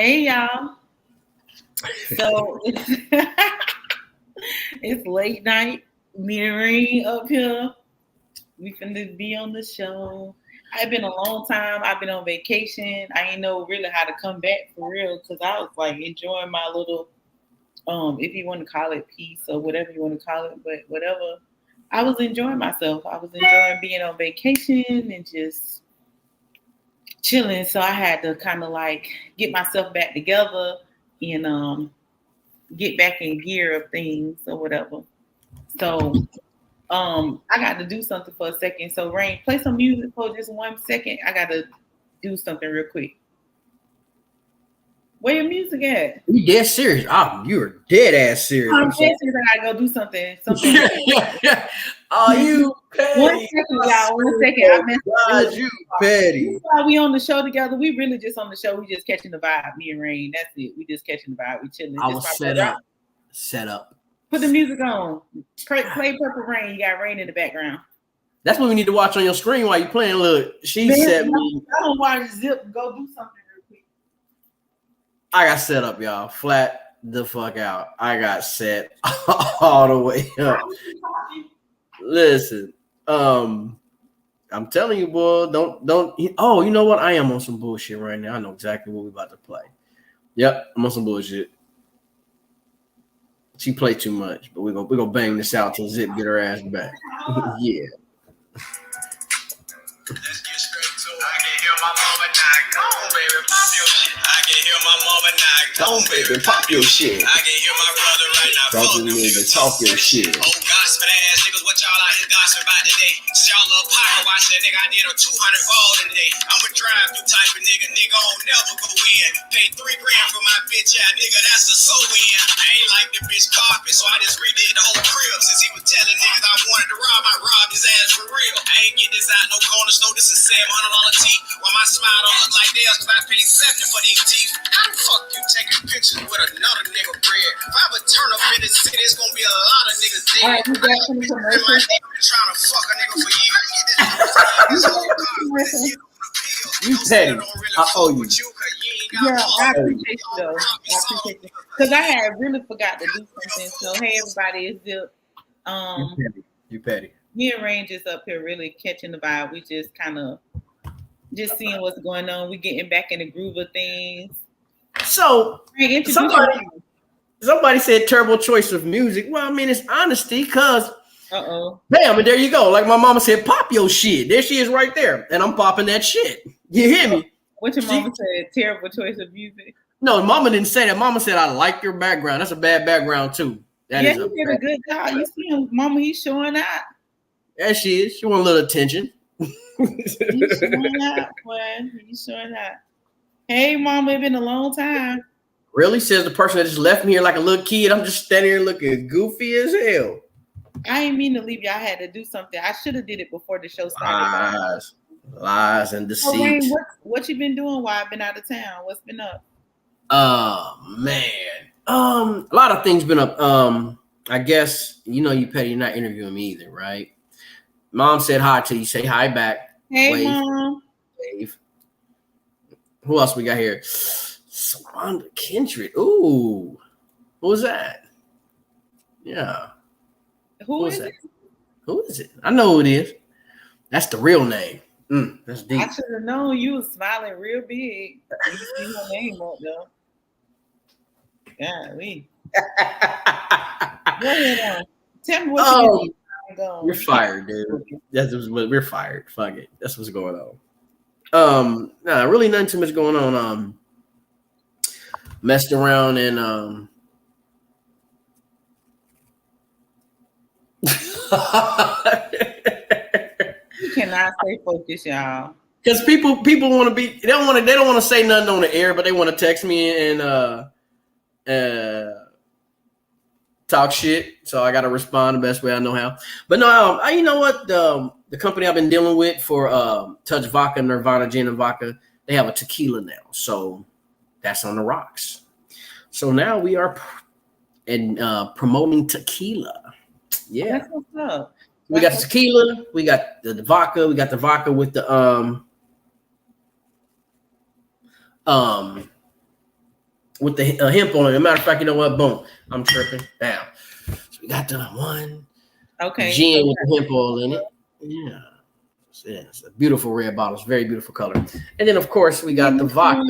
Hey y'all. So it's late night. Me and Rain up here. We finna be on the show. I've been a long time. I've been on vacation. I ain't know really how to come back for real because I was like enjoying my little if you want to call it peace or whatever you want to call it, but whatever. I was enjoying myself. I was enjoying being on vacation and just chilling. So I had to kind of like get myself back together and get back in gear of things or whatever. So I got to do something for a second. So Rain, play some music for just 1 second. I got to do something real quick. Where your music at? You dead serious? Oh, you're dead ass serious. I'm dead serious. I gotta go do something. Oh, you petty. 1 second, y'all. 1 second. I messed God, up. you petty. While we on the show together, we really just on the show. We just catching the vibe. Me and Rain. That's it. We just catching the vibe. We chilling. I was set up. Put the music on. Play Purple Rain. You got Rain in the background. That's what we need to watch on your screen while you playing. Look, she said me. I don't watch Zip. Go do something real quick. I got set up, y'all. Flat the fuck out. I got set all the way up. Listen, I'm telling you, boy, don't. Oh, you know what? I am on some bullshit right now. I know exactly what we're about to play. Yep, I'm on some bullshit. She played too much, but we're gonna bang this out till Zip get her ass back. Yeah. Let's get straight to it. I can hear my mama now. Go on, baby, pop your shit. I can hear my mama now. Go on, baby, pop your shit. I can hear my brother right now. Fuck you, nigga, talk your shit. Oh, gossiping ass niggas, what y'all out here gossiping about today? Since y'all love power watching that nigga, I did a 200 ball today. I'm a drive-through type of nigga. Nigga don't never go in. Pay $3 grand for my bitch ass nigga. That's a sew-in. I ain't like the bitch carpet, so I just redid the whole crib. Since he was telling niggas I wanted to rob, I robbed his ass for real. I ain't get this out no corner store. This is $700 teeth. While my smile don't look like theirs, cause I paid $70 for these teeth. How the fuck you taking pictures with another nigga bread? If I ever turn up in this city, it's gonna be a lot of niggas dead. All right, you back from the commercial. My nigga been trying to fuck a nigga for years. You petty. I owe you. Yeah, I appreciate you though. I appreciate you because I had really forgot to do something. So hey, everybody, it's Zip. You petty. Me and Rain just up here really catching the vibe. We just kind of just seeing what's going on. We getting back in the groove of things. So Rain, somebody said terrible choice of music. Well, I mean, it's honesty, cause bam, and there you go. Like my mama said, pop your shit. There she is right there. And I'm popping that shit. You hear me? What your mama said, terrible choice of music? No, mama didn't say that. Mama said, I like your background. That's a bad background too. He did a good job. You see him, mama, he's showing out. There she is. She want a little attention. He's showing out, boy. He's showing out. Hey, mama, it's been a long time. Really? Says the person that just left me here like a little kid. I'm just standing here looking goofy as hell. I ain't mean to leave you. I had to do something. I should have did it before the show started. Lies and deceit. So, Rain, what you been doing while I've been out of town? What's been up? Oh man. A lot of things been up. I guess you know you petty. You're not interviewing me either, right? Mom said hi to you. Say hi back. Hey, wave. Mom. Wave. Who else we got here? Swanda Kindred. Ooh, who was that? Yeah. Who is it? Who is it? I know who it is. That's the real name. That's deep. I should have known you was smiling real big. You see her name up though. Golly. Go ahead. Tell me what you doing. You're fired, dude. We're fired. Fuck it. That's what's going on. Nah, really nothing too much going on. Messed around and You cannot stay focused, y'all. Because people want to be. They don't want to say nothing on the air, but they want to text me and talk shit. So I got to respond the best way I know how. But no, you know what? The company I've been dealing with for Touch Vodka, Nirvana Gin and Vodka, they have a tequila now. So that's on the rocks. So now we are promoting tequila. Yeah. That's what's up. We got the tequila, we got the vodka, we got the vodka with the with the hemp on it. As a matter of fact, you know what? Boom, I'm tripping. Down. So we got the one. Okay. Gin with the hemp oil in it. Yeah. Yeah, it's a beautiful red bottle. It's a very beautiful color. And then, of course, we got the vodka.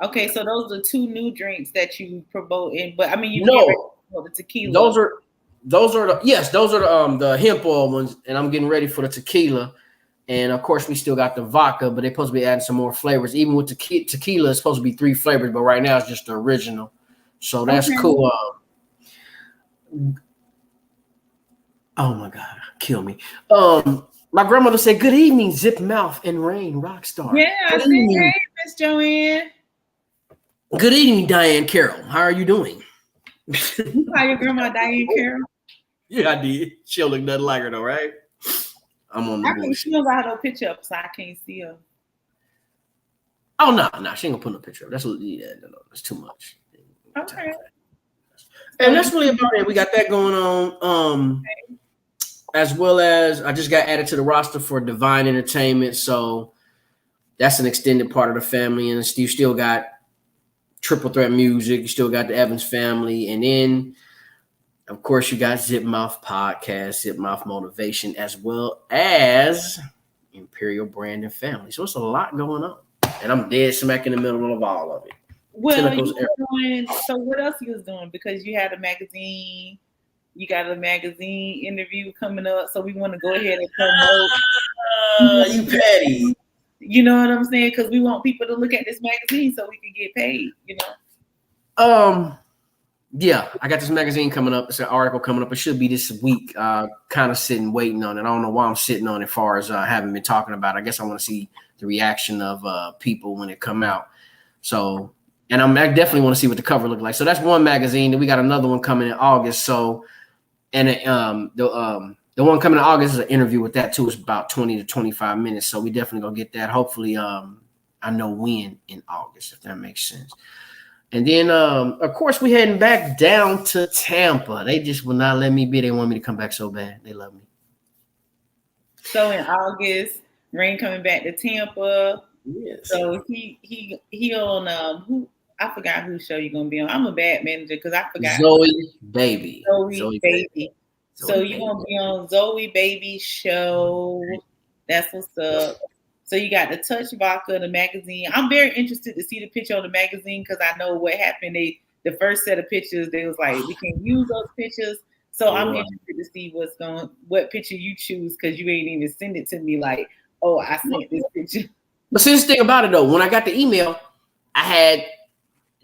Okay, so those are 2 new drinks that you promote in, but I mean, you the tequila. Those are the hemp oil ones, and I'm getting ready for the tequila. And of course, we still got the vodka, but they're supposed to be adding some more flavors. Even with tequila, it's supposed to be 3 flavors, but right now it's just the original. So that's cool. Oh my God, kill me. My grandmother said, "Good evening, ZipMouth and Rain Rockstar." Yeah, I said, "Hey, Miss Joanne." Good evening, Diane Carroll. How are you doing? You call your grandma Diane Carroll? Yeah, I did. She'll look nothing like her though, right? I'm on the bullshit. She don't got no picture up, so I can't see her. Oh no, she ain't gonna put no picture up. That's too much. Okay. And that's really about it. We got that going on. As well as I just got added to the roster for Divine Entertainment, so that's an extended part of the family. And you still got Triple Threat Music, you still got the Evans family, and then of course you got ZipMouth Podcast, ZipMouth Motivation, as well as Imperial Brand and Family. So it's a lot going on, and I'm dead smack in the middle of all of it. Well, so what else you was doing? Because you had a magazine. You got a magazine interview coming up, so we want to go ahead and promote. You petty. You know what I'm saying? Because we want people to look at this magazine so we can get paid, you know? Yeah, I got this magazine coming up. It's an article coming up. It should be this week. Kind of sitting, waiting on it. I don't know why I'm sitting on it as far as haven't been talking about it. I guess I want to see the reaction of people when it come out. So, and I definitely want to see what the cover look like. So that's one magazine. Then we got another one coming in August. So, and the one coming in August is an interview with that too. It's about 20 to 25 minutes. So we definitely gonna get that. Hopefully, I know when in August, if that makes sense. And then, of course, we heading back down to Tampa. They just will not let me be. They want me to come back so bad. They love me. So in August, Rain coming back to Tampa. Yes. So he on who I forgot whose show you're gonna be on. I'm a bad manager because I forgot. Zoe Baby. So you're gonna be on Zoe Baby show. That's what's up. So you got the Touch Vodka, the magazine. I'm very interested to see the picture on the magazine because I know what happened. The first set of pictures, they was like, we can't use those pictures. So I'm interested to see what picture you choose because you ain't even send it to me like, oh, I sent this picture. But see, this thing about it though, when I got the email,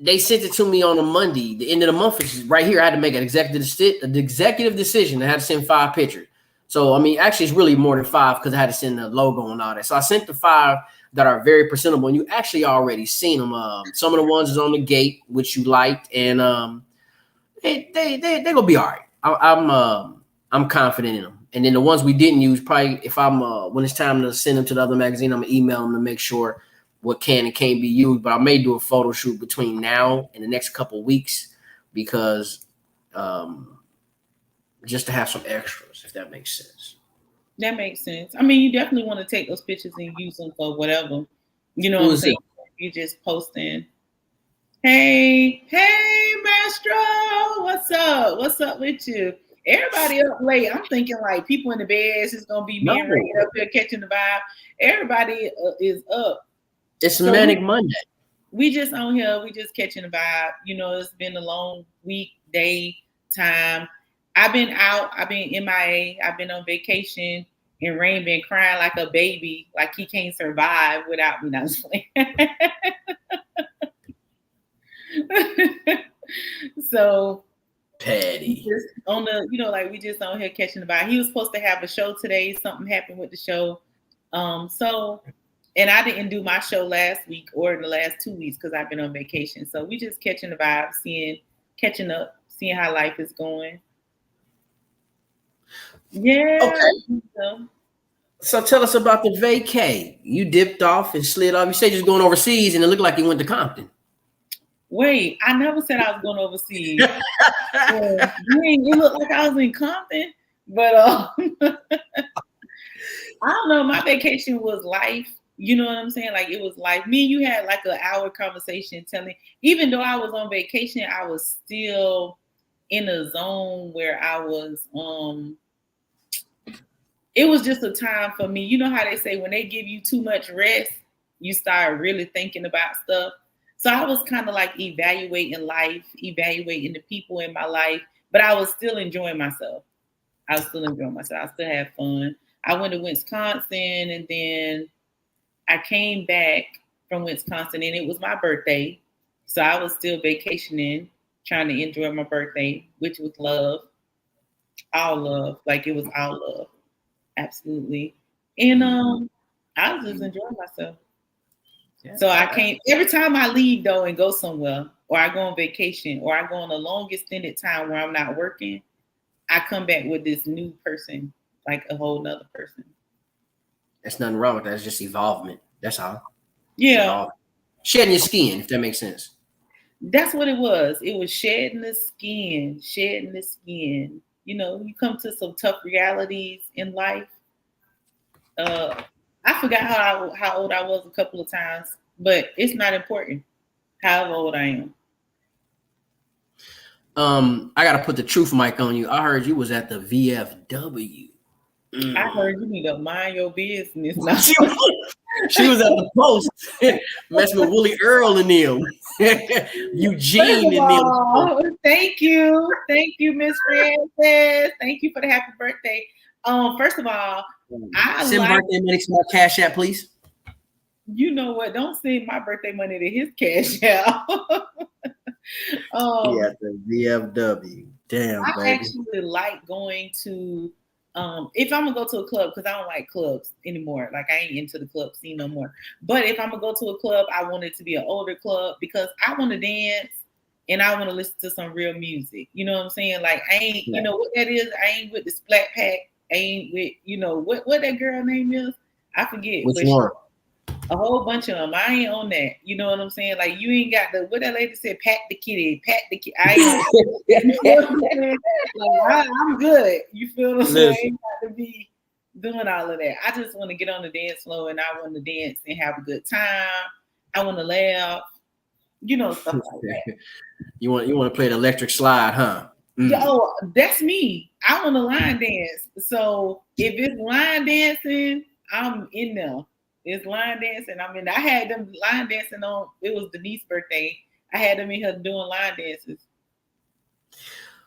they sent it to me on a Monday. The end of the month is right here. I had to make an executive decision. I had to send 5 pictures. So, I mean, actually, it's really more than 5 because I had to send the logo and all that. So I sent the 5 that are very presentable, and you actually already seen them. Some of the ones is on the gate, which you liked, and they gonna be all right. I'm confident in them. And then the ones we didn't use, probably if when it's time to send them to the other magazine, I'm gonna email them to make sure what can and can't be used. But I may do a photo shoot between now and the next couple of weeks because just to have some extras, if that makes sense. That makes sense. I mean, you definitely want to take those pictures and use them for whatever. You know what I'm saying? You just posting. Hey, Maestro, what's up? What's up with you? Everybody up late. I'm thinking like people in the beds. It's gonna be me and Ray up here catching the vibe. Everybody is up. It's Manic Monday. We just on here. We just catching the vibe. You know, it's been a long week, day, time. I've been out. I've been MIA. I've been on vacation. And Rain been crying like a baby, like he can't survive without me. Not playing. So petty. Just on the, we just on here catching the vibe. He was supposed to have a show today. Something happened with the show. And I didn't do my show last week or in the last 2 weeks because I've been on vacation. So we just catching the vibe, catching up, seeing how life is going. Yeah. Okay. So tell us about the vacay. You dipped off and slid off. You said you was going overseas and it looked like you went to Compton. Wait, I never said I was going overseas. It looked like I was in Compton, but I don't know. My vacation was life. You know what I'm saying? Like it was like me and you had like an hour conversation telling, even though I was on vacation, I was still in a zone where I was it was just a time for me. You know how they say when they give you too much rest, you start really thinking about stuff. So I was kind of like evaluating life, evaluating the people in my life, but I was still enjoying myself. I still had fun. I went to Wisconsin and then I came back from Wisconsin and it was my birthday. So I was still vacationing, trying to enjoy my birthday, which was love, all love. Like it was all love. Absolutely. And I was just enjoying myself. So I can't, every time I leave though and go somewhere, or I go on vacation, or I go on a long extended time where I'm not working, I come back with this new person, like a whole nother person. There's nothing wrong with that. It's just evolvement. That's all. Yeah. Shedding your skin, if that makes sense. That's what it was. It was shedding the skin, shedding the skin. You know, you come to some tough realities in life. I forgot how old I was a couple of times, but it's not important how old I am. I gotta put the truth mic on you. I heard you was at the VFW. I heard you need to mind your business. She was at the Post messing with Willie Earl and them. Eugene and them. Thank you, Miss Francis. Thank you for the happy birthday. First of all, send birthday money to my Cash App, please. You know what? Don't send my birthday money to his Cash App. Yeah, the VFW. Damn, I baby. actually like going to if I'm gonna go to a club, because I don't like clubs anymore. Like I ain't into the club scene no more. But if I'm gonna go to a club, I want it to be an older club because I want to dance and I want to listen to some real music. You know what I'm saying? Like I ain't, you know what that is? I ain't with the Splat Pack. I ain't with, you know, what that girl name is? I forget. Which one? A whole bunch of them. I ain't on that. You know what I'm saying? Like you ain't got the, what that lady said, pat the kitty. I ain't like, I'm good. You feel what I'm saying? I ain't got to be doing all of that. I just want to get on the dance floor and I want to dance and have a good time. I want to laugh. You know, stuff like that. You want to play the electric slide, huh? Yo, that's me. I want to line dance. So if it's line dancing, I'm in there. It's line dancing. I mean, I had them line dancing on, it was Denise's birthday. I had them in here doing line dances.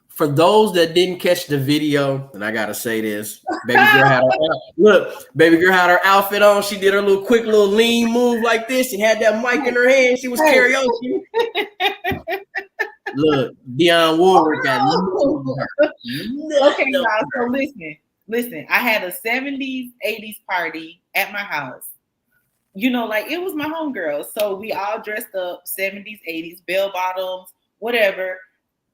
For those that didn't catch the video, and I gotta say this, baby girl had her outfit on. She did her quick little lean move like this. She had that mic in her hand. She was karaoke. Look, Dionne Warwick got okay, y'all. So listen. I had a 70s, 80s party at my house. You know, like it was my homegirls. So we all dressed up 70s, 80s, bell bottoms, whatever.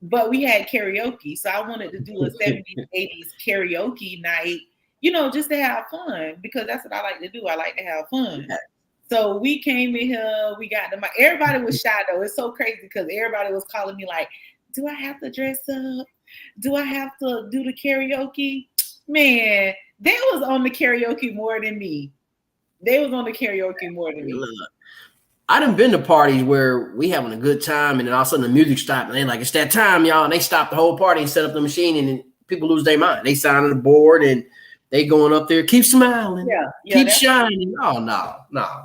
But we had karaoke. So I wanted to do a 70s, 80s karaoke night, you know, just to have fun because that's what I like to do. I like to have fun. So we came in here, we got the mic. Everybody was shy though. It's so crazy because everybody was calling me like, do I have to dress up? Do I have to do the karaoke? Man, they was on the karaoke more than me. I done been to parties where we having a good time and then all of a sudden the music stopped and they like, it's that time, y'all. And they stop the whole party and set up the machine and then people lose their mind. They sign on the board and they going up there, keep smiling, keep shining. Oh, no.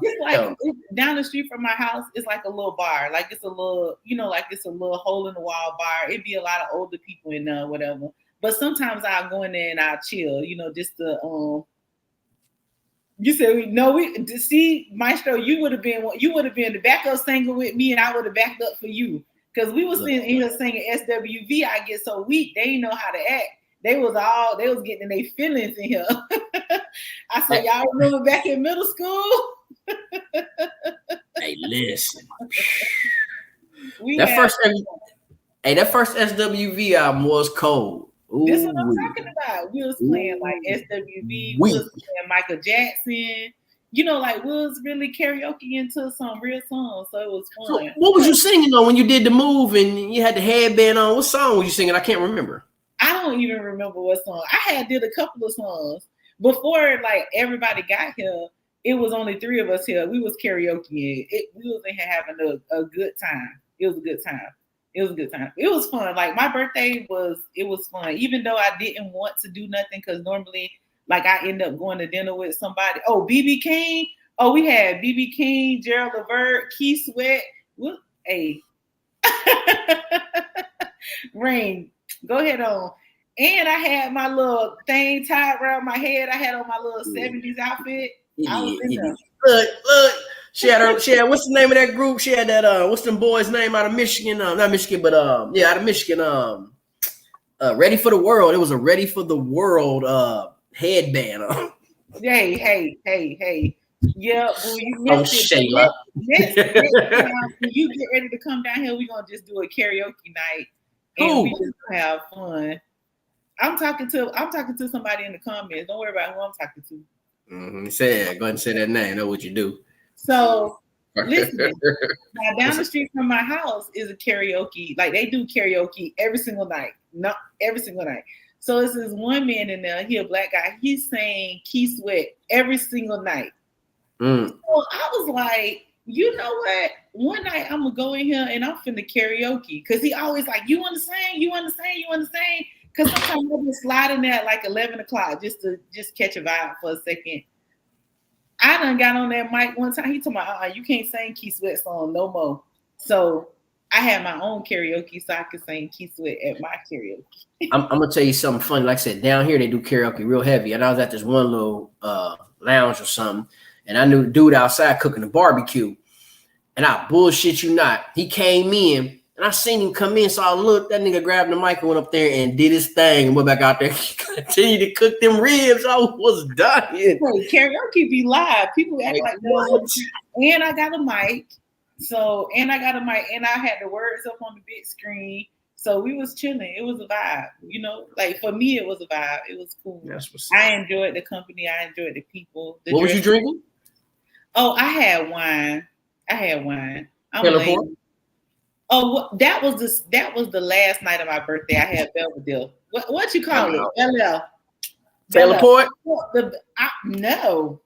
It's like down the street from my house, it's like a little bar. Like it's a little, you know, like it's a little hole in the wall bar. It'd be a lot of older people in there, whatever. But sometimes I'll go in there and I'll chill, you know, just to you said see, Maestro, you would have been the backup singer with me and I would have backed up for you. Because we was in here singing SWV, I get so weak, they didn't know how to act. They was getting in their feelings in here. I said, y'all remember back in middle school? Hey, listen. That first SWV album was cold. Ooh, this is what I'm talking about. We was playing like SWV, we was playing Michael Jackson. You know, like we was really karaoke into some real songs, so it was fun. So what was you singing though when you did the move and you had the headband on? What song was you singing? I can't remember. I don't even remember what song. I did a couple of songs before like everybody got here. it was only 3 of us here. We was karaoke. We was in here having a good time. It was a good time. It was a good time. It was fun. Like my birthday was fun. Even though I didn't want to do nothing because normally like I end up going to dinner with somebody. Oh, BB King. Oh, we had BB King, Gerald Levert, Keith Sweat. Hey. Rain, go ahead on. And I had my little thing tied around my head. I had on my little 70s outfit. I was in there. Look. She had what's the name of that group? She had that what's them boys' name out of Michigan? Not Michigan, but yeah, out of Michigan. Ready for the World. It was a Ready for the World headband. Hey. Yeah, well, Shayla. Next time when you get ready to come down here, we're gonna just do a karaoke night and we just have fun. I'm talking to somebody in the comments. Don't worry about who I'm talking to. Mm-hmm. Go ahead and say that name. Know what you do. So listen, now down the street from my house is a karaoke. Like they do karaoke every single night. Not every single night. So it's this one man in there, he a black guy, he's saying Keith Sweat every single night. So I was like, you know what? One night I'm gonna go in here and I'm finna karaoke. Cause he always like, you wanna sing? You wanna sing? Cause sometimes I'll be sliding there at like 11 o'clock just to catch a vibe for a second. I done got on that mic one time. He told me, you can't sing Keith Sweat song no more. So I had my own karaoke so I could sing Keith Sweat at my karaoke. I'm gonna tell you something funny. Like I said, down here they do karaoke real heavy. And I was at this one little lounge or something, and I knew the dude outside cooking a barbecue. And I bullshit you not. He came in and I seen him come in. So I looked, that nigga grabbed the mic and went up there and did his thing and went back out there. He continued to cook them ribs. I was dying. Hey, karaoke be live. People act like what? And I got a mic. And I had the words up on the big screen. So we was chilling. It was a vibe, you know. Like for me, it was a vibe. It was cool. I enjoyed the company. I enjoyed the people. What was you drinking? Oh, I had wine. I'm late. Oh, that was the last night of my birthday. I had Belvedere. What you call it? LL. Teleport? No.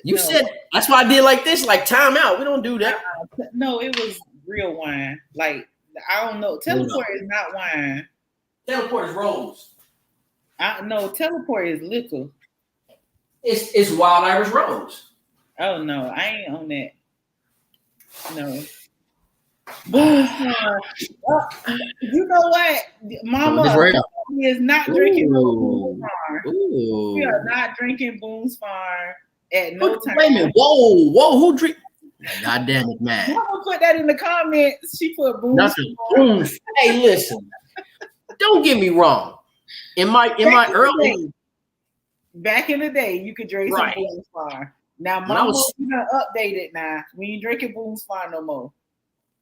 You said that's why I did like this, like time out. We don't do that. No, it was real wine. Like I don't know. Teleport is not wine. Teleport is rose. No, Teleport is liquor. It's Wild Irish Rose. Oh no, I ain't on that. No. Boom. You know what, Mama is not drinking Boone's Farm. We are not drinking Boone's Farm at no time. Wait a minute. Whoa, who drink? God damn it, man. Mama put that in the comments. She put Boone's Farm. Hey, listen. Don't get me wrong. In my early back in the day, you could drink some Boone's Farm. Now, Mama, you done updated now. We ain't drinking Boone's Farm no more.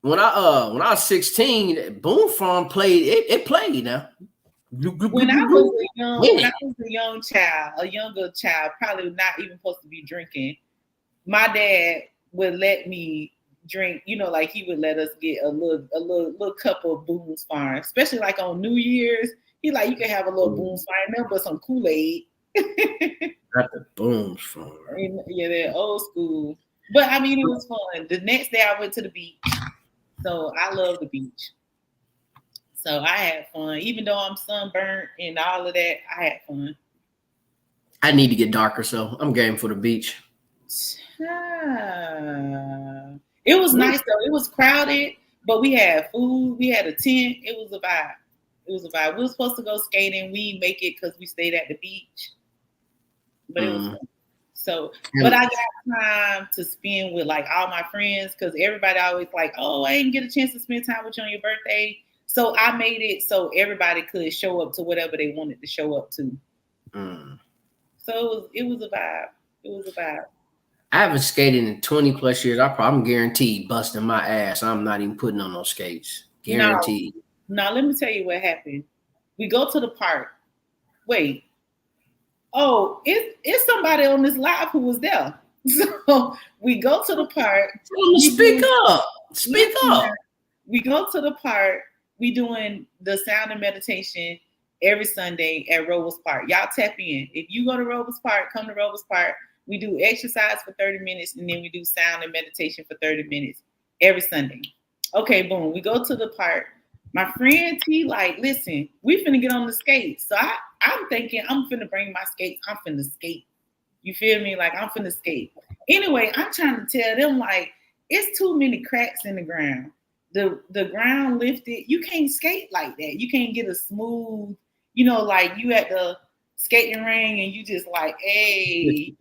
When I was 16, Boone Farm played. It played now. When I was a younger child, probably not even supposed to be drinking. My dad would let me drink. You know, like he would let us get a little cup of Boone's Farm, especially like on New Year's. He like you can have a little Boone's Farm, nothing but some Kool-Aid. Not the Boone's Farm. Yeah, they're old school. But I mean, it was fun. The next day, I went to the beach. So I love the beach. So I had fun. Even though I'm sunburnt and all of that, I had fun. I need to get darker, so I'm game for the beach. It was nice though. It was crowded, but we had food. We had a tent. It was a vibe. We were supposed to go skating. We didn't make it because we stayed at the beach. But it was fun. So, but I got time to spend with like all my friends because everybody always like, oh, I didn't get a chance to spend time with you on your birthday. So I made it so everybody could show up to whatever they wanted to show up to. So it was a vibe. I haven't skated in 20 plus years. I'm guaranteed busting my ass. I'm not even putting on no skates. Guaranteed. No, let me tell you what happened. We go to the park. Wait. Oh, it's somebody on this live who was there. So we go to the park. Speak up. We go to the park. We doing the sound and meditation every Sunday at Robles Park. Y'all tap in. If you go to Robles Park, come to Robles Park. We do exercise for 30 minutes, and then we do sound and meditation for 30 minutes every Sunday. Okay, boom. We go to the park. My friend T, like, listen, we finna get on the skates. So I'm thinking I'm finna bring my skates. I'm finna skate. You feel me? Like, I'm finna skate. Anyway, I'm trying to tell them, like, it's too many cracks in the ground. The ground lifted. You can't skate like that. You can't get a smooth, like you at the skating ring and you just like, hey,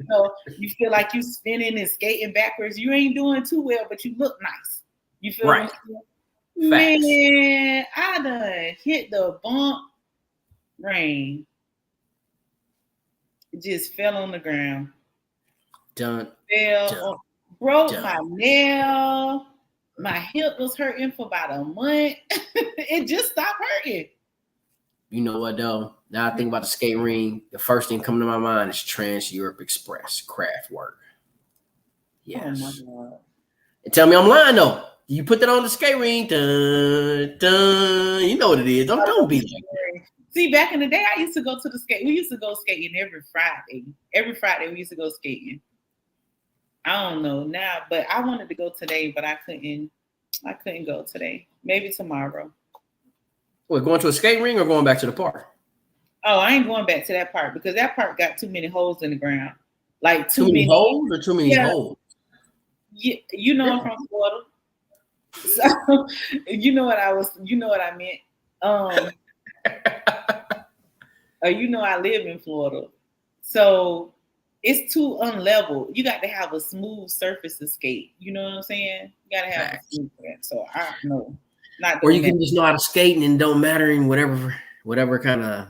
you feel like you spinning and skating backwards. You ain't doing too well, but you look nice. You feel right. Man, I done hit the bump ring. It just fell on the ground. Broke my nail. My hip was hurting for about a month. It just stopped hurting. You know what though? Now I think about the skate ring. The first thing coming to my mind is Trans Europe Express craft work. Yes. Oh my God. And tell me I'm lying though. You put that on the skate ring, dun, dun, you know what it is. Don't be like that. See, back in the day, I used to go to the skate. We used to go skating every Friday. Every Friday, we used to go skating. I don't know now, but I wanted to go today, but I couldn't go today. Maybe tomorrow. We're going to a skate ring or going back to the park? Oh, I ain't going back to that park because that park got too many holes in the ground. Like too many holes or too many holes? Yeah, I'm from Florida. So you know what I meant. I live in Florida. So it's too unlevel. You got to have a smooth surface to skate. You know what I'm saying? You got to have a smooth that. So I don't know. Or you can just know how to skate and it don't matter in whatever kind of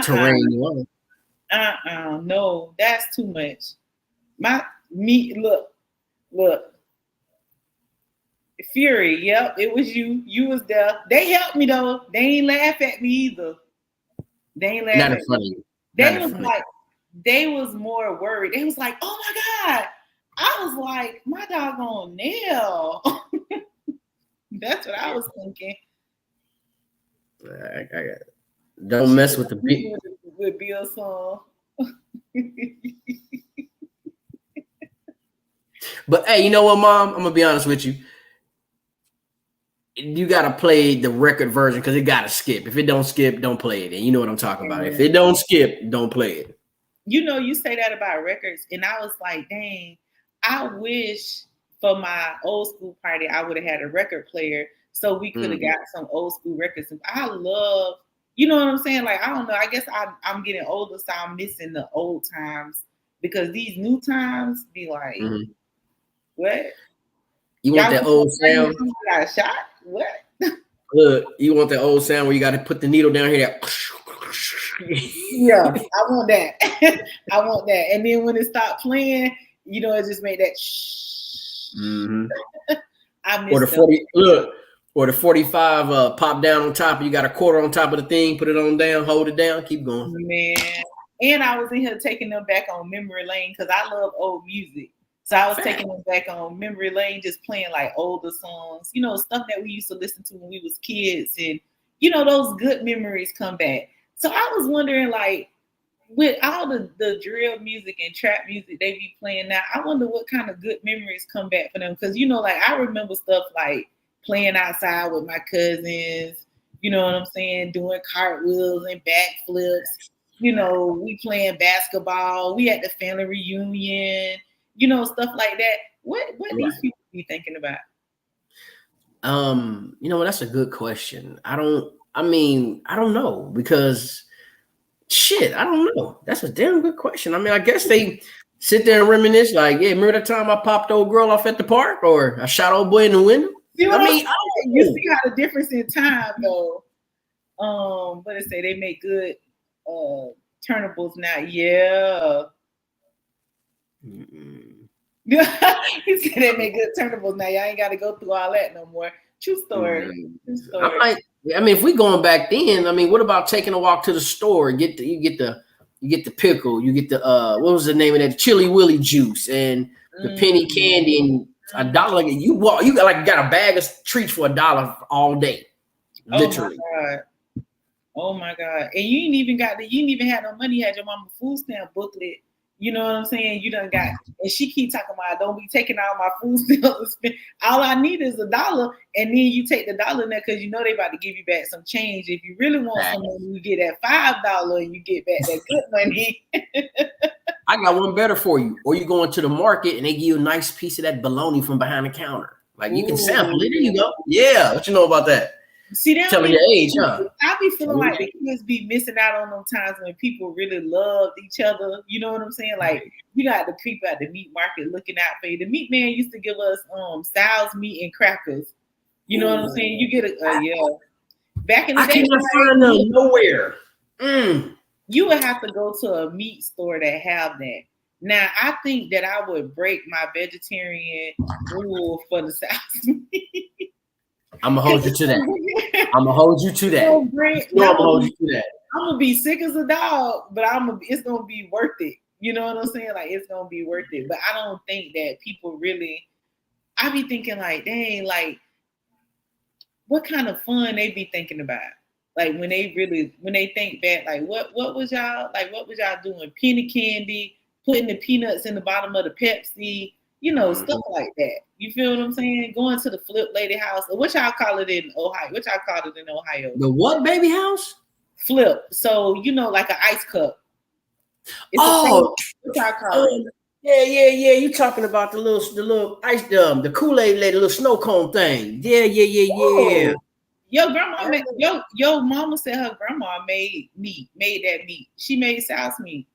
terrain you want. No, that's too much. Look. Fury, yep, it was you. You was there. They helped me though. They ain't laugh at me either. They ain't laugh at me. They was more worried. They was like, oh my God. I was like, my doggone nail. That's what I was thinking. I got it. Don't mess with the beat. With Bill's song. But hey, you know what, Mom? I'm gonna be honest with you. You gotta play the record version because it gotta skip. If it don't skip, don't play it. And you know what I'm talking about. If it don't skip, don't play it. You say that about records, and I was like, dang, I wish for my old school party I would have had a record player so we could have got some old school records. I love, you know what I'm saying? Like, I don't know. I guess I'm getting older, so I'm missing the old times because these new times be like, what? You want that old sound? Got a shot? What? Look, you want that old sound where you got to put the needle down here. Yeah, I want that. I want that. And then when it stopped playing, it just made that. I miss or the 40. Look, or the 45 pop down on top. You got a quarter on top of the thing. Put it on down. Hold it down. Keep going. Man, and I was in here taking them back on memory lane because I love old music. So I was taking them back on memory lane, just playing like older songs, stuff that we used to listen to when we was kids, and those good memories come back. So I was wondering, like, with all the drill music and trap music they be playing now, I wonder what kind of good memories come back for them. Because like I remember stuff like playing outside with my cousins, you know what I'm saying, doing cartwheels and backflips. We playing basketball. We at the family reunion. Stuff like that. What these people be thinking about? That's a good question. I don't know because shit, I don't know. That's a damn good question. I mean, I guess they sit there and reminisce like, yeah, remember that time I popped old girl off at the park or I shot old boy in the window? You see how the difference in time though. But they say they make good turnables now. Yeah. He said they make good turnables now. Y'all ain't got to go through all that no more. True story. True story. If we going back then, what about taking a walk to the store? You get the pickle, you get the what was the name of that Chili Willy juice and the penny candy and $1. You got a bag of treats for $1 all day, literally. Oh my God! And you ain't even have no money. You had your mama food stamp booklet. You know what I'm saying? You done got, and she keep talking about don't be taking out my food stamps. All I need is $1, and then you take the $1 in there because you know they about to give you back some change. If you really want some money, you get that $5 and you get back that good money. I got one better for you. Or you go into the market and they give you a nice piece of that bologna from behind the counter. Like you can sample it. There you go. Yeah, what you know about that? See, that telling your age, huh? I be feeling like the kids be missing out on those times when people really loved each other. You know what I'm saying? Like you got the people at the meat market looking out for you. The meat man used to give us sow's meat and crackers. You know what I'm saying? You get back in the day, I cannot find them nowhere. You would have to go to a meat store that have that. Now, I think that I would break my vegetarian rule for the South. I'm gonna hold you to that. I'm gonna hold you to that. I'm gonna hold you to that. I'm gonna be sick as a dog, but it's gonna be worth it. You know what I'm saying? Like it's gonna be worth it. But I don't think that people really. I be thinking like, dang, like what kind of fun they be thinking about? Like when they think back, like what was y'all doing? Penny candy, putting the peanuts in the bottom of the Pepsi. Stuff like that. You feel what I'm saying? Going to the flip lady house, or what y'all call it in Ohio? What y'all call it in Ohio? The what baby house? Flip. So like an ice cup. It's what y'all call it? Yeah. You talking about the little ice, the Kool-Aid lady, little snow cone thing? Yeah. Oh. Your grandma your mama said her grandma made that meat. She made sow's meat.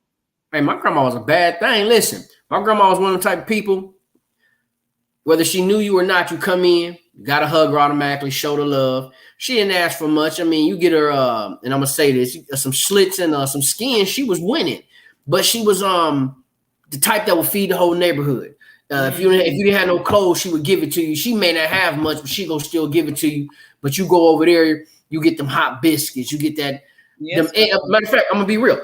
Hey, my grandma was a bad thing. Listen, my grandma was one of the type of people. Whether she knew you or not, you come in, got to hug her automatically, show the love. She didn't ask for much. I mean, you get her, and I'm gonna say this, some slits and some skin. She was winning, but she was the type that would feed the whole neighborhood. If you didn't have no clothes, she would give it to you. She may not have much, but she gonna still give it to you. But you go over there, you get them hot biscuits, you get that. Yes, matter of fact, I'm gonna be real.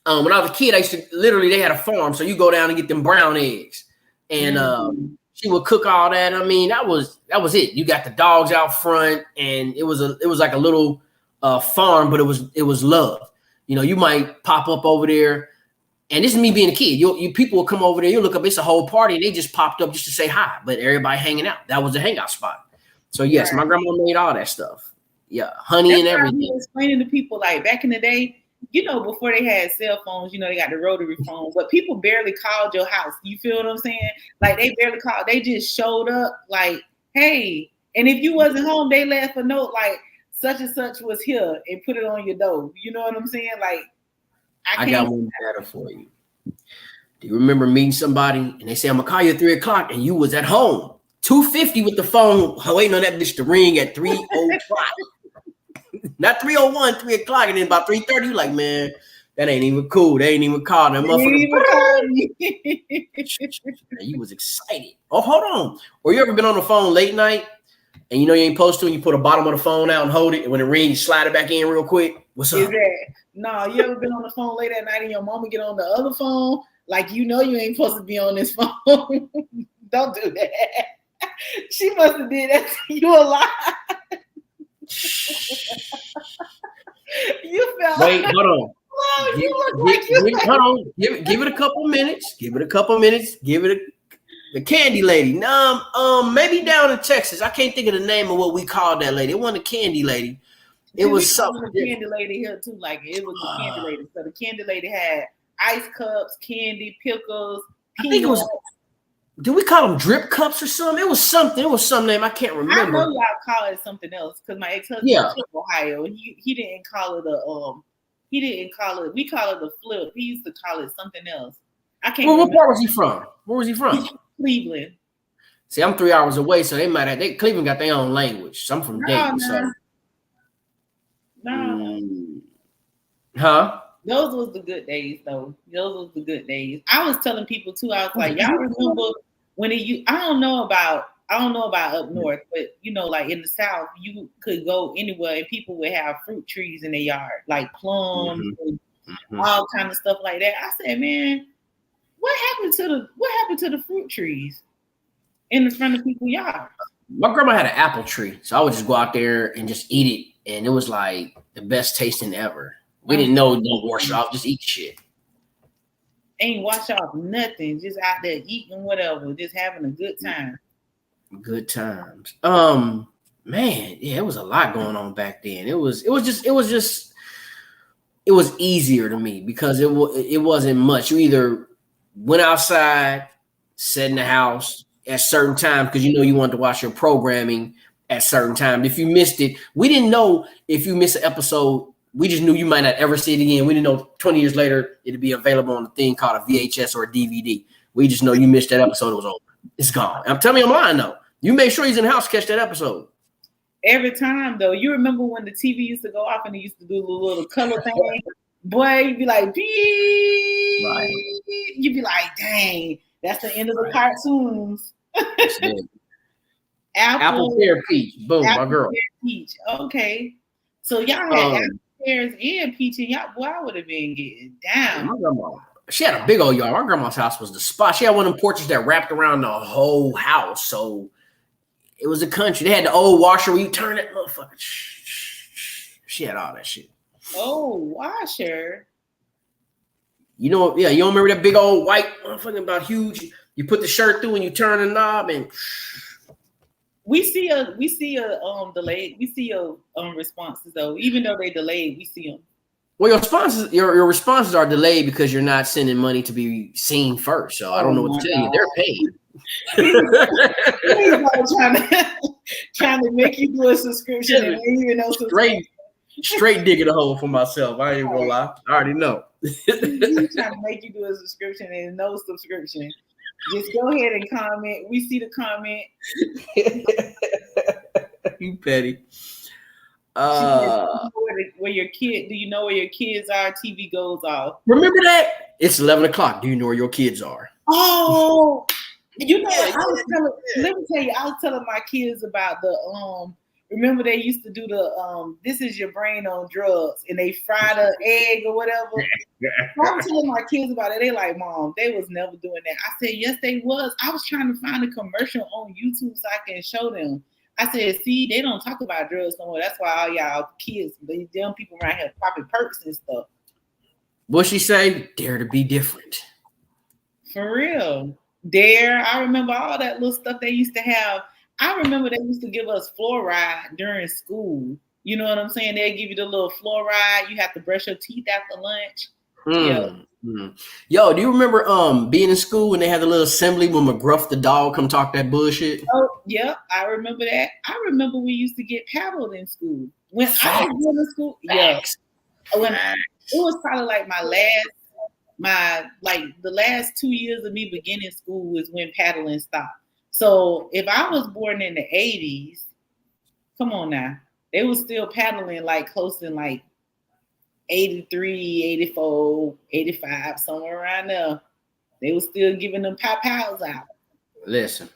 When I was a kid, they had a farm, so you go down and get them brown eggs, and she would cook all that. I mean, that was it. You got the dogs out front, and it was like a little farm, but it was love. You might pop up over there, and this is me being a kid. You people will come over there, you look up, it's a whole party, and they just popped up just to say hi, but everybody hanging out. That was the hangout spot. So yes, my grandma made all that stuff. Yeah, honey and everything. I'm explaining to people like back in the day. Before they had cell phones, they got the rotary phones, but people barely called your house. You feel what I'm saying? Like they barely called. They just showed up like, hey. And if you wasn't home, they left a note like such and such was here and put it on your door. You know what I'm saying? Like I got one better for you. Do you remember meeting somebody and they say, I'm gonna call you at 3:00 and you was at home, 2:50 with the phone, waiting on that bitch to ring at 3:00. Not 3:01, 3:00, and then about 3:30, you like, man, that ain't even cool. They ain't even called that motherfucker. You was excited. Oh, hold on. Or you ever been on the phone late night and you ain't supposed to, and you put the bottom of the phone out and hold it, and when it rings, you slide it back in real quick? What's up? No, you ever been on the phone late at night and your mama get on the other phone? Like you ain't supposed to be on this phone. Don't do that. She must have did that to you a lot. You felt wait, hold on. Hold on. Give it a couple minutes. Give it a couple minutes. Give it the candy lady. Maybe down in Texas. I can't think of the name of what we called that lady. It wasn't a candy lady. It was something. The candy lady here too. Like it was the candy lady. So the candy lady had ice cups, candy, pickles. I think it was. Do we call them drip cups or something? It was something. It was some name. I can't remember. I know y'all call it something else because my ex-husband was from Ohio. He didn't call it he didn't call it. We call it the flip. He used to call it something else. I can't. Well, what part was he from? Where was he from? Cleveland. See, I'm 3 hours away, so they might have. Cleveland got their own language. So I'm from Dayton. So. Huh? Those was the good days, though. Those was the good days. I was telling people too. I was like, y'all remember when I don't know about up north, but like in the South, you could go anywhere and people would have fruit trees in their yard, like plums and all kind of stuff like that. I said, man, what happened to the fruit trees in the front of people's yards? My grandma had an apple tree, so I would just go out there and just eat it, and it was like the best tasting ever. We didn't know no wash off, just eat shit. Ain't wash off nothing. Just out there eating whatever. Just having a good time. Good times. Man, yeah, it was a lot going on back then. It was easier to me because it wasn't much. You either went outside, sat in the house at certain times because you know you wanted to watch your programming at certain times. If you missed it, we didn't know if you missed an episode. We just knew you might not ever see it again. We didn't know 20 years later it'd be available on a thing called a VHS or a DVD. We just know you missed that episode. It was over. It's gone. I'm telling you, I'm lying though. You make sure he's in the house to catch that episode. Every time though, you remember when the TV used to go off and it used to do the little color thing? Boy, you'd be like, beep. Right. You'd be like, dang, that's the end of the cartoons. Apple Pear Peach. Boom, my girl. Peach. Okay. So y'all had Apple Pears and Peach, and y'all, boy, I would have been getting down. My grandma, she had a big old yard. My grandma's house was the spot. She had one of them porches that wrapped around the whole house. So it was a country. They had the old washer where you turn that motherfucker. She had all that shit. Oh, washer. You know, yeah, you don't remember that big old white motherfucking about huge. You put the shirt through and you turn the knob and we see a delayed. We see a responses though. Even though they delayed, we see them. Well, your responses are delayed because you're not sending money to be seen first. So I don't know what to tell you. They're paid. trying to make you do a subscription and even know straight digging a hole for myself. I ain't gonna lie. I already know. Trying to make you do a subscription and no subscription. Just go ahead and comment. We see the comment. You petty. Where your kid? Do you know where your kids are? TV goes off. Remember that? It's 11 o'clock. Do you know where your kids are? Oh, you know. Let me tell you. I was telling my kids about the Remember they used to do the this is your brain on drugs and they fried an egg or whatever. I was telling my kids about it. They like, Mom, they was never doing that. I said, yes, they was. I was trying to find a commercial on YouTube so I can show them. I said, see, they don't talk about drugs no more. That's why all y'all kids, these young people around here popping perks and stuff. What she say? Dare to be different. For real. Dare. I remember all that little stuff they used to have. I remember they used to give us fluoride during school. You know what I'm saying? They'd give you the little fluoride. You have to brush your teeth after lunch. Yo, do you remember being in school when they had the little assembly when McGruff the dog come talk that bullshit? Oh, yeah, I remember that. I remember we used to get paddled in school. When I was going to school, yes. When it was probably like the last 2 years of me beginning school is when paddling stopped. So if I was born in the 80s, come on now, they was still paddling like close in like 83, 84, 85, somewhere around there. They was still giving them pow-pows out. Listen,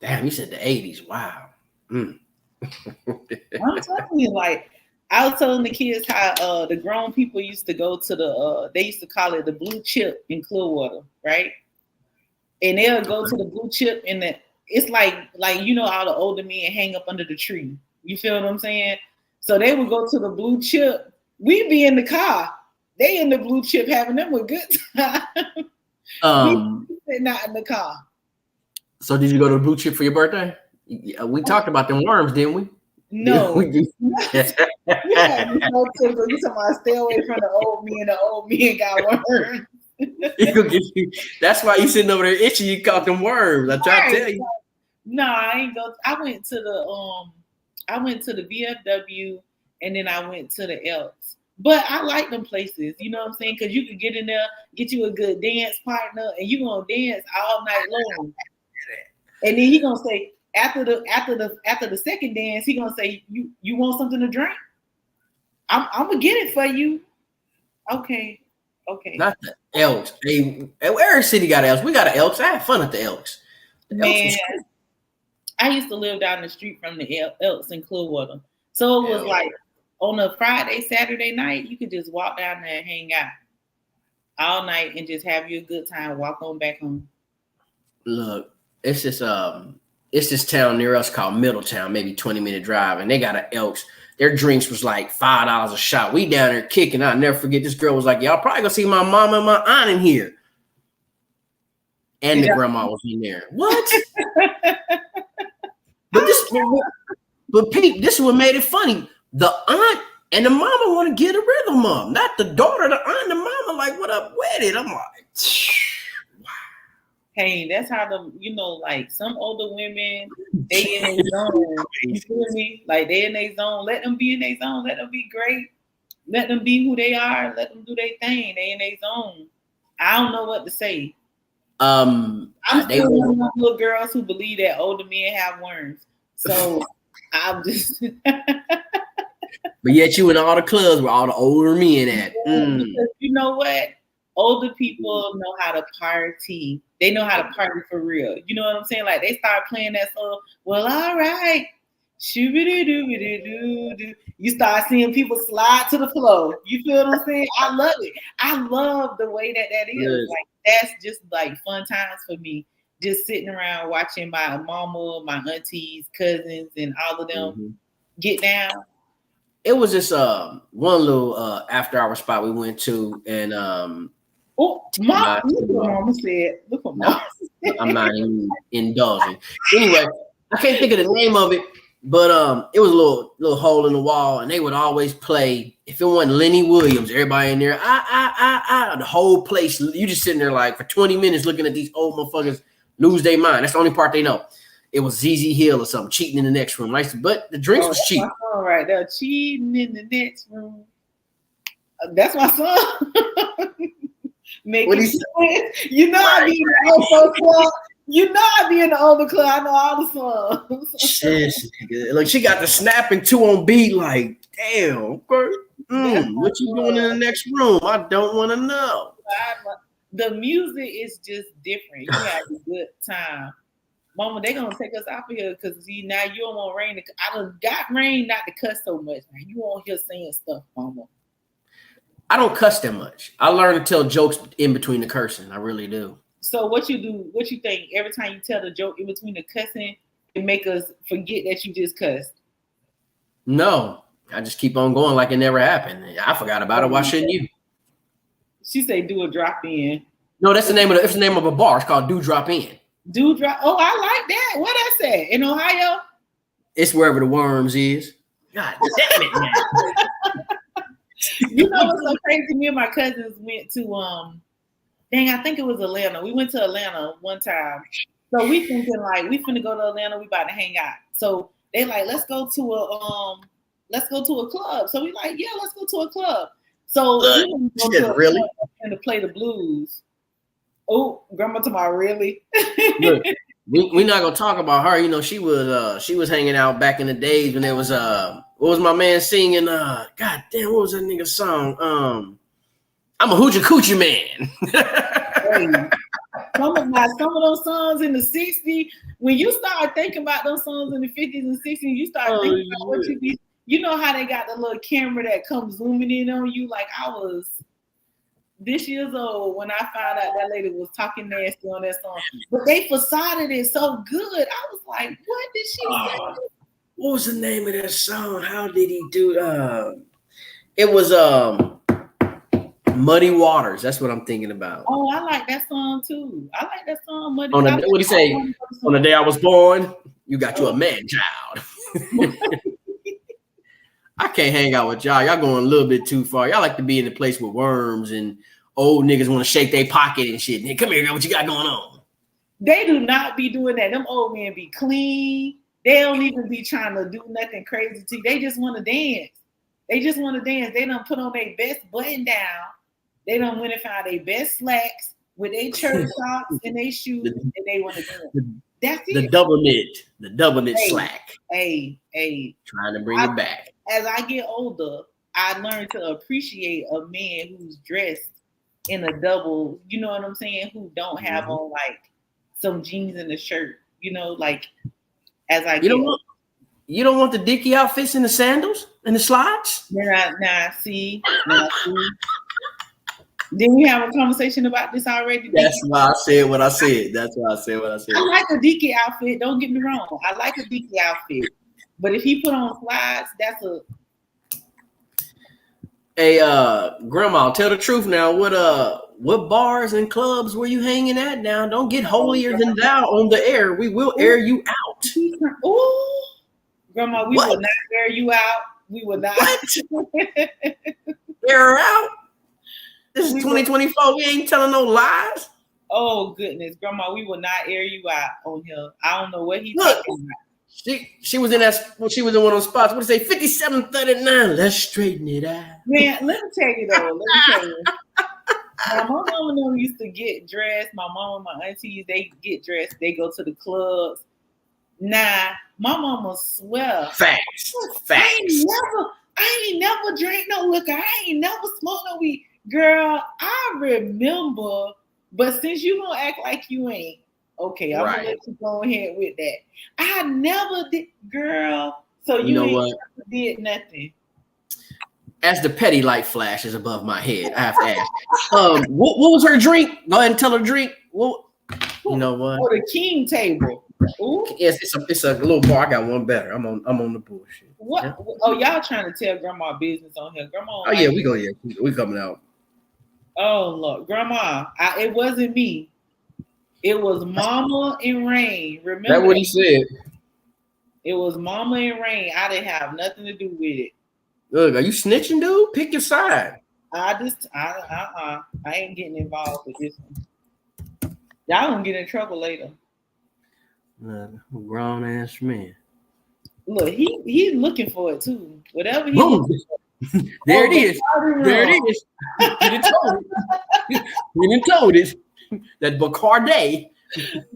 damn, you said the 80s. Wow. I'm telling you, like, I was telling the kids how the grown people used to go to they used to call it the blue chip in Clearwater, right? And they'll go to the blue chip it's like you know all the older men hang up under the tree. You feel what I'm saying? So they would go to the blue chip. We be in the car. They in the blue chip having them a good time. We sitting out in the car. So did you go to the blue chip for your birthday? We talked about them worms, didn't we? No. You talking about stay away from the old me and the old me got worms. That's why you sitting over there itching. You caught them worms. I try to tell you. No, I ain't go. I went to the VFW and then I went to the Elks. But I like them places, you know what I'm saying? Because you could get in there, get you a good dance partner, and you gonna dance all night long. And then he gonna say after the second dance, he gonna say you want something to drink? I'm gonna get it for you. Okay. Not the Elks. Hey, every city got Elks. We got an Elks. I had fun at the Elks. Man, I used to live down the street from the Elks in Clearwater. So it was like on a Friday, Saturday night, you could just walk down there and hang out all night and just have you a good time, walk on back home. Look, it's this town near us called Middletown, maybe 20-minute drive, and they got an Elks. Their drinks was like $5 a shot. We down there kicking. I'll never forget. This girl was like, y'all probably gonna see my mama and my aunt in here. and the grandma was in there. What? But Pete, this is what made it funny. The aunt and the mama want to get a rhythm up, not the daughter. The aunt and the mama like, what up with it? I'm like, hey, that's how like some older women, they in their zone. You feel me? Like they in their zone. Let them be in their zone. Let them be great. Let them be who they are. Let them do their thing. They in their zone. I don't know what to say. I'm still one of those little girls who believe that older men have worms. So I'm just. But yet you in all the clubs where all the older men at. Because you know what? Older people know how to party. They know how to party for real. You know what I'm saying? Like they start playing that song. Well, all right. Shoo-be-doo-doo-be-doo-doo-doo. You start seeing people slide to the floor. You feel what I'm saying? I love it. I love the way that is. Yes. Like that's just like fun times for me. Just sitting around watching my mama, my aunties, cousins, and all of them get down. It was just one little after hour spot we went to, and look what mama said. Look what mama said. I'm not even indulging. Anyway, I can't think of the name of it, but it was a little hole in the wall, and they would always play. If it wasn't Lenny Williams, everybody in there, the whole place. You just sitting there like for 20 minutes looking at these old motherfuckers lose their mind. That's the only part they know. It was ZZ Hill or something, cheating in the next room. But the drinks was cheap. All right, they're cheating in the next room. That's my song. What he said? You know I be in the older club. You know I be in the older club. I know all the songs. Shit, look, she got the snapping 2 on beat. Like, damn, what you doing in the next room? I don't want to know. The music is just different. You have a good time. Mama, they gonna take us out of here because now you don't want Rain. I done got Rain not to cuss so much. Now you won't hear saying stuff, Mama. I don't cuss that much. I learn to tell jokes in between the cursing. I really do. So what you do? What you think? Every time you tell the joke in between the cussing, it make us forget that you just cussed. No, I just keep on going like it never happened. I forgot about it. Why shouldn't you? She say, "Do a drop in." No, that's the name of it's the name of a bar. It's called Do Drop In. Do drop. Oh, I like that. What that's at? In Ohio? It's wherever the Worms is. God damn it, man. You know what's so crazy? Me and my cousins went to I think it was Atlanta. We went to Atlanta one time. So we thinking like we finna go to Atlanta, we about to hang out. So they like, let's go to a club. So we like, yeah, let's go to a club. So we go to a really club and to play the blues. Oh, grandma to my really. Look, we're not gonna talk about her. You know, she was hanging out back in the days when there was what was my man singing? God damn, what was that nigga song? I'm a hoochie coochie man. Hey, some of those songs in the 60s, when you start thinking about those songs in the 50s and 60s, you start thinking about what you be. You know how they got the little camera that comes zooming in on you? Like I was this years old when I found out that lady was talking nasty on that song. But they facaded it so good. I was like, what did she say? What was the name of that song? How did he do it was Muddy Waters. That's what I'm thinking about. Oh, I like that song too. I like that song, Muddy Waters. What do you say? On the day I was born, you got you a man child. I can't hang out with y'all. Y'all going a little bit too far. Y'all like to be in a place with worms and old niggas want to shake their pocket and shit. Hey, come here, girl. What you got going on? They do not be doing that. Them old men be clean. They don't even be trying to do nothing crazy to you. They just want to dance. They just want to dance. They done put on their best button down. They done went and found their best slacks with their church socks and their shoes, and they want to dance. That's it. The double knit slack. Hey. Trying to bring it back. As I get older, I learned to appreciate a man who's dressed in a double, you know what I'm saying, who don't have on like some jeans and a shirt, you know, like as I You don't want the dicky outfits and the sandals and the slides? Nah, see. Didn't we have a conversation about this already? That's why I said what I said. I like a dicky outfit. Don't get me wrong. I like a dicky outfit. But if he put on slides, that's a... Hey, Grandma, tell the truth now. What bars and clubs were you hanging at now? Don't get holier than thou on the air. We will air you out. Ooh, Grandma, we What? will not air you out. We will not. What? Air her out? This is 2024. We ain't telling no lies. Oh goodness, Grandma, we will not air you out on here. I don't know what he's Look, talking about. she was in that. Well, she was in one of those spots. What did it say? 5739. Let's straighten it out. Man, let me tell you though. Let me tell you. My mama and them used to get dressed. My mama and my aunties, they get dressed. They go to the clubs. Nah, my mama swear. Facts. I ain't never drank no liquor. I ain't never smoked no weed. Girl, I remember, but since you gonna act like you ain't, okay, I'm gonna let you go ahead with that. I never did, girl. So you know what? Did nothing. As the petty light flashes above my head, I have to ask. What was her drink? Go ahead and tell her drink. Well, you know what? For the king table. Ooh. Yes, it's a little bar. I got one better. I'm on the bullshit. What? Yeah. Oh, y'all trying to tell Grandma business on here? Grandma. Oh yeah, we go. Yeah, we coming out. Oh look, Grandma. It wasn't me. It was Mama and Rain. Remember? That's what he said. It was Mama and Rain. I didn't have nothing to do with it. Look, are you snitching, dude? Pick your side. I ain't getting involved with this one. Y'all gonna get in trouble later. Grown ass man. Look, he's looking for it too. Whatever he there it is. There it is. You didn't told it. That Bacardi.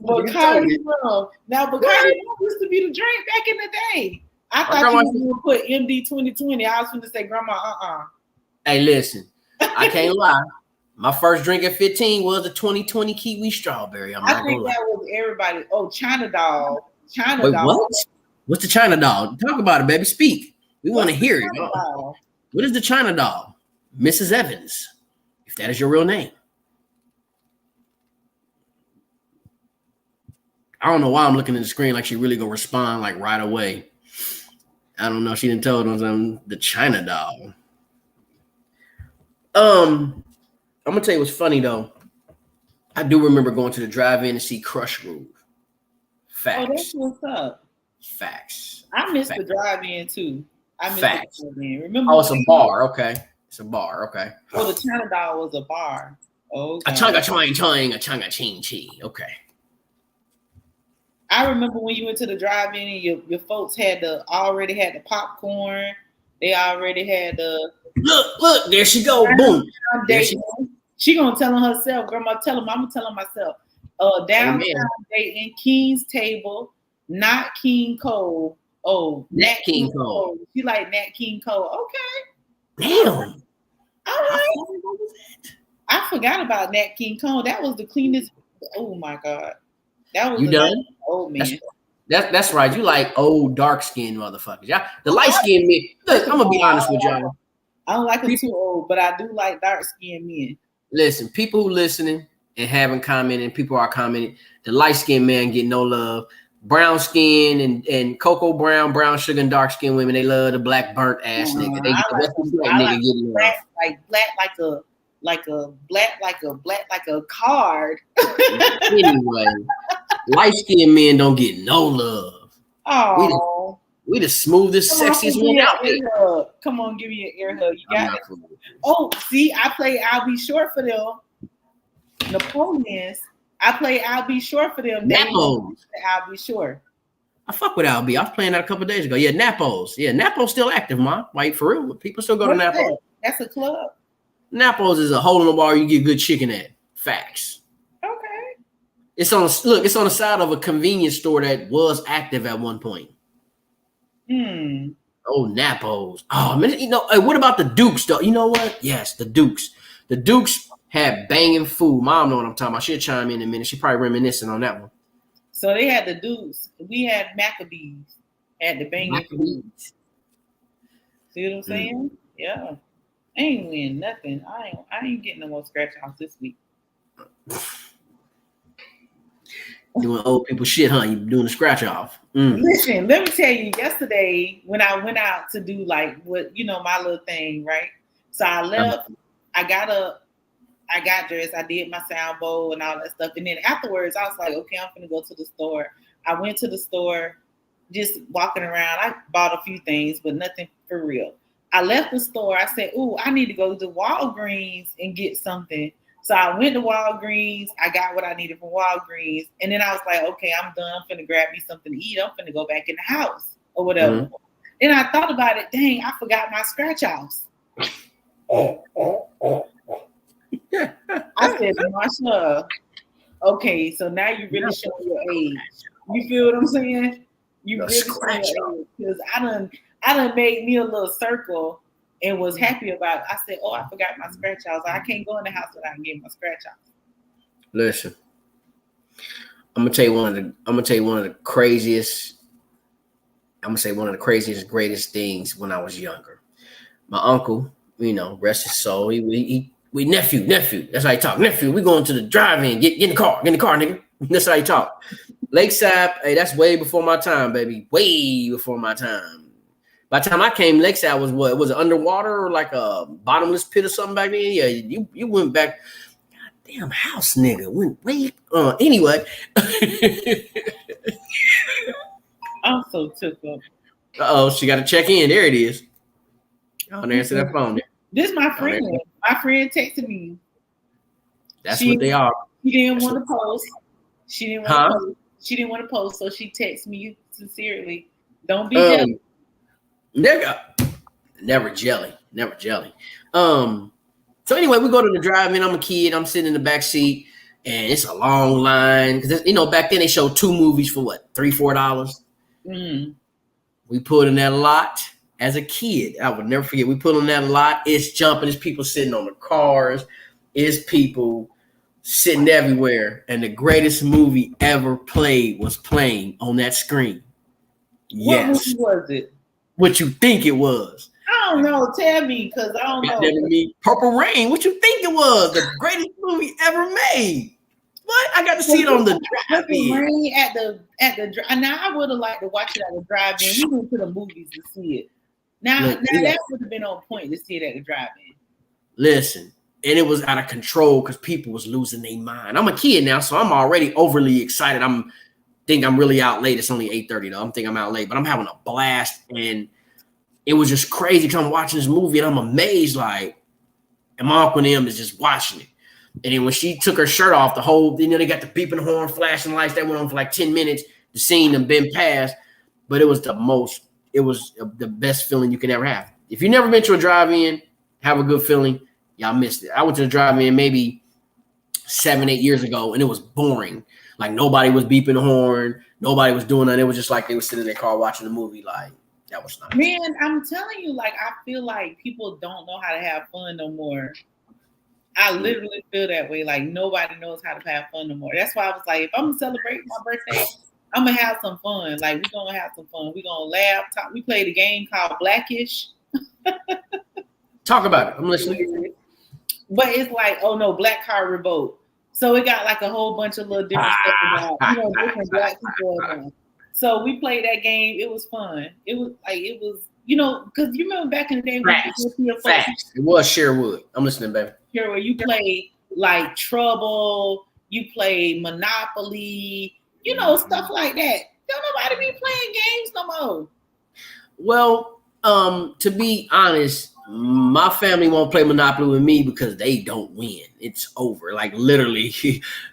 Bacardi rum. Now Bacardi used to be the drink back in the day. I thought you was gonna put MD 2020. I was gonna say, Grandma, Hey, listen, I can't lie. My first drink at 15 was a 2020 kiwi strawberry. I think that was everybody. Oh, China doll. Wait, what? What's the China doll? Talk about it, baby. Speak. We want to hear it. What is the China doll? Mrs. Evans, if that is your real name. I don't know why I'm looking at the screen like she really gonna respond like right away. I don't know. She didn't tell them the China doll. I'm gonna tell you what's funny though. I do remember going to the drive-in to see Crush Groove. Facts. Oh, that's what's up. Facts. I missed the drive-in too. I missed Facts. the drive-in. Remember? Oh, it's a bar. Okay, it's a bar. Okay. Oh, the China doll was a bar. Okay. A changa ching, a changa ching chi. Okay. I remember when you went to the drive-in and your folks already had the popcorn. They already had the look, there she go. Boom. She gonna tell him herself, Grandma, tell him, I'm gonna tell him myself. Downtown dating King's Table, not King Cole. Oh, Nat King Cole. She like Nat King Cole. Okay. Damn. All right. I forgot about Nat King Cole. That was the cleanest. Oh my God. That was you done? Old man. That's right. You like old dark skinned motherfuckers. Yeah. The light skinned men. Look, I'm gonna be honest with y'all. I don't like them too old, but I do like dark skinned men. Listen, people who listening and haven't commented, people are commenting. The light skinned man get no love. Brown skin and cocoa brown sugar and dark skinned women, they love the black burnt ass nigga. They get the black nigga getting love. Black like a card. Anyway, light skinned men don't get no love. Oh, we the smoothest, sexiest one out there. Come on, give me an air hug. You got it. Oh, see, I play I'll Be Short for them. Napoleons. I play I'll Be Short for them. Napos. I'll Be Short. I fuck with I'll Be. I was playing that a couple of days ago. Yeah, Napos. Yeah, Napos still active, man. Like for real. People still go to Napos. That's a club. Napos is a hole in the bar you get good chicken at. Facts. Okay. It's on the side of a convenience store that was active at one point. Oh, Napos. Oh man, what about the Dukes though? You know what? Yes, the Dukes. The Dukes had banging food. Mom know what I'm talking about. She'll chime in a minute. She probably reminiscing on that one. So they had the Dukes. We had Maccabees. Had the banging food. See what I'm saying? Yeah. I ain't winning nothing. I ain't getting no more scratch offs this week. Doing old people shit, huh? You doing the scratch off. Listen, let me tell you, yesterday when I went out to do like what, my little thing, right? So I left. I got up. I got dressed. I did my sound bowl and all that stuff. And then afterwards, I was like, okay, I'm gonna go to the store. I went to the store, just walking around. I bought a few things, but nothing for real. I left the store. I said, "Ooh, I need to go to Walgreens and get something." So I went to Walgreens. I got what I needed from Walgreens. And then I was like, okay, I'm done. I'm finna grab me something to eat. I'm finna go back in the house or whatever. Mm-hmm. Then I thought about it. Dang, I forgot my scratch offs. I said, Marsha, okay, so now you really showing your age. You feel what I'm saying? You really showing your age. Because I done made me a little circle and was happy about it. I said, oh, I forgot my scratch offs. I can't go in the house without getting my scratch offs. Listen, I'm gonna tell you one of the craziest, greatest things when I was younger. My uncle, rest his soul. We nephew. That's how he talk. Nephew, we going to the drive-in. Get in the car, nigga. That's how he talk. Lakeside, hey, that's way before my time, baby. Way before my time. By the time I came, Lakeside was what? Was it underwater or like a bottomless pit or something back then? Yeah, you went back. Goddamn house, nigga. Anyway. I'm so tickled. Uh-oh, she got to check in. There it is. Don't answer that phone. This is my friend. My friend texted me. That's what they are. She didn't want to post. She didn't want to post, so she texted me sincerely. Don't be jealous. Never jelly. So anyway, we go to the drive-in. I'm a kid. I'm sitting in the back seat, and it's a long line because back then they showed 2 movies for what, $3-4. Mm. We put in that lot as a kid. I would never forget. We put on that lot. It's jumping. It's people sitting on the cars. It's people sitting everywhere. And the greatest movie ever played was playing on that screen. What movie was it? What you think it was? I don't know. Tell me, because I don't know. Purple Rain. What you think it was? The greatest movie ever made. What? I got to see it on the drive-in. Rain at the now I would have liked to watch it at the drive-in. We went to the movies to see it. Now that would have been on point to see it at the drive-in. Listen, and it was out of control because people was losing their mind. I'm a kid now, so I'm already overly excited. I'm really out late. It's only 8:30 though. I'm thinking I'm out late, but I'm having a blast, and it was just crazy because I'm watching this movie and I'm amazed, and my uncle and them is just watching it. And then when she took her shirt off, the whole, they got the beeping horn, flashing lights that went on for like 10 minutes. The scene had been passed, but it was the best feeling you can ever have. If you've never been to a drive-in, have a good feeling. Y'all missed it. I went to the drive-in maybe 7-8 years ago, and it was boring. Like nobody was beeping the horn, nobody was doing that. It was just like they were sitting in their car watching the movie. Like that was nice. Man, I'm telling you, I feel like people don't know how to have fun no more. I literally feel that way. Like nobody knows how to have fun no more. That's why I was like, if I'm gonna celebrate my birthday, I'm gonna have some fun. Like we're gonna have some fun. We're gonna laugh. Talk. We played a game called Blackish. Talk about it. I'm listening. But it's like, oh no, Black Card Revolt. So it got like a whole bunch of little different stuff about different black people. So we played that game. It was fun. It was because you remember back in the day when Facts. It was Sherwood. I'm listening, baby. Sherwood, you played like Trouble, you played Monopoly, stuff like that. Don't nobody be playing games no more. Well, to be honest, my family won't play Monopoly with me because they don't win. It's over, like literally.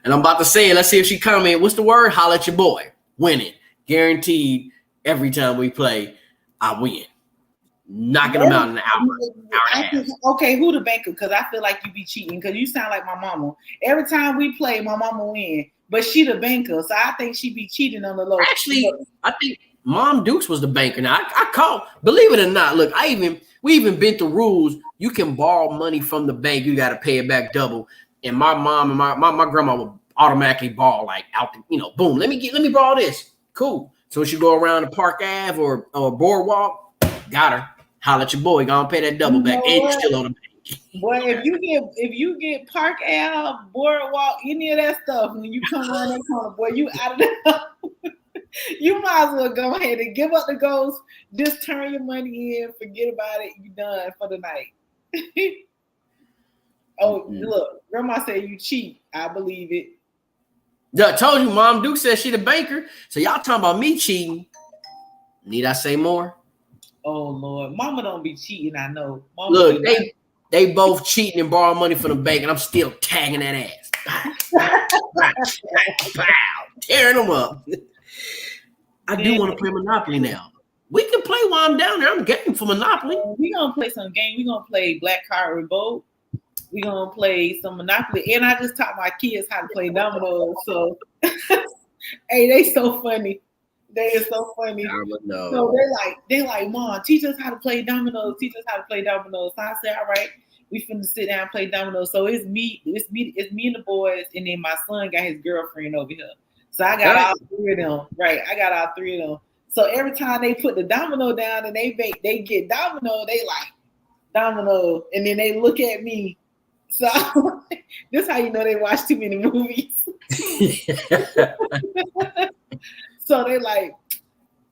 And I'm about to say it. Let's see if she comment. What's the word? Holla at your boy. Winning. Guaranteed every time we play, I win. Knocking them out in an hour. Okay, who the banker? Because I feel like you be cheating because you sound like my mama. Every time we play, my mama win. But she the banker, so I think she be cheating on the low. Actually, I think Mom Dukes was the banker. Now I called, believe it or not, look, we even bent the rules. You can borrow money from the bank, you gotta pay it back double. And my mom and my grandma would automatically borrow out the, boom, let me borrow this. Cool. So when she go around the Park Ave or Boardwalk, got her. Holla at your boy, gonna pay that double back, and you still on the bank. Boy, if you get Park Ave, Boardwalk, any of that stuff, when you come around that corner, boy, you out of there. You might as well go ahead and give up the ghost. Just turn your money in, forget about it. You done for the night. Oh, look, grandma said you cheat. I believe it. I told you, Mom Duke said she the banker. So y'all talking about me cheating. Need I say more? Oh Lord, Mama don't be cheating. I know. Mama Look, they both cheating and borrowing money from the bank, and I'm still tagging that ass. Pow, tearing them up. I do want to play Monopoly now. We can play while I'm down there. I'm game for Monopoly. We gonna play some game. We gonna play Black Card Revolt. We gonna play some Monopoly, and I just taught my kids how to play dominoes. So, hey, they so funny. They are so funny. So they're like, Mom, teach us how to play dominoes. Teach us how to play dominoes. So I said, all right, we finna sit down and play dominoes. So it's me and the boys, and then my son got his girlfriend over here. So I got all three of them. Right, I got all three of them. So every time they put the domino down and they get domino, they like domino, and then they look at me. So this is how you know they watch too many movies. So they like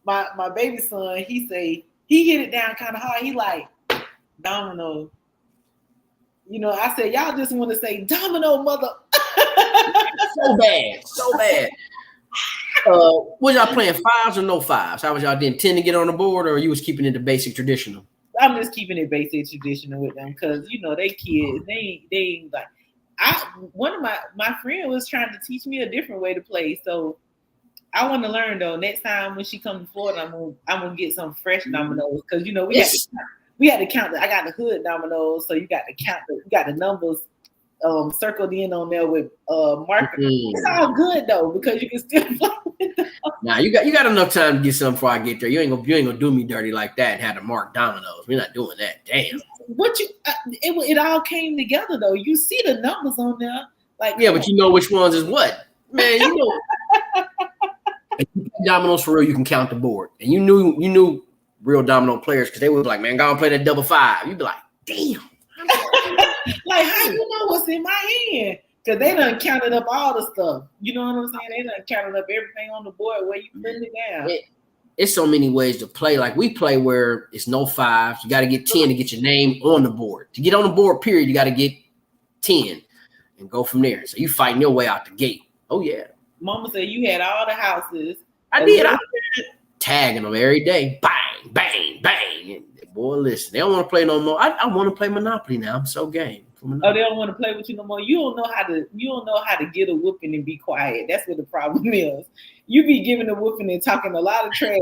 my baby son. He say he hit it down kind of hard. He like domino. You know, I said y'all just want to say domino, mother. So bad. Was y'all playing fives or no fives? How was y'all? Didn't tend to get on the board, or you was keeping it the basic traditional? I'm just keeping it basic traditional with them because you know they kids. They ain't like one of my friend was trying to teach me a different way to play. So I want to learn though. Next time when she comes to Florida, I'm gonna get some fresh dominoes because you know we had to count. I got the hood dominoes, so you got to count. You got the numbers circled in on there with marker. It's all good though because you can still play with them. Nah, you got enough time to get something before I get there. You ain't gonna do me dirty like that and have to mark dominoes. We're not doing that. Damn. What it all came together though. You see the numbers on there, like yeah, but you know which ones is what, man. You know. Dominoes for real, you can count the board, and you knew real domino players because they was like, man, go and play that double five. You'd be like, damn, like how you know what's in my hand? Because they done counted up all the stuff. You know what I'm saying? They done counted up everything on the board where you putting it down. It's so many ways to play. Like we play where it's no fives. You got to get 10 to get your name on the board. To get on the board, period, you got to get 10 and go from there. So you fighting your way out the gate. Oh yeah. Mama said you had all the houses. I did. I tagging them every day. Bang, bang, bang. And boy, listen, they don't want to play no more. I want to play Monopoly now. I'm so game. Oh, they don't want to play with you no more. You don't know how to get a whooping and be quiet. That's what the problem is. You be giving a whooping and talking a lot of trash.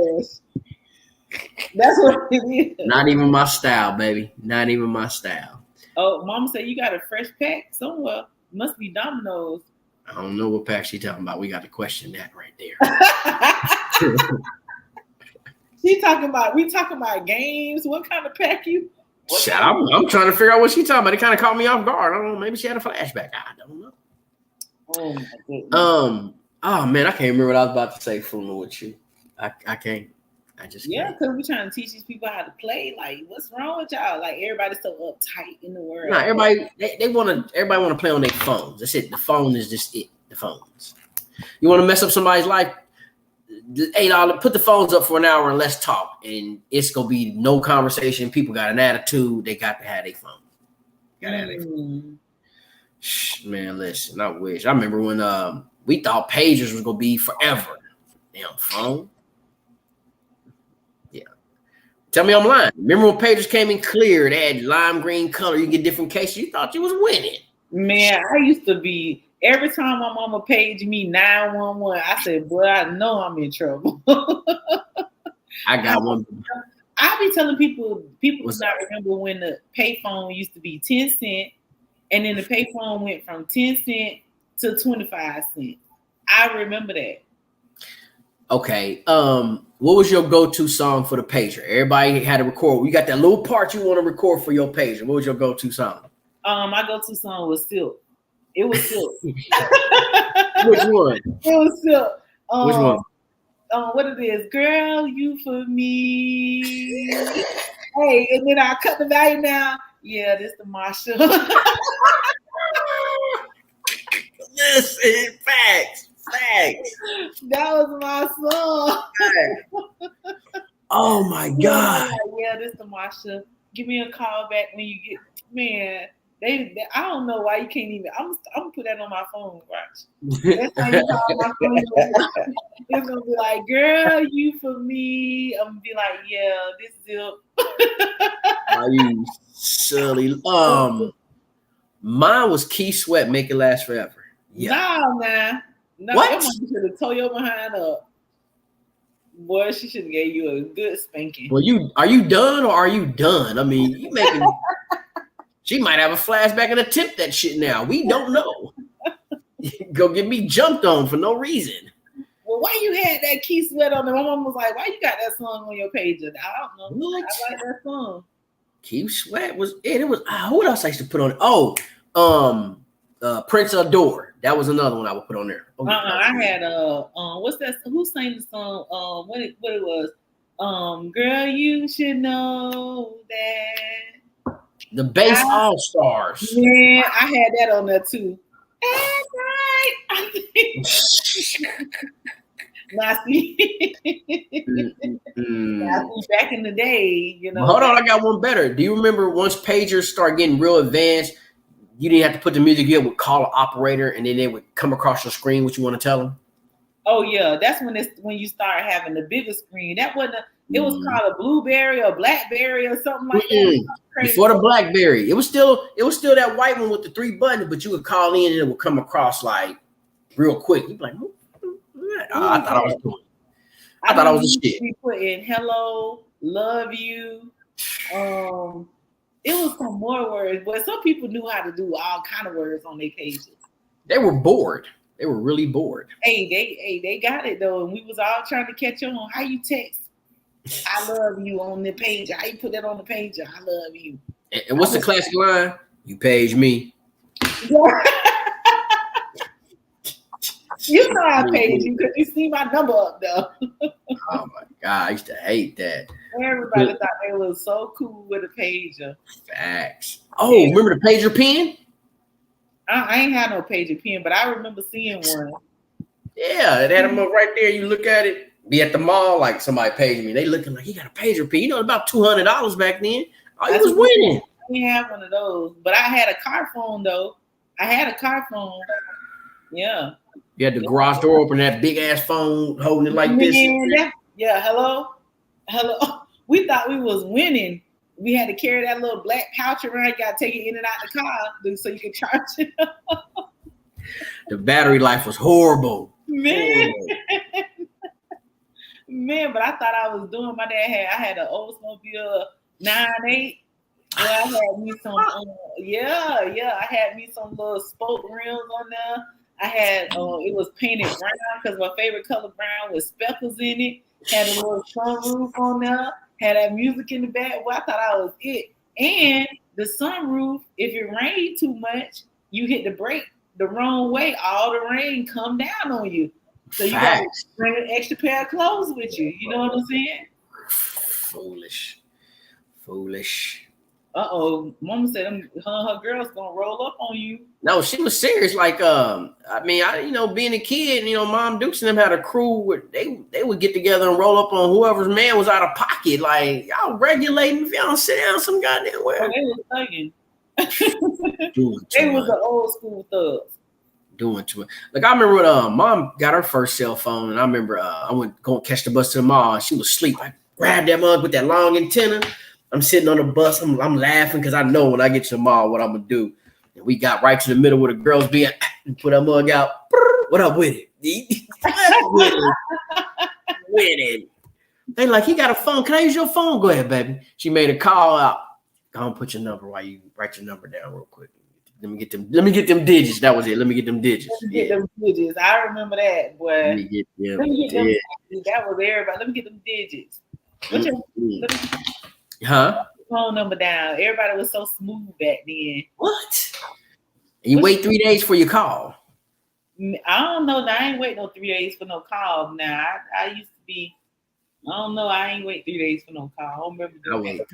That's what it is. Not even my style, baby. Not even my style. Oh, Mama said you got a fresh pack somewhere. Must be dominoes. I don't know what pack she talking about. We got to question that right there. We talking about games. What kind of pack you? Shit, I'm trying to figure out what she talking about. It kind of caught me off guard. I don't know. Maybe she had a flashback. I don't know. Oh my goodness. Oh man, I can't remember what I was about to say. Fooling with you, I can't. I just can't. Because we're trying to teach these people how to play. Like, what's wrong with y'all? Like, everybody's so uptight in the world. Nah, everybody want to play on their phones. That's it. The phone is just it. The phones. You want to mess up somebody's life? $8. Put the phones up for an hour and let's talk. And it's gonna be no conversation. People got an attitude. They got to have their phone. Got to have their phone. Man, listen. I wish. I remember when we thought pagers was gonna be forever. Damn phone. Yeah. Tell me I'm lying. Remember when pagers came in clear? They had lime green color. You get different cases. You thought you was winning. Man, I used to be. Every time my mama paged me 911, I said, boy, I know I'm in trouble. I got one. I be telling people does not remember when the payphone used to be 10 cents, and then the payphone went from 10 cents to 25 cents. I remember that. Okay. What was your go-to song for the pager? Everybody had to record. You got that little part you want to record for your pager. What was your go-to song? My go-to song was Silk. It was Silk. Which one? It was Silk. Which one? What it is, girl, you for me. Hey, and then I cut the value now. Yeah, this the Marshall. Listen, facts. That was my song. Oh my God. Yeah, this the Marshall. Give me a call back when you get. man. I don't know why you can't even. I'm gonna put that on my phone. Watch. Next time you call my phone, it's gonna be like, "Girl, you for me." I'm gonna be like, "Yeah, this Zip." Are you silly? Mine was Key Sweat, Make It Last Forever. Yeah. Nah, man. No, What? your mom should have tore your behind up. Boy, she should have gave you a good spanking. Well, are you done or are you done? I mean, you making. She might have a flashback and attempt that shit now. We don't know. Go get me jumped on for no reason. Well, why you had that Key Sweat on there? My mom was like, "Why you got that song on your page?" I don't know. What? I like that song. Key Sweat was it? It was what else I used to put on? Oh, Prince Adore. That was another one I would put on there. Oh, I had what's that? Who sang the song? What it was? Girl, you should know that. The Bass All Stars. Man, I had that on there too. That's right. Now see, back in the day, you know. Hold on, I got one better. Do you remember once pagers start getting real advanced, you didn't have to put the music in, would call an operator and then they would come across your screen what you want to tell them? Oh yeah, that's when you start having the bigger screen. That wasn't. It was called a Blueberry or Blackberry or something like that. Before the Blackberry, it was still that white one with the 3 buttons, but you would call in and it would come across like real quick. You'd be like, I thought I was doing. I thought I was the shit. We put in hello, love you. It was some more words, but some people knew how to do all kind of words on their pages. They were bored. They were really bored. Hey, they got it though, and we was all trying to catch on. How you text? I love you on the page. How you put that on the page? I love you. And what's the classic line? You page me. You know I page you because you see my number up there. Oh my God, I used to hate that. Everybody thought they was so cool with a pager. Facts. Oh, remember the pager pen? I ain't had no pager pen, but I remember seeing one. Yeah, it had them up right there. You look at it. Be at the mall, like somebody paid me. They looking like he got a pager pen. You know, about $200 back then. Oh, he was winning. I didn't have one of those, but I had a car phone though. I had a car phone. Yeah. You had the garage door open, that big ass phone holding it like this. Yeah. Hello. We thought we was winning. We had to carry that little black pouch around. You got to take it in and out the car so you could charge it. The battery life was horrible. Man. Man, but I thought I was doing. My dad I had an Oldsmobile 9.8. Well, I had me some. I had me some little spoke rims on there. I had it was painted brown because my favorite color brown with speckles in it. Had a little sunroof on there. Had that music in the back. Well, I thought I was it. And the sunroof, if it rained too much, you hit the brake the wrong way. All the rain come down on you. So you got to bring an extra pair of clothes with you. You know what I'm saying? Foolish. Uh-oh. Mama said her girls gonna roll up on you. No, she was serious. Like, being a kid, Mom Dukes and them had a crew where they would get together and roll up on whoever's man was out of pocket. Like, y'all regulating if y'all don't sit down some goddamn way. Oh, they was thugging. They was the old school thugs. Doing to it. Like I remember when Mom got her first cell phone, and I remember I went going to catch the bus to the mall, and she was asleep. I grabbed that mug with that long antenna. I'm sitting on the bus. I'm laughing because I know when I get to the mall what I'm gonna do. And we got right to the middle where the girls be at and put that mug out. What up with it? Winning. They like, he got a phone. Can I use your phone? Go ahead, baby. She made a call out. Go on, put your number while you write your number down real quick. Let me get them digits. That was it. Let me get them digits. Them digits. I remember that, boy. Let me get them digits. That was everybody. Let me get them digits. What's your phone number down? Everybody was so smooth back then. What? And you wait 3 days for your call. I don't know. I ain't wait no 3 days for no call. Now I used to be. I don't know. I ain't wait 3 days for no call. I don't remember doing that.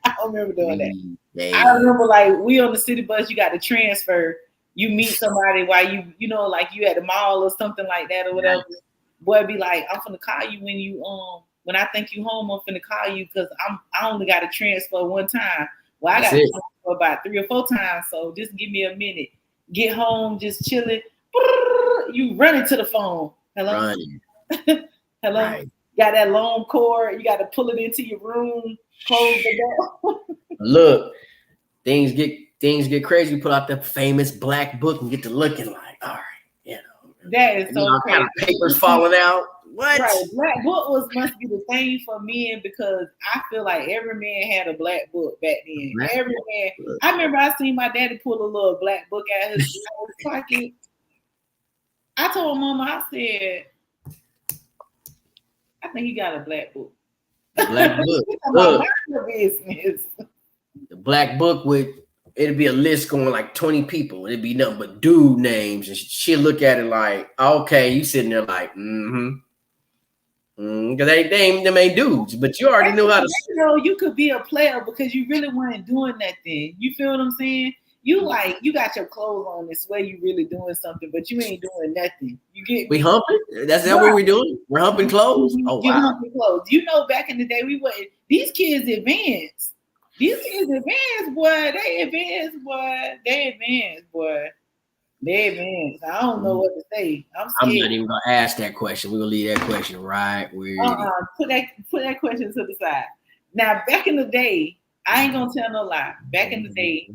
I don't remember doing that. I remember like we on the city bus. You got to transfer. You meet somebody while you like you at the mall or something like that or whatever. Right. Boy, be like, I'm finna call you when you when I think you home. I'm finna call you because I only got to transfer one time. Well, I That's got it. for about 3 or 4 times, so just give me a minute. Get home, just chilling. You run into the phone. Hello? Running. Hello? Right. Got that long cord. You got to pull it into your room, close the door. Look, things get crazy. You pull out the famous black book and get to looking like, all right, you know. That is so crazy. Kind of papers falling out. What? Right. Black book must be the thing for men because I feel like every man had a black book back then. Every man. I remember I seen my daddy pull a little black book out of his pocket. I told Mama, I said, I think he got a black book. Black book. Look, the black book it'd be a list going like 20 people. It'd be nothing but dude names, and she'll look at it like, okay, you sitting there like, because them ain't dudes, but you already knew how to. You know, you could be a player because you really weren't doing that thing. You feel what I'm saying? You got your clothes on this way you really doing something, but you ain't doing nothing. You get we humping? That's that what we're doing? We're humping clothes? Oh you wow. Humping clothes. You know, back in the day we wasn't. These kids advanced. These kids advanced, boy. They advanced, boy. They advanced. I don't know what to say. I'm scared. I'm not even gonna ask that question. We're gonna leave that question right where Put that question to the side. Now, back in the day, I ain't gonna tell no lie. Back in the day,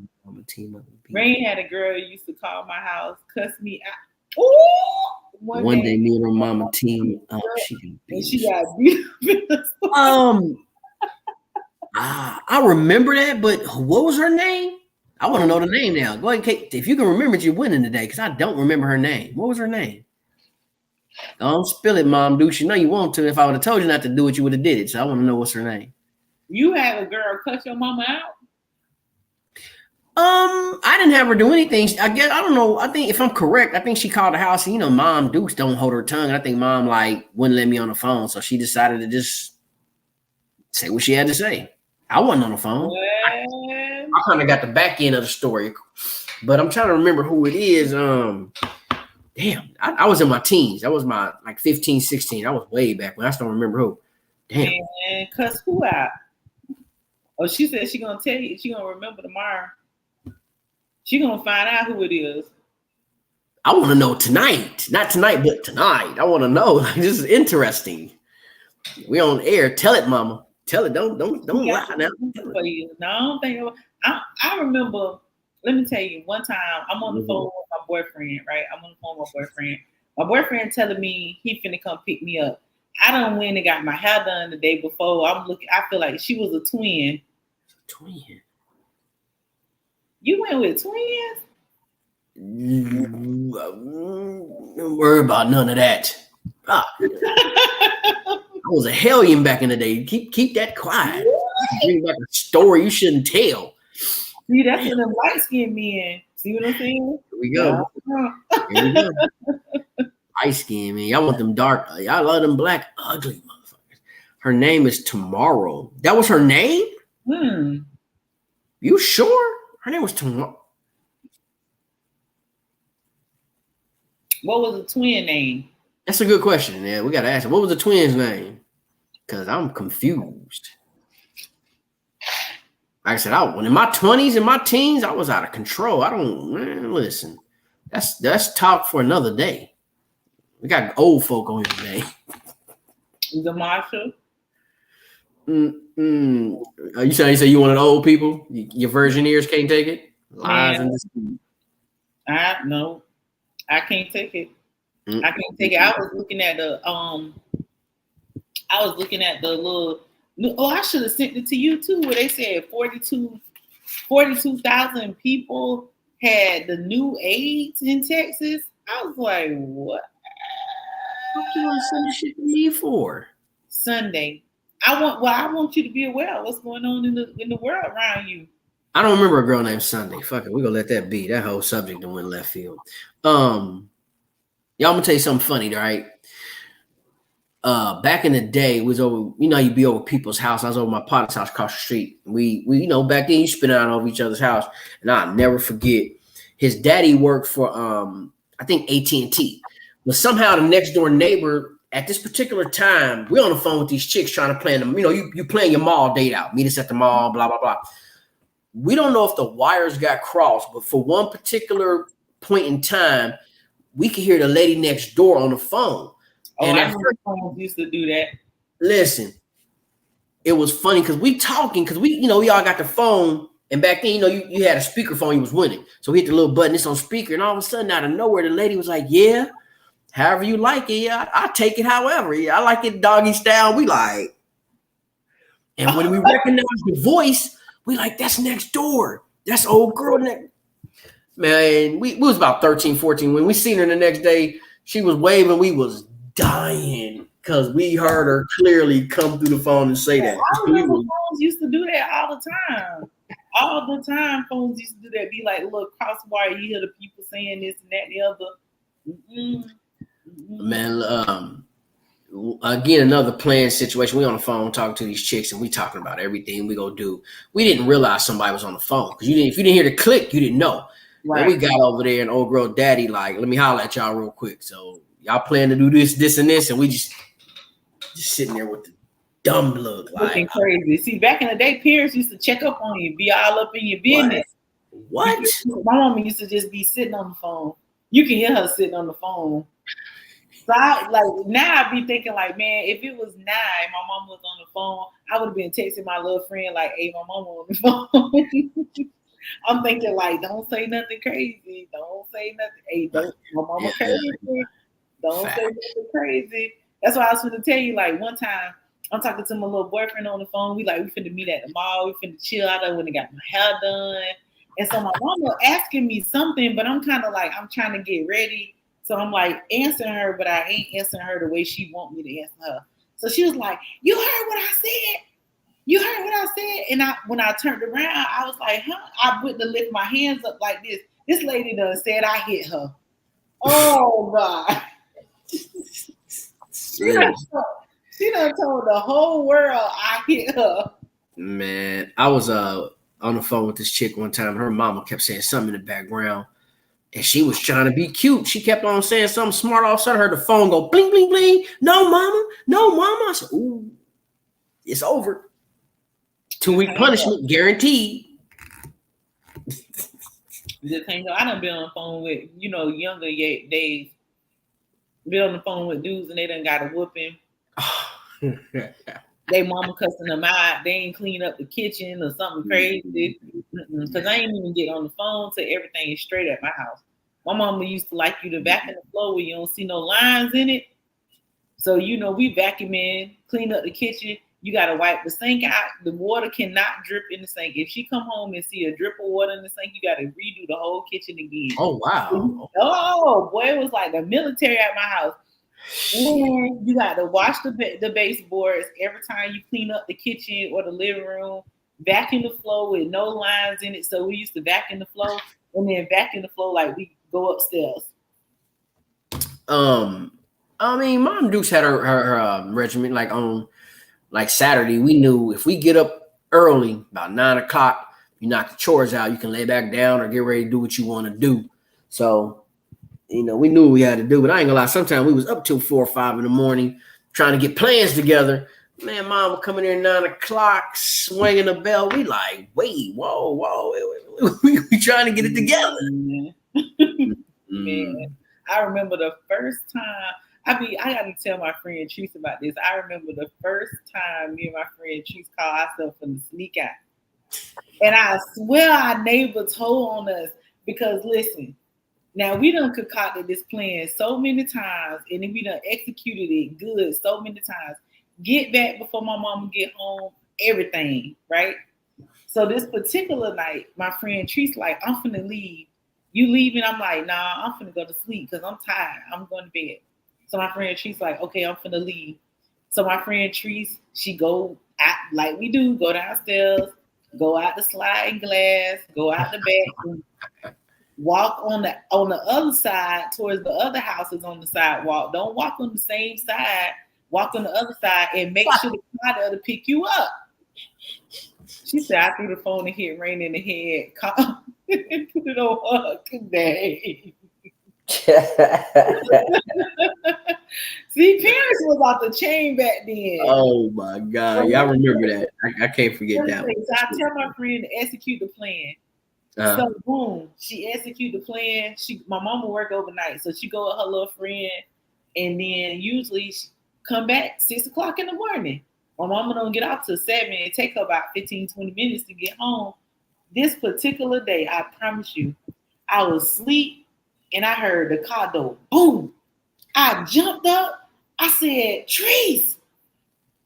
Rain had a girl who used to call my house, cuss me out. Ooh! One day, me and her mama team up. She got beautiful. I remember that, but what was her name? I want to know the name now. Go ahead, Kate. If you can remember it, you're winning today because I don't remember her name. What was her name? Don't spill it, Mom Douche. You know you want to. If I would have told you not to do it, you would have did it. So I want to know what's her name. You had a girl cuss your mama out? I didn't have her do anything. I guess I don't know. I think if I'm correct, I think she called the house. And, Mom Dukes don't hold her tongue. I think Mom wouldn't let me on the phone, so she decided to just say what she had to say. I wasn't on the phone. I kind of got the back end of the story, but I'm trying to remember who it is. Damn, I was in my teens. That was my 15, 16. I was way back when. I still remember who. Damn. Man, cuss who out? Oh, she said she gonna tell you. She gonna remember tomorrow. She gonna find out who it is. I want to know tonight. Not tonight, but tonight. I want to know. This is interesting. We on air. Tell it, Mama. Tell it. Don't lie now. For you. No, I don't think. I remember. Let me tell you. One time, I'm on the phone with my boyfriend. Right, I'm on the phone with my boyfriend. My boyfriend telling me he finna come pick me up. I done went and got my hair done the day before. I'm looking. I feel like she was a twin. Twin. You went with twins? Don't worry about none of that. I was a hellion back in the day. Keep that quiet. Bring back a story you shouldn't tell. See, that's when them light skinned men. See what I'm saying? Here we go. Here we go. Light skin, man. Y'all want them dark. Y'all love them black, ugly motherfuckers. Her name is Tomorrow. That was her name? You sure? Her name was Tomorrow. What was the twin name? That's a good question. Yeah, we got to ask her. What was the twin's name? Because I'm confused. Like I said, when in my 20s and my teens, I was out of control. Listen. That's talk for another day. We got old folk on here today. The Marsha? You say you wanted old people? Your virgin ears can't take it? Lies and deceit. No, I can't take it. I can't take it. I was looking at the little. Oh, I should have sent it to you too. Where they said 42,000 people had the new AIDS in Texas. I was like, what? What you want to send this shit to me for? Sunday. I want you to be aware of what's going on in the world around you. I don't remember a girl named Sunday. Fuck it, we're gonna let that be. That whole subject that went left field. Y'all, I'm gonna tell you something funny, right? Back in the day, was over. You'd be over people's house. I was over my partner's house across the street. We back then you spin out over each other's house, and I'll never forget. His daddy worked for I think AT&T, but somehow the next door neighbor at this particular time, we're on the phone with these chicks trying to plan them. You playing your mall date out. Meet us at the mall, blah blah blah. we don't know if the wires got crossed, but for one particular point in time, we could hear the lady next door on the phone. Oh, And I at remember first, phones used to do that. listen, it was funny because we talking because we all got the phone, and back then you had a speakerphone you was winning, so we hit the little button, it's on speaker, and all of a sudden out of nowhere the lady was like, yeah, however you like it, yeah, I take it however, yeah, I like it doggy style. We like, and when we recognize the voice, we like, that's next door, that's old girl next. Man, we was about 13, 14 when we seen her the next day. She was waving, we was dying because we heard her clearly come through the phone and say that. I remember phones used to do that all the time. All the time, phones used to do that. Be like, look, crosswire. You hear the people saying this and that and the other. Man, again, another planned situation. We on the phone talking to these chicks, and we talking about everything we gonna do. We didn't realize somebody was on the phone because if you didn't hear the click, you didn't know. Right. And we got over there, and old girl daddy like, let me holler at y'all real quick. So y'all plan to do this, and this, and we just sitting there with the dumb look, looking crazy. See, back in the day, parents used to check up on you, be all up in your business. What? My mama used to just be sitting on the phone. You can hear her sitting on the phone. So now I be thinking like, man, if it was 9, my mama was on the phone, I would have been texting my little friend like, hey, my mama on the phone. I'm thinking like, don't say nothing crazy. Don't say nothing. Hey, don't, my mama crazy. Don't say nothing crazy. That's why I was going to tell you, like, one time I'm talking to my little boyfriend on the phone. We finna meet at the mall. We finna chill out there when I got my hair done. And so my mama asking me something, but I'm kind of like, I'm trying to get ready. So I'm like answering her, but I ain't answering her the way she want me to answer her. So she was like, you heard what I said? You heard what I said? And when I turned around, I was like, huh? I went to lift my hands up like this. This lady done said I hit her. Oh, God. She done told the whole world I hit her. Man, I was on the phone with this chick one time. Her mama kept saying something in the background, and she was trying to be cute. She kept on saying something smart. All of a sudden, I heard the phone go bling, bling, bling. No, mama. No, mama. I said, ooh, it's over. 2-week punishment guaranteed. Just hang up. I done been on the phone with, younger days. Been on the phone with dudes and they done got a whooping. They mama cussing them out. They ain't clean up the kitchen or something crazy. Because I ain't even get on the phone till everything is straight at my house. My mama used to like you to vacuum the floor where you don't see no lines in it. So, we vacuum in, clean up the kitchen. You got to wipe the sink out. The water cannot drip in the sink. If she come home and see a drip of water in the sink, you got to redo the whole kitchen again. Oh, wow. Oh, boy, it was like the military at my house. And you got to wash the baseboards every time you clean up the kitchen or the living room. Vacuum the floor with no lines in it. So we used to vacuum the floor and then vacuum the floor like we go upstairs. I mean, Mom Dukes had her regiment on Saturday. We knew if we get up early, about 9 o'clock, you knock the chores out, you can lay back down or get ready to do what you want to do. So, we knew what we had to do. But I ain't gonna lie, sometimes we was up till 4 or 5 in the morning trying to get plans together. Man, Mom would come in there at 9 o'clock, swinging the bell. We like, wait, whoa. We trying to get it together. Man, I remember the first time. I got to tell my friend Treese about this. I remember the first time me and my friend Treese called ourselves from the sneak out. And I swear our neighbor told on us because, listen, now we done concocted this plan so many times and then we done executed it good so many times. Get back before my mama get home, everything, right? So this particular night, my friend Treese like, I'm finna leave. You leaving? I'm like, nah, I'm finna go to sleep because I'm tired. I'm going to bed. So my friend Treese like, okay, I'm finna leave. So my friend Treese, she go out like we do, go downstairs, go out the sliding glass, go out the back, walk on the other side towards the other houses on the sidewalk. Don't walk on the same side. Walk on the other side and make sure the car there to pick you up. She said, I threw the phone and hit Rain in the head. Put it on her today. See, parents was off the chain back then. Oh my God. Y'all remember that. I can't forget that one. So I tell my friend to execute the plan. So boom, she execute the plan. My mama work overnight, so she go with her little friend, and then usually she come back 6 o'clock in the morning. My mama don't get out till 7. It take her about 15, 20 minutes to get home. This particular day, I promise you, I was asleep and I heard the car door boom. I jumped up. I said, Trees.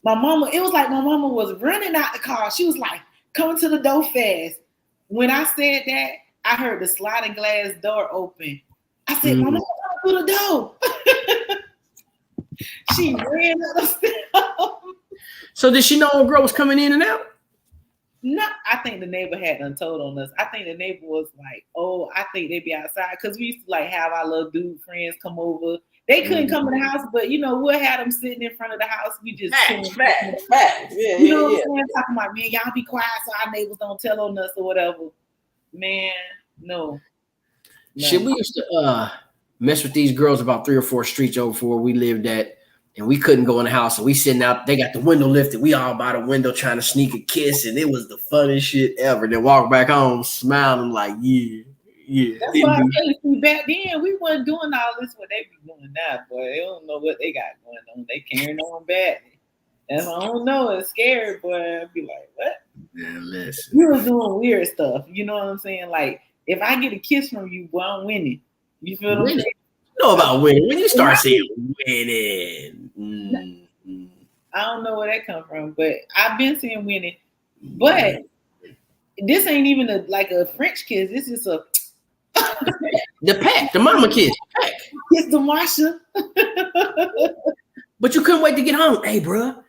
My mama, it was like my mama was running out the car. She was like, coming to the door fast. When I said that, I heard the sliding glass door open. I said, Mama, come through the door. She ran up the stairs. So did she know a girl was coming in and out? No, I think the neighbor had done told on us. I think the neighbor was like, oh, I think they be outside. Because we used to like have our little dude friends come over. They couldn't come in the house, but you know, we'll have them sitting in front of the house. We just Facts. Yeah, you know what I'm saying? Talking about, man, y'all be quiet so our neighbors don't tell on us or whatever. Man, no. Shit, we used to mess with these girls about 3 or 4 streets over where we lived at, and we couldn't go in the house. So we sitting out, they got the window lifted. We all by the window trying to sneak a kiss, and it was the funniest shit ever. Then walk back home smiling like, yeah. That's why I say, see, back then we wasn't doing all this what they be doing now, boy. They don't know what they got going on. They carrying on bad. That's I don't know. It's scary, boy. I'd be like, what? Man, listen. You was doing weird stuff. You know what I'm saying? Like, if I get a kiss from you, boy, I'm winning. You feel what I'm saying? You know about winning. When you start saying winning. I don't know where that come from, but I've been saying winning. But this ain't even a French kiss. This is a the pack, the mama kiss. Kiss the Marsha. But you couldn't wait to get home. Hey, bro,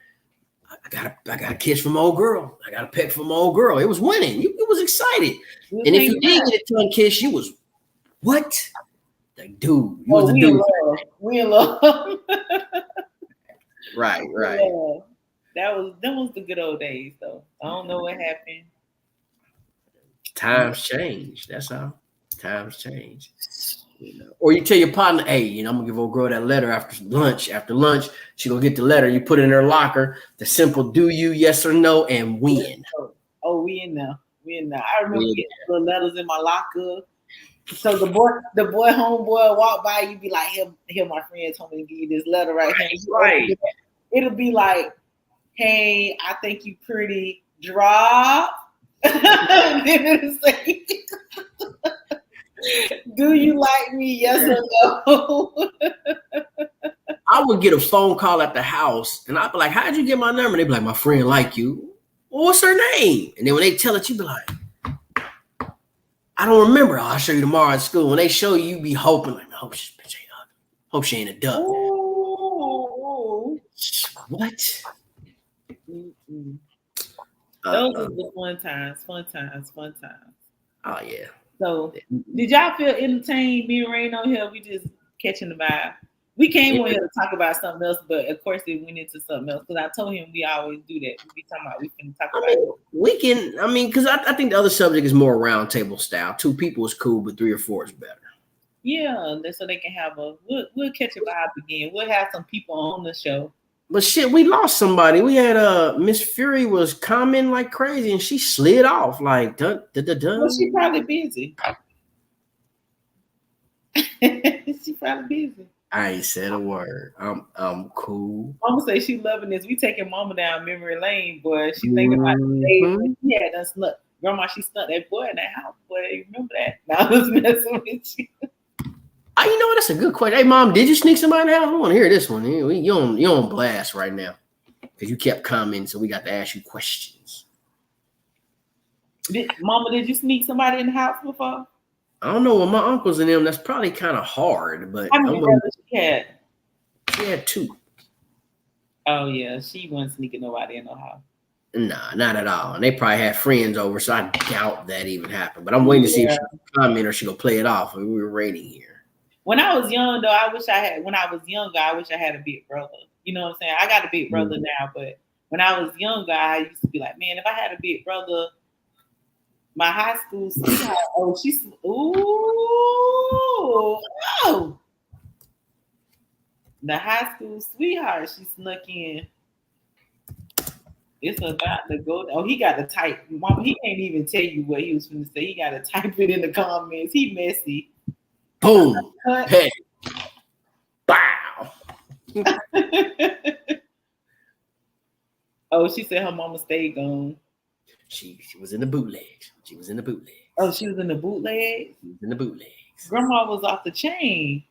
I got a kiss from old girl. I got a peck from old girl. It was winning. You was excited. And if you did get a tongue kiss, you was what? Like, dude, you was the dude. We in love. Right. Yeah. That was the good old days, though. I don't know what happened. Times change. That's all. Times change. You know. Or you tell your partner, hey, I'm gonna give old girl that letter after lunch. After lunch, she gonna get the letter. You put it in her locker. The simple do you, yes or no, and win. Oh, we in there. I remember getting the letters in my locker. So the boy homeboy walk by, you be like, here my friend told me to give you this letter right here. Right. It'll be like, hey, I think you pretty, drop. And then it'll say, do you like me? Yes or no? I would get a phone call at the house, and I'd be like, how'd you get my number? They'd be like, my friend like you. Well, what's her name? And then when they tell it, you be like, I don't remember. I'll show you tomorrow at school. When they show you, be hoping, like, hope she ain't ugly. Hope she ain't a duck. Ooh. What? Those are the fun times. Oh, yeah. So, did y'all feel entertained being Rain on here? We just catching the vibe. We came on here to talk about something else, but of course it went into something else because I told him we always do that. We be talking about we can talk about it. We can, because I think the other subject is more round table style. 2 people is cool, but 3 or 4 is better. Yeah, so they can have we'll catch a vibe again. We'll have some people on the show. But shit, we lost somebody. We had Miss Fury was commenting like crazy, and she slid off like dun. Well, she probably busy. She probably busy. I ain't said a word. I'm cool. Mama say she loving this. We taking Mama down memory lane, boy. She thinking about the days when she had done snuck. Grandma, she snuck that boy in that house, boy. You remember that? Now I was messing with you. You know what? That's a good question. Hey, Mom, did you sneak somebody in the house? I want to hear this one. You on blast right now because you kept commenting, so we got to ask you questions. Mama, did you sneak somebody in the house before? I don't know. With my uncles and them, that's probably kind of hard. But how many brothers she had? She had 2. Oh yeah, she wasn't sneaking nobody in the house. Nah, not at all. And they probably had friends over, so I doubt that even happened. But I'm waiting to see if she will comment or she will play it off. We were rating here. When I was young, though, I wish I had a big brother. You know what I'm saying? I got a big brother now, but when I was younger, I used to be like, man, if I had a big brother, my high school sweetheart, The high school sweetheart, she snuck in. It's about to go. Oh, he got to type. Mama, he can't even tell you what he was going to say. He got to type it in the comments. He messy. Boom. Hey. Bow. Oh, she said her mama stayed gone. She was in the bootlegs. She was in the bootlegs. Oh, she was in the bootleg? She was in the bootlegs. Grandma was off the chain.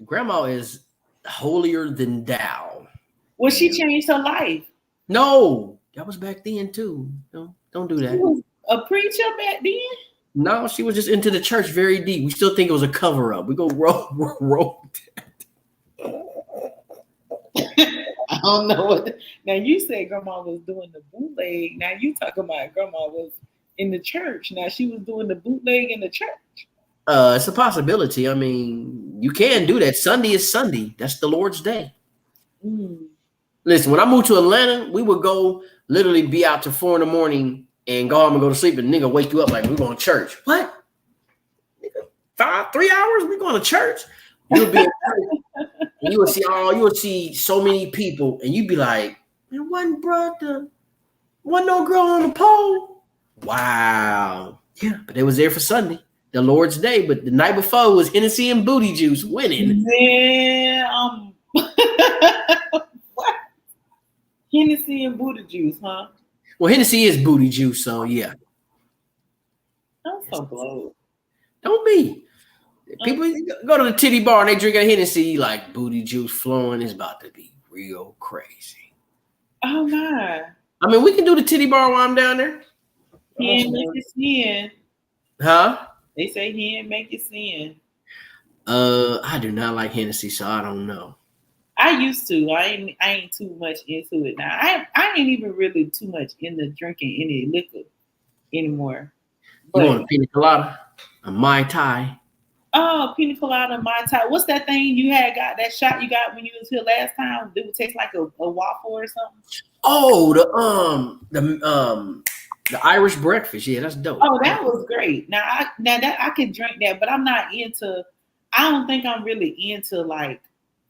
Grandma is holier than thou. Well, she changed her life. No, that was back then too. Don't do that. She was a preacher back then? No, she was just into the church very deep. We still think it was a cover-up. We go roll I don't know what. Now you said grandma was doing the bootleg. Now you talking about grandma was in the church. Now she was doing the bootleg in the church. It's a possibility. I mean, you can do that. Sunday is Sunday. That's the Lord's day. Listen, when I moved to Atlanta, we would go literally be out till 4 a.m. and go home and go to sleep, and nigga wake you up like we're going to church. What? Nigga, 3 hours? We going to church? You'll be in church, and you would see so many people, and you'd be like, man, wasn't no girl on the pole. Wow. Yeah, but they was there for Sunday, the Lord's day. But the night before was Hennessy and booty juice winning. Man, what? Hennessy and booty juice, huh? Well, Hennessy is booty juice, so yeah. I'm so blowed. Don't be. People go to the titty bar and they drink a Hennessy like booty juice flowing. It's about to be real crazy. Oh my! I mean, we can do the titty bar while I'm down there. He ain't make you sin. Huh? They say he ain't make you sin. I do not like Hennessy, so I don't know. I used to. I ain't too much into it now. I ain't even really too much into drinking any liquor anymore. You want a pina colada, a Mai Tai? Oh, pina colada, Mai Tai. What's that thing you had got? That shot you got when you was here last time? It would taste like a waffle or something. Oh, the Irish breakfast. Yeah, that's dope. Oh, that was great. Now I can drink that, but I'm not into. I don't think I'm really into like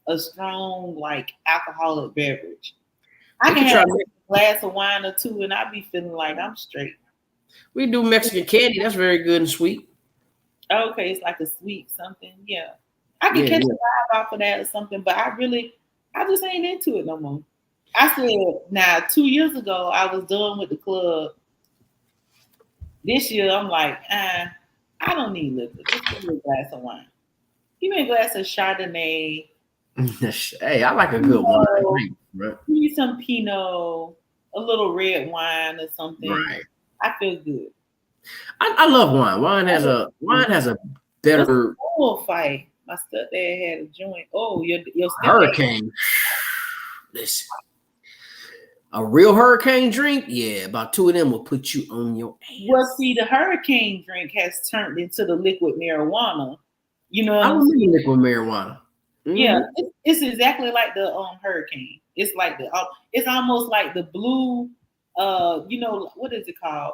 a strong like alcoholic beverage. I can have a glass of wine or two, and I'll be feeling like I'm straight. We do Mexican candy. That's very good and sweet. Okay, it's like a sweet something. Yeah, I can catch a vibe off of that or something, but I just ain't into it no more. I said, now 2 years ago, I was done with the club. This year, I'm like, I don't need liquor. Just give me a glass of wine. Give me a glass of Chardonnay. Hey, I like a good wine. Give me some Pinot, a little red wine or something. Right. I feel good. I love wine. Wine has a better fight. My stepdad had a joint. Oh, your hurricane. Listen, a real hurricane drink, yeah, about 2 of them will put you on your ass. Well, see, the hurricane drink has turned into the liquid marijuana. You know, I remember liquid marijuana. Mm-hmm. Yeah, it's exactly like the hurricane. It's like it's almost like the blue. You know, what is it called?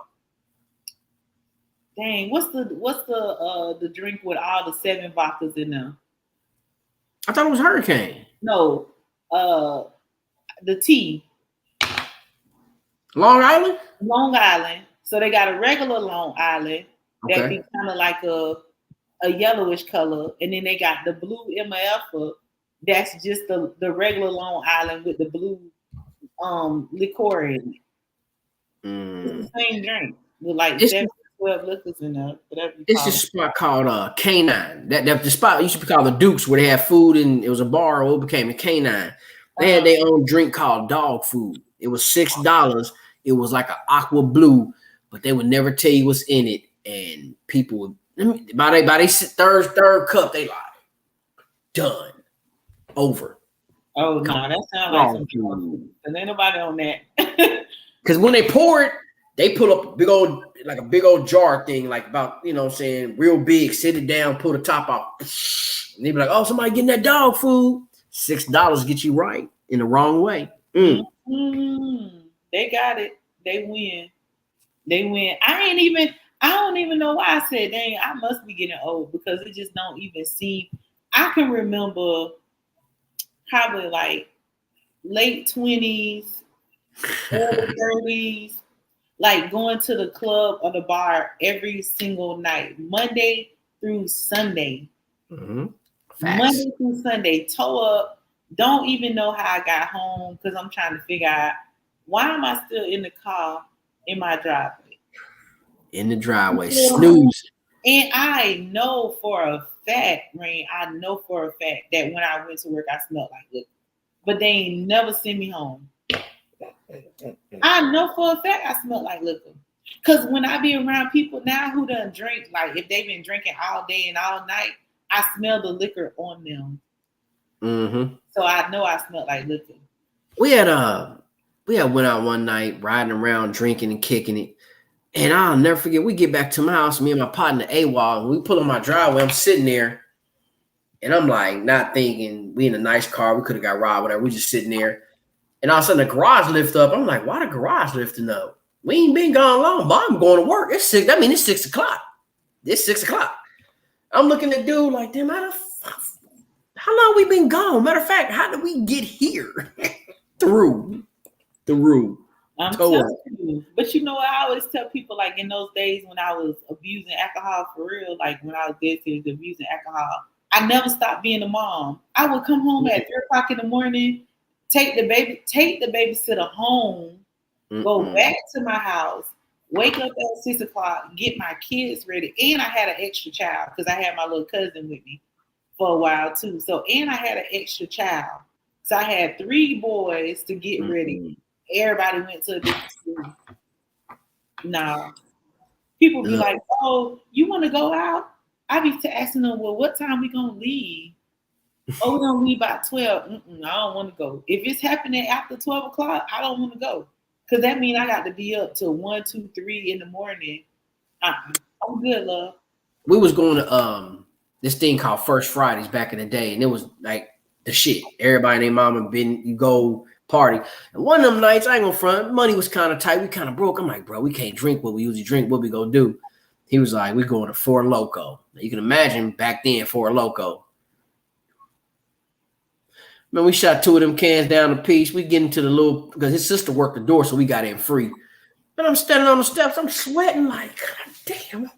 Dang, what's the drink with all the 7 vodkas in there? I thought it was hurricane. No, the tea. Long Island? Long Island. So they got a regular Long Island that be kind of like a yellowish color, and then they got the blue MF. That's just the regular Long Island with the blue liqueur in it. It's the same drink with like 7 12 liquors in there. It's a spot called Canine. That the spot used to be called the Dukes, where they had food and it was a bar. It became a Canine. They had their own drink called dog food. It was $6. It was like an aqua blue, but they would never tell you what's in it. And people would by their third cup, they like done over. Oh no, that sounds like something. And ain't nobody on that. Because when they pour it, they pull up a big old jar thing, like about, you know what I'm saying, real big, sit it down, pull the top off. And they be like, oh, somebody getting that dog food. $6 get you right in the wrong way. Mm-hmm. They got it. They win. I don't even know why I said, dang, I must be getting old, because it just don't even seem. I can remember probably like late 20s, early 30s, like going to the club or the bar every single night, Monday through Sunday. Mm-hmm. Facts. Monday through Sunday, toe up. Don't even know how I got home because I'm trying to figure out why am I still in the car in my driveway. In the driveway, snooze. And I know for a fact, Rain, I know for a fact that when I went to work, I smelled like liquor. But they ain't never sent me home. I know for a fact I smelled like liquor. Because when I be around people now who done drink, like if they've been drinking all day and all night, I smell the liquor on them. Mm-hmm. So I know I smelled like liquor. We had went out one night riding around drinking and kicking it. And I'll never forget, we get back to my house, me and my partner AWOL, and we pull on my driveway. I'm sitting there, and I'm like, not thinking, we in a nice car, we could have got robbed, whatever. We just sitting there. And all of a sudden, the garage lift up. I'm like, why the garage lifting up? We ain't been gone long, but I'm going to work. It's 6. That means it's 6 o'clock. It's 6 o'clock. I'm looking at dude like, damn, how long we been gone? Matter of fact, how did we get here? Through. I'm telling you. But you know what? I always tell people, like in those days when I was abusing alcohol for real, like when I was dedicated to abusing alcohol, I never stopped being a mom. I would come home at 3 o'clock in the morning, take the babysitter home, go back to my house, wake up at 6 o'clock, get my kids ready. And I had an extra child because I had my little cousin with me for a while too. So, and I had an extra child. So I had 3 boys to get ready. Everybody went to a different school. Nah. People be like, oh, you want to go out? I be asking them, well, what time we going to leave? Oh, we're going to leave by 12. I don't want to go. If it's happening after 12 o'clock, I don't want to go. Because that means I got to be up till 1, 2, 3 in the morning. I'm good, love. We was going to this thing called First Fridays back in the day, and it was like the shit. Everybody and their mama you go party. And one of them nights, I ain't gonna front, money was kind of tight. We kind of broke. I'm like, bro, we can't drink what we usually drink. What we gonna do? He was like, we going to Four Loko. Now, you can imagine back then, Four Loko. Man, we shot 2 of them cans down a piece. We get into the little, because his sister worked the door, so we got in free. And I'm standing on the steps. I'm sweating like, God damn.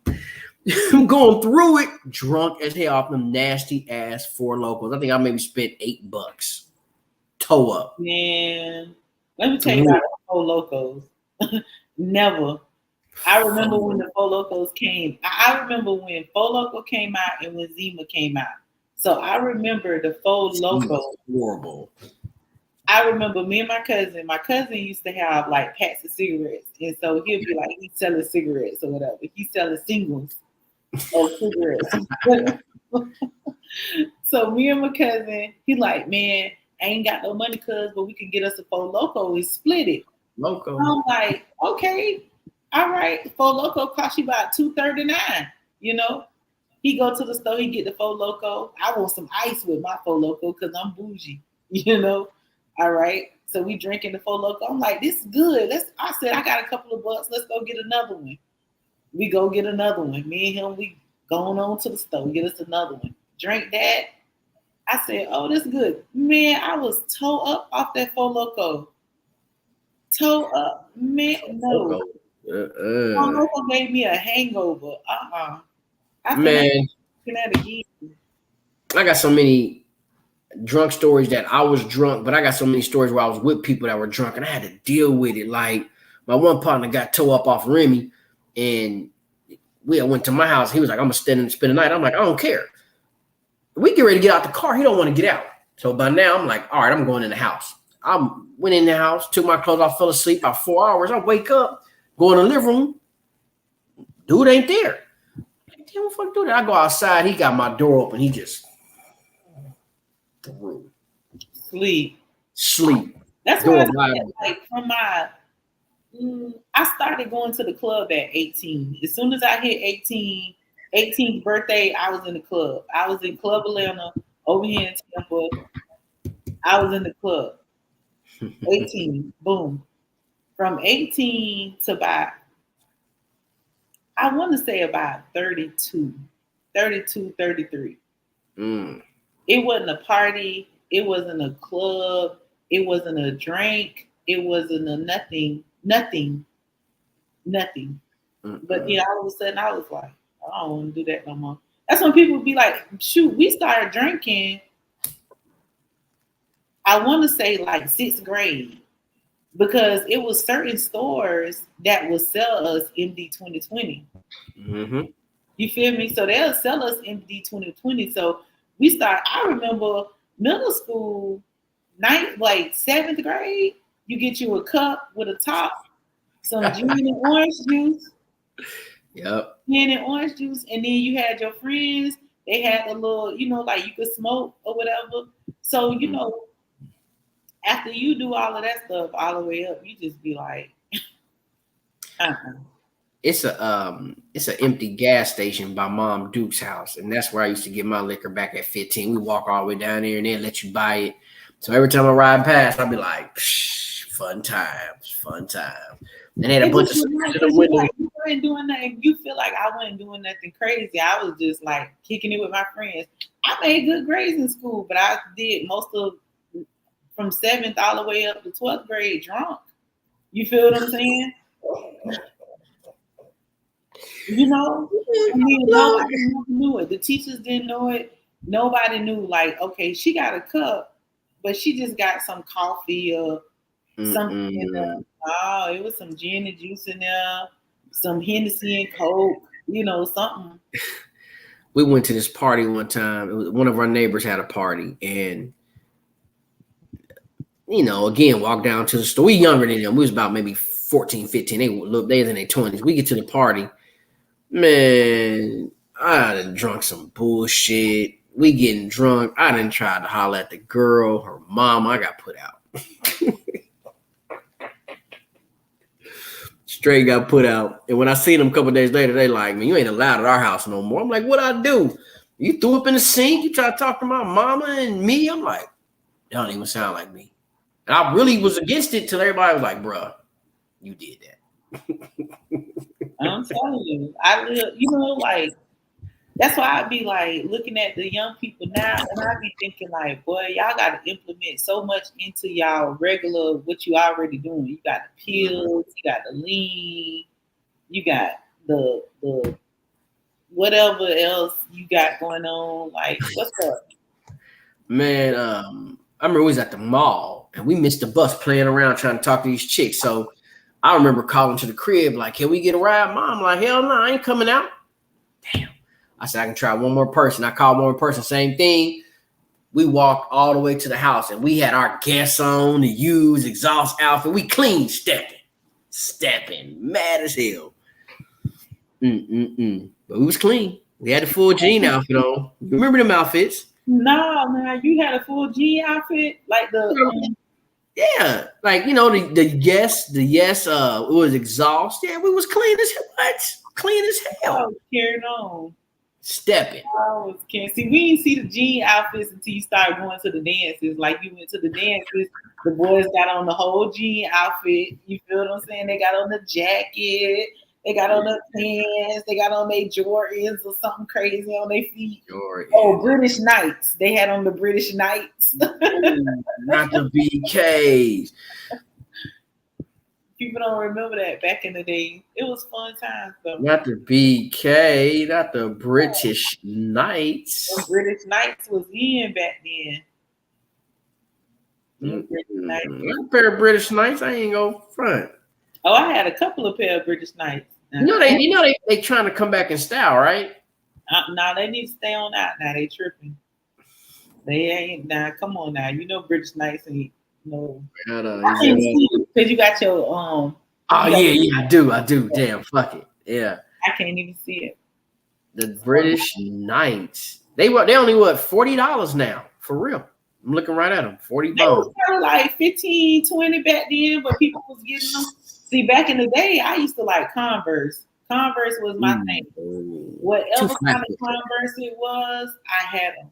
I'm going through it, drunk as hell off them nasty ass Four Lokos. I think I maybe spent $8. Toe up. Man, let me tell you about the Four Lokos. Never. I remember when the Four Lokos came. I remember when Four Loko came out and when Zima came out. So I remember the Four Loko. Horrible. I remember me and my cousin. My cousin used to have like packs of cigarettes, and so he'll be like, he's selling cigarettes or whatever. He's selling singles of cigarettes. So me and my cousin, he like, man, I ain't got no money, but we can get us a Four Loko and split it. Loco. I'm like, okay, all right. Four Loko cost you about $2.39. You know, he go to the store, he get the Four Loko. I want some ice with my Four Loko because I'm bougie. You know, all right. So we drinking the Four Loko. I'm like, this is good. I said, I got a couple of bucks. Let's go get another one. We go get another one. Me and him, we going on to the store, get us another one. Drink that. I said, oh, that's good. Man, I was toe up off that Four Loko. Toe up. Man, no. Four Loko gave me a hangover. Man, I got so many drunk stories that I was drunk, but I got so many stories where I was with people that were drunk and I had to deal with it. Like my one partner got toe up off Remy and we went to my house. He was like, I'm gonna spend the night. I'm like, I don't care. We get ready to get out the car. He don't want to get out. So by now I'm like, all right, I'm going in the house. I went in the house, took my clothes off, fell asleep about 4 hours. I wake up, go in the living room. Dude ain't there. Damn, what the fuck do that? I go outside. He got my door open. He just threw. Sleep. That's door what I said, like from my. I started going to the club at 18. As soon as I hit 18th birthday, I was in the club. I was in Club Atlanta over here in Tampa. I was in the club. 18, boom. From 18 to about, I want to say about 32, 33. It wasn't a party. It wasn't a club. It wasn't a drink. It wasn't a nothing. But then all of a sudden, I was like, I don't want to do that no more. That's when people would be like, shoot, we started drinking. I want to say like 6th grade because it was certain stores that would sell us MD 2020. Mm-hmm. You feel me? So they'll sell us MD 2020. So we start. I remember middle school, like 7th grade. You get you a cup with a top, some gin and orange juice. Yep. Gin and orange juice, and then you had your friends. They had a little, like you could smoke or whatever. So after you do all of that stuff all the way up, you just be like, It's an empty gas station by Mom Duke's house, and that's where I used to get my liquor back at 15. We walk all the way down there, and they let you buy it. So every time I ride past, I'll be like, fun times. And they had a bunch of like, you weren't doing nothing. You feel like I wasn't doing nothing crazy. I was just like kicking it with my friends. I made good grades in school, but I did most of from 7th all the way up to 12th grade drunk. You feel what I'm saying? Nobody knew it. The teachers didn't know it. Nobody knew, like, okay, she got a cup, but she just got some coffee or something in there. Oh, it was some gin and juice in there, some Hennessy and Coke, something. We went to this party one time. One of our neighbors had a party, and again, walk down to the store. We younger than them. We was about maybe 14, 15. They was in their 20s. We get to the party. Man, I done drunk some bullshit. We getting drunk. I done tried to holler at the girl, her mom. I got put out. Straight got put out. And when I seen them a couple days later, they like, man, you ain't allowed at our house no more. I'm like, what I do? You threw up in the sink? You try to talk to my mama and me? I'm like, that don't even sound like me. And I really was against it till everybody was like, bruh, you did that. I'm telling you, I live, like, that's why I'd be like looking at the young people now, and I'd be thinking like, boy, y'all got to implement so much into y'all regular what you already doing. You got the pills, you got the lean, you got the whatever else you got going on. Like, what's up? Man, I remember we was at the mall and we missed the bus playing around trying to talk to these chicks. So I remember calling to the crib like, can we get a ride? Mom, like, hell no, I ain't coming out. Damn. I said, I can try one more person. I called one more person, same thing. We walked all the way to the house and we had our gas on, the used exhaust outfit. We clean stepping, mad as hell. But we was clean. We had the full jean outfit on. You remember them outfits? No, man, you had a full jean outfit? Like the... yeah, like, the yes, it was exhaust. Yeah, we was clean as hell. What? Clean as hell. I was carrying on. Stepping. I was carrying. See, we didn't see the jean outfits until you started going to the dances. Like, you went to the dances, the boys got on the whole jean outfit. You feel what I'm saying? They got on the jacket. They got on the pants. They got on their Jordans or something crazy on their feet. Jordan. Oh, British Knights. They had on the British Knights. Not the BKs. People don't remember that back in the day. It was fun times, though. Not the BK, not the British Knights. The British Knights was in back then. A pair of British Knights, I ain't go front. Oh, I had a couple of pair of British Knights. They trying to come back in style, right? No, they need to stay on out now. They tripping. They ain't now. Come on now. British Knights ain't no. I can't see it because you got your Oh yeah, I do. Damn, fuck it. Yeah. I can't even see it. The British Knights. They only $40 now, for real. I'm looking right at them. 40 bucks. It was kind of like 15, 20 back then, but people was getting them. See, back in the day, I used to like Converse. Converse was my thing. Whatever kind of Converse it was, I had them.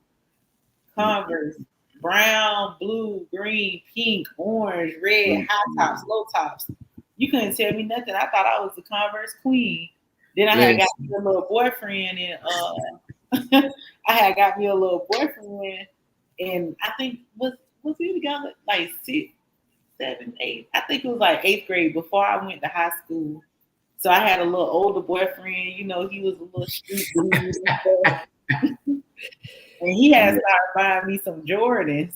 Converse. Brown, blue, green, pink, orange, red, high tops, low tops. You couldn't tell me nothing. I thought I was the Converse queen. Then I had got me a little boyfriend, and and I think was we together like 6, 7, 8. I think it was like 8th grade before I went to high school. So I had a little older boyfriend. You know, he was a little street dude and stuff. And he had started buying me some Jordans.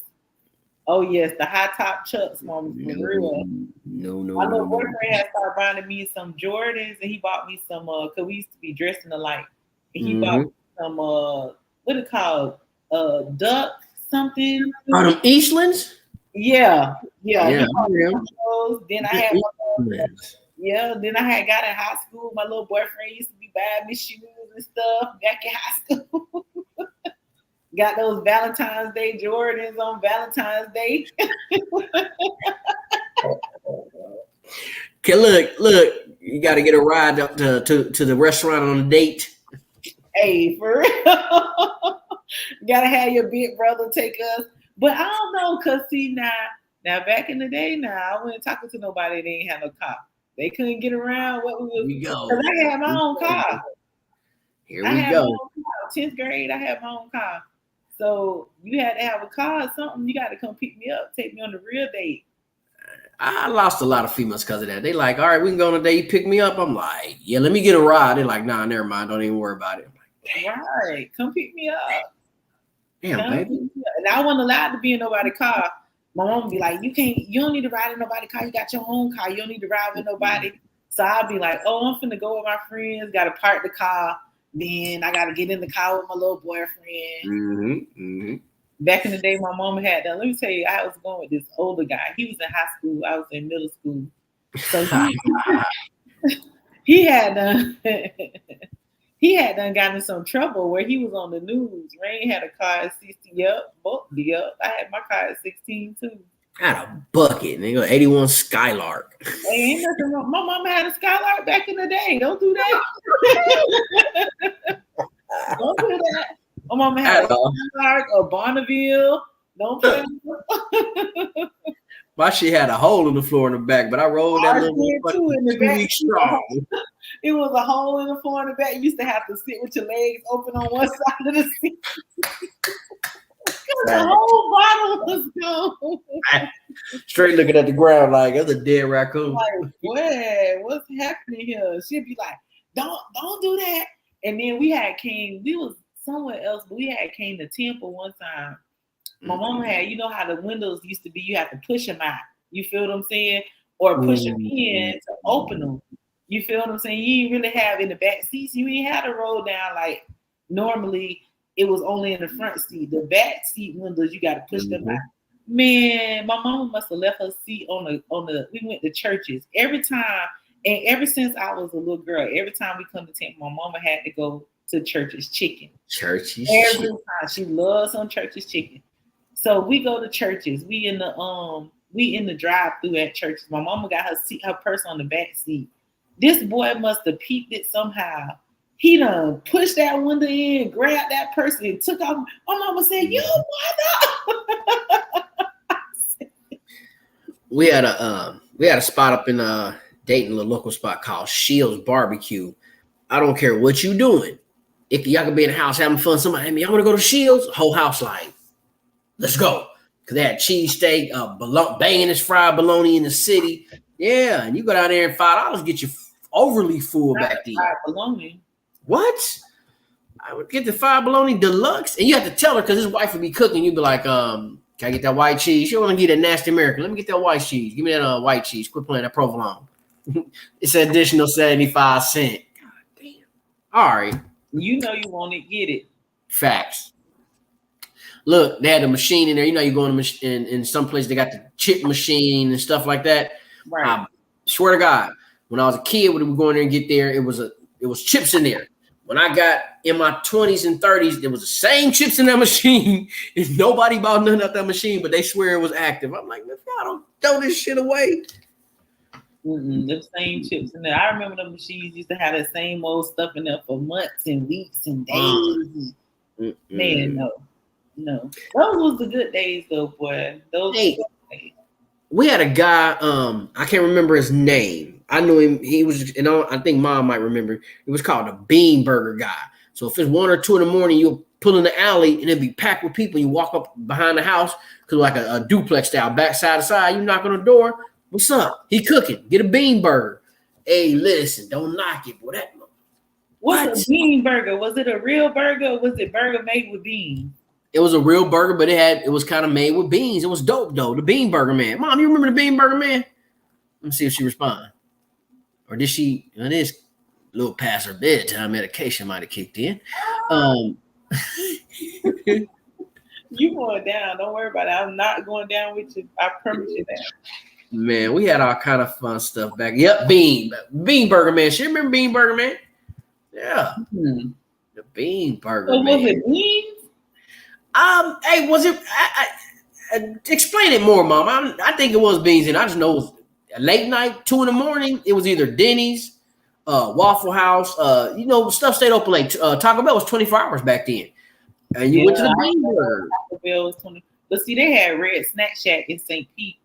Oh yes, the high top Chucks, mama, for real. No. My little boyfriend had started buying me some Jordans, and he bought me some. Cause we used to be dressing alike. And he bought me some. What it called? Duck something. Are them Eastlands? Yeah. Yeah. Then I had. Then I had got in high school. My little boyfriend used to be buying me shoes and stuff back in high school. Got those Valentine's Day Jordans on Valentine's Day. Okay, look, you got to get a ride up to the restaurant on a date. Hey, for real. Gotta have your big brother take us. But I don't know, cause see now back in the day, I wasn't talking to nobody that ain't have no car. They couldn't get around. What we was? Cause I had my own car. Here we go. 10th grade, I had my own car. So you had to have a car or something. You got to come pick me up, take me on the real date. I lost a lot of females because of that. They like, all right, we can go on a date. You pick me up. I'm like, yeah, let me get a ride. They're like, nah, never mind. Don't even worry about it. I'm like, right, come pick me up. Damn, baby. And I wasn't allowed to be in nobody's car. My mom would be like, you don't need to ride in nobody's car. You got your own car. You don't need to ride with nobody. So I'll be like, oh, I'm finna go with my friends. Got to park the car. Then I got to get in the car with my little boyfriend. Back in the day, my mom had that. Let me tell you, I was going with this older guy. He was in high school. I was in middle school. So he had done gotten in some trouble where he was on the news. Rain had a car at 16. Yep. I had my car at 16 too. I had a bucket, nigga. 81 Skylark. Hey, ain't nothing wrong. My mama had a Skylark back in the day. Don't do that. Don't do that. My mama had a Skylark or Bonneville. Don't play. My shit had a hole in the floor in the back, but I rolled that little too in the back. Strong. It was a hole in the floor in the back. You used to have to sit with your legs open on one side of the seat. The whole bottle was gone. Straight looking at the ground like that's a dead raccoon. Like, what's happening here? She'd be like, don't do that. And then we was somewhere else, but we had came to Temple one time. My mom had, you know how the windows used to be, you have to push them out. You feel what I'm saying? Or push them in to open them. You feel what I'm saying? You didn't really have in the back seats, you ain't had to roll down like normally. It was only in the front seat. The back seat windows, you got to push them out. Man, my mama must have left her seat on the. We went to churches every time, and ever since I was a little girl, every time we come to Temple, my mama had to go to Church's Chicken. Church's every time. She loves some Church's Chicken. So we go to churches. We in the drive-through at churches. My mama got her purse on the back seat. This boy must have peeped it somehow. He done pushed that window in, grabbed that person, and took off. My mama said, "You mother." We had a spot up in Dayton, a local spot called Shields Barbecue. I don't care what you doing. If y'all could be in the house having fun, somebody, hey, y'all want to go to Shields? Whole house like, let's go. Because they had cheesesteak, banging this fried bologna in the city. Yeah, and you go down there and $5 get you overly full back then. Fried bologna. What? I would get the fried bologna deluxe, and you have to tell her because his wife would be cooking. You'd be like, "Can I get that white cheese?" You want to get a nasty American? Let me get that white cheese. Give me that white cheese. Quit playing that provolone. It's an additional 75 cents. God damn. All right. You know you want it, get it. Facts. Look, they had a machine in there. You know, you go in some place they got the chip machine and stuff like that. Right. I swear to God, when I was a kid, when we would go in there and get there, it was chips in there. When I got in my 20s and 30s, there was the same chips in that machine. And nobody bought nothing out that machine, but they swear it was active. I'm like, man, y'all don't throw this shit away. The same chips in there. I remember the machines used to have the same old stuff in there for months and weeks and days. Man, no. Those was the good days, though, boy. Those were the good days. We had a guy, I can't remember his name. I knew him. He was, I think Mom might remember. It was called the Bean Burger Guy. So if it's 1 or 2 in the morning, you'll pull in the alley and it'll be packed with people. You walk up behind the house, because like a duplex style, back side to side. You knock on the door. What's up? He cooking. Get a bean burger. Hey, listen, don't knock it, boy. What's a bean burger? Was it a real burger or was it burger made with beans? It was a real burger, but it was kind of made with beans. It was dope though. The Bean Burger Man. Mom, you remember the Bean Burger Man? Let me see if she responds. Or did she? It is a little past her bedtime. Medication might have kicked in. You going down? Don't worry about it. I'm not going down with you. I promise you that. Man, we had all kind of fun stuff back. Yep, Bean Burger Man. She remember Bean Burger Man? Yeah, the Bean Burger So Man. was it beans? Hey, was it? Explain it more, Mom. I think it was beans, and I just know it was late night, 2 in the morning. It was either Denny's, Waffle House. Stuff stayed open late. Taco Bell was 24 hours back then, and you went to the Bean Burger. Taco Bell was 20. But see, they had Red Snack Shack in St. Pete.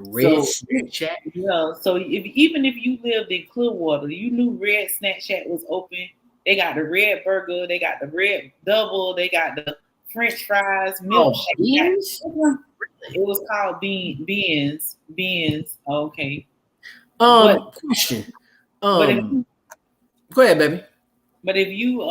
Snack Shack. Yeah. So even if you lived in Clearwater, you knew Red Snack Shack was open. They got the red burger. They got the red double. They got the French fries, milkshake. Beans? It was called Beans. Okay. Question. Go ahead, baby. But if you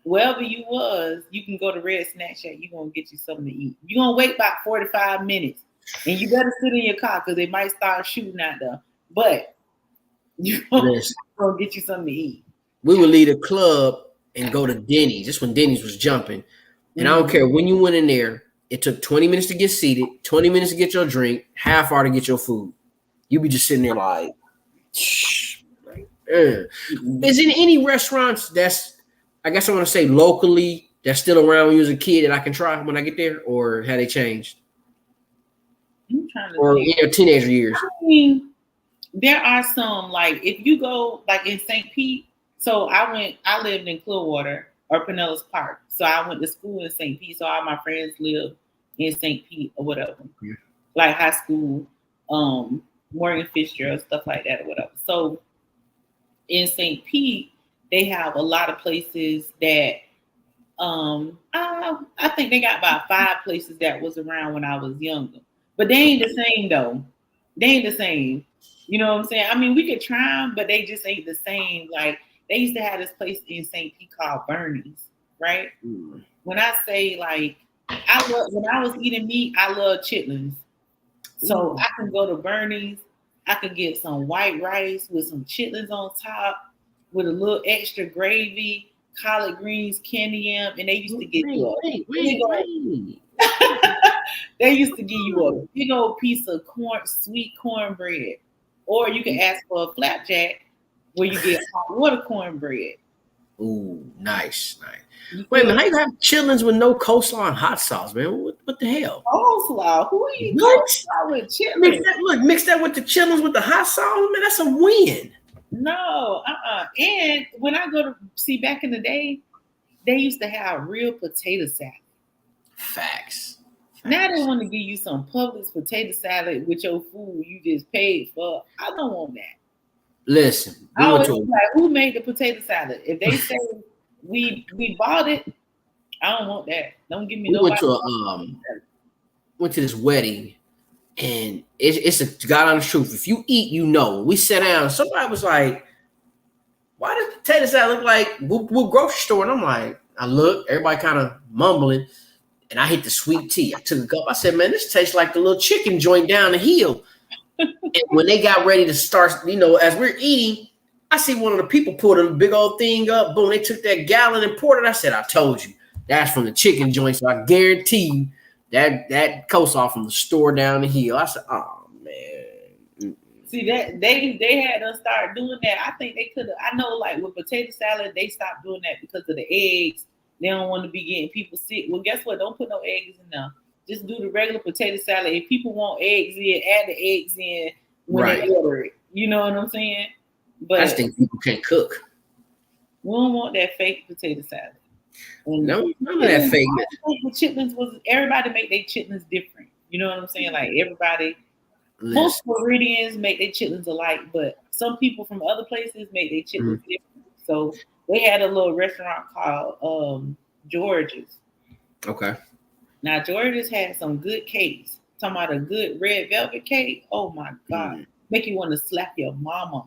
wherever you was, you can go to Red Snack Shack. You're gonna get you something to eat. You're gonna wait about 45 minutes. And you better sit in your car because they might start shooting out there. But you're gonna get you something to eat. We would leave the club and go to Denny's. Just when Denny's was jumping. And I don't care when you went in there, it took 20 minutes to get seated, 20 minutes to get your drink, half hour to get your food. You be just sitting there like, Is in any restaurants that's, I guess I want to say locally, that's still around when you was a kid that I can try when I get there, or have they changed? Or in your teenager years? I mean, there are some, like if you go like in St. Pete. So I lived in Clearwater or Pinellas Park. So I went to school in St. Pete. So all my friends lived in St. Pete or whatever. Yeah. Like high school, Morgan Fitzgerald, stuff like that or whatever. So in St. Pete, they have a lot of places that I think they got about 5 places that was around when I was younger. But they ain't the same though. They ain't the same. You know what I'm saying? I mean, we could try them, but they just ain't the same. Like they used to have this place in St. Pete called Bernie's, right? When I say like, when I was eating meat, I love chitlins. So I can go to Bernie's. I can get some white rice with some chitlins on top, with a little extra gravy, collard greens, candy yam, and they used to give you they used to give you a big old piece of sweet cornbread, or you can ask for a flapjack where you get hot water cornbread. Ooh, nice. Wait a minute, how you have chitlins with no coleslaw and hot sauce, man? What the hell? Coleslaw? Who are you coleslaw with chitlins? Mix that with the chitlins with the hot sauce, man. That's a win. No, And when I go to see back in the day, they used to have real potato salad. Facts. Now they want to give you some Publix potato salad with your food you just paid for. I don't want that. Listen, who made the potato salad? If they say we bought it, I don't want that. Don't give me no. Went to this wedding, and it's a God honest truth. If you eat, you know. We sat down. Somebody was like, "Why does potato salad look like we're grocery store?" And I'm like, I look, everybody kind of mumbling. And I hit the sweet tea. I took a cup. I said, man, this tastes like the little chicken joint down the hill. And when they got ready to start, as we're eating, I see one of the people pull a big old thing up. Boom, they took that gallon and poured it. I said, I told you. That's from the chicken joint. So I guarantee you that coleslaw from the store down the hill. I said, oh, man. See, that they had us start doing that. I think they could have. I know, like, with potato salad, they stopped doing that because of the eggs. They don't want to be getting people sick. Well, guess what? Don't put no eggs in there. Just do the regular potato salad. If people want eggs in, add the eggs in when they order it. You know what I'm saying? But I just think people can't cook. We don't want that fake potato salad. And none of that fake. The chitlins everybody make their chitlins different. You know what I'm saying? Like everybody, most Floridians make their chitlins alike, but some people from other places make their chitlins different. So They had a little restaurant called George's. Okay. Now George's had some good cakes. Talking about a good red velvet cake. Oh my god, make you want to slap your mama.